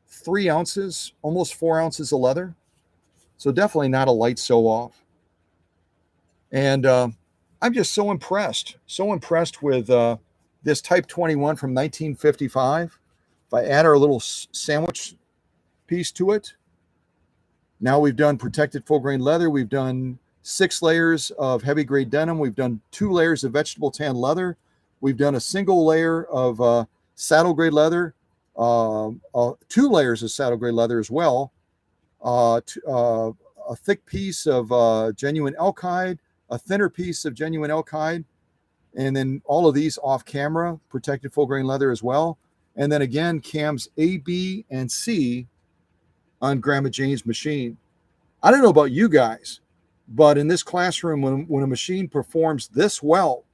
3 ounces, almost 4 ounces of leather. So definitely not a light sew off. And I'm just so impressed with this Type 21 from 1955. If I add our little sandwich piece to it, now we've done protected full grain leather. We've done 6 layers of heavy grade denim. We've done 2 layers of vegetable tan leather. We've done a single layer of saddle grade leather, 2 layers of saddle grade leather as well, a thick piece of genuine elk hide, a thinner piece of genuine elk hide, and then all of these off camera, protected full grain leather as well. And then again, cams A, B, and C on Grandma Jane's machine. I don't know about you guys, but in this classroom, when a machine performs this well,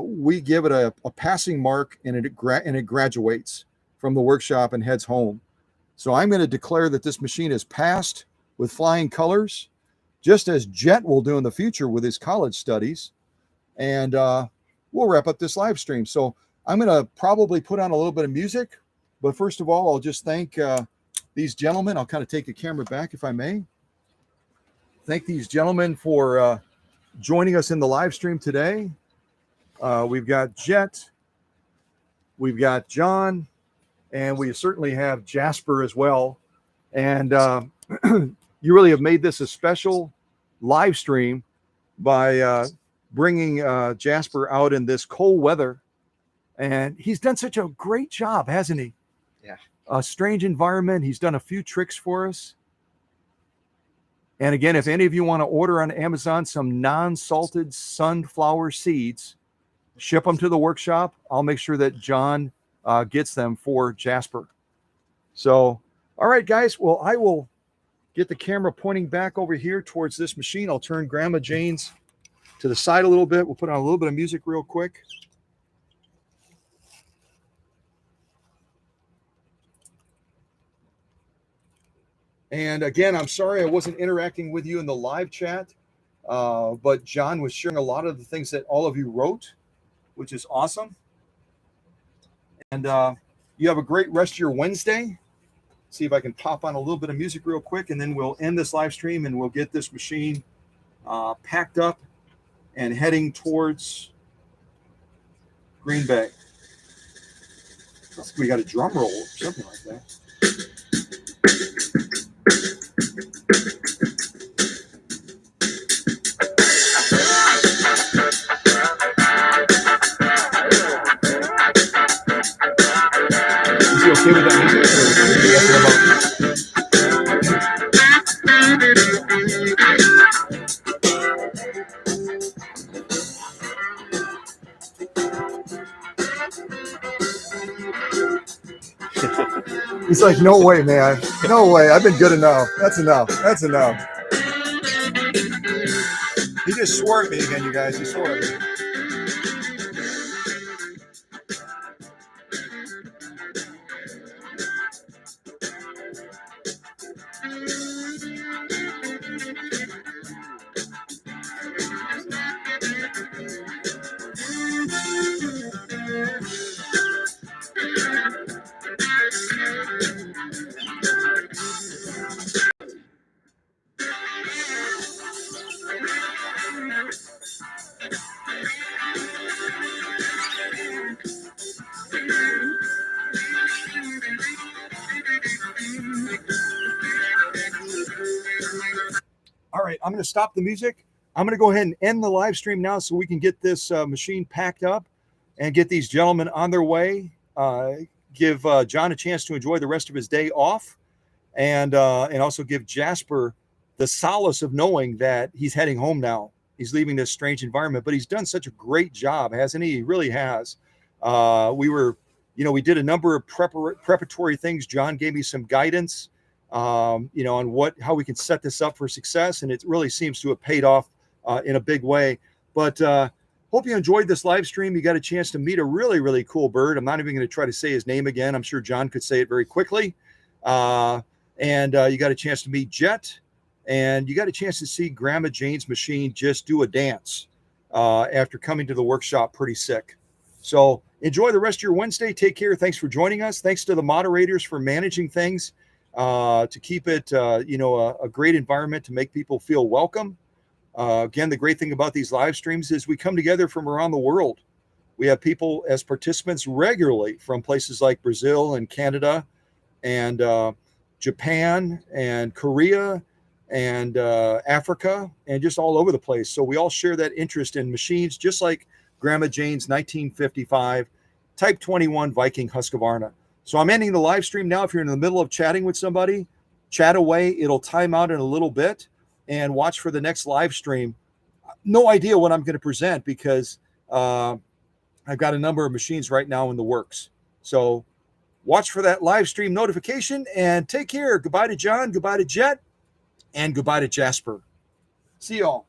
we give it a passing mark, and it graduates from the workshop and heads home. So I'm going to declare that this machine is passed with flying colors, just as Jet will do in the future with his college studies. And we'll wrap up this live stream. So I'm going to probably put on a little bit of music. But first of all, I'll just thank these gentlemen. I'll kind of take the camera back, if I may. Thank these gentlemen for joining us in the live stream today. We've got Jet, we've got John, and we certainly have Jasper as well. And you really have made this a special live stream by bringing Jasper out in this cold weather. And he's done such a great job, hasn't he? Yeah. A strange environment. He's done a few tricks for us. And again, if any of you want to order on Amazon some non-salted sunflower seeds, ship them to the workshop. I'll make sure that John gets them for Jasper. So, all right, guys. Well, I will get the camera pointing back over here towards this machine. I'll turn Grandma Jane's to the side a little bit. We'll put on a little bit of music real quick. And again, I'm sorry I wasn't interacting with you in the live chat, but John was sharing a lot of the things that all of you wrote, which is awesome. And you have a great rest of your Wednesday. See if I can pop on a little bit of music real quick, and then we'll end this live stream and we'll get this machine packed up and heading towards Green Bay. We got a drum roll or something like that. Is he okay with that music? He's like, no way, man. No way. I've been good enough. That's enough. That's enough. He just swore at me again, you guys. He swore at me. All right, I'm going to stop the music. I'm going to go ahead and end the live stream now so we can get this machine packed up and get these gentlemen on their way. Give John a chance to enjoy the rest of his day off, and also give Jasper the solace of knowing that he's heading home now. He's leaving this strange environment, but he's done such a great job, hasn't he? He really has. We did a number of preparatory things. John gave me some guidance, on how we can set this up for success, and it really seems to have paid off in a big way. But hope you enjoyed this live stream. You got a chance to meet a really, really cool bird. I'm not even going to try to say his name again. I'm sure John could say it very quickly. And you got a chance to meet Jet, and you got a chance to see Grandma Jane's machine just do a dance after coming to the workshop pretty sick. So enjoy the rest of your Wednesday. Take care. Thanks for joining us. Thanks to the moderators for managing things to keep it, a great environment to make people feel welcome. Again, the great thing about these live streams is we come together from around the world. We have people as participants regularly from places like Brazil and Canada and Japan and Korea and Africa and just all over the place. So we all share that interest in machines, just like Grandma Jane's 1955 Type 21 Viking Husqvarna. So I'm ending the live stream now. If you're in the middle of chatting with somebody, chat away. It'll time out in a little bit and watch for the next live stream. No idea what I'm going to present because I've got a number of machines right now in the works. So watch for that live stream notification and take care. Goodbye to John, goodbye to Jet, and goodbye to Jasper. See y'all.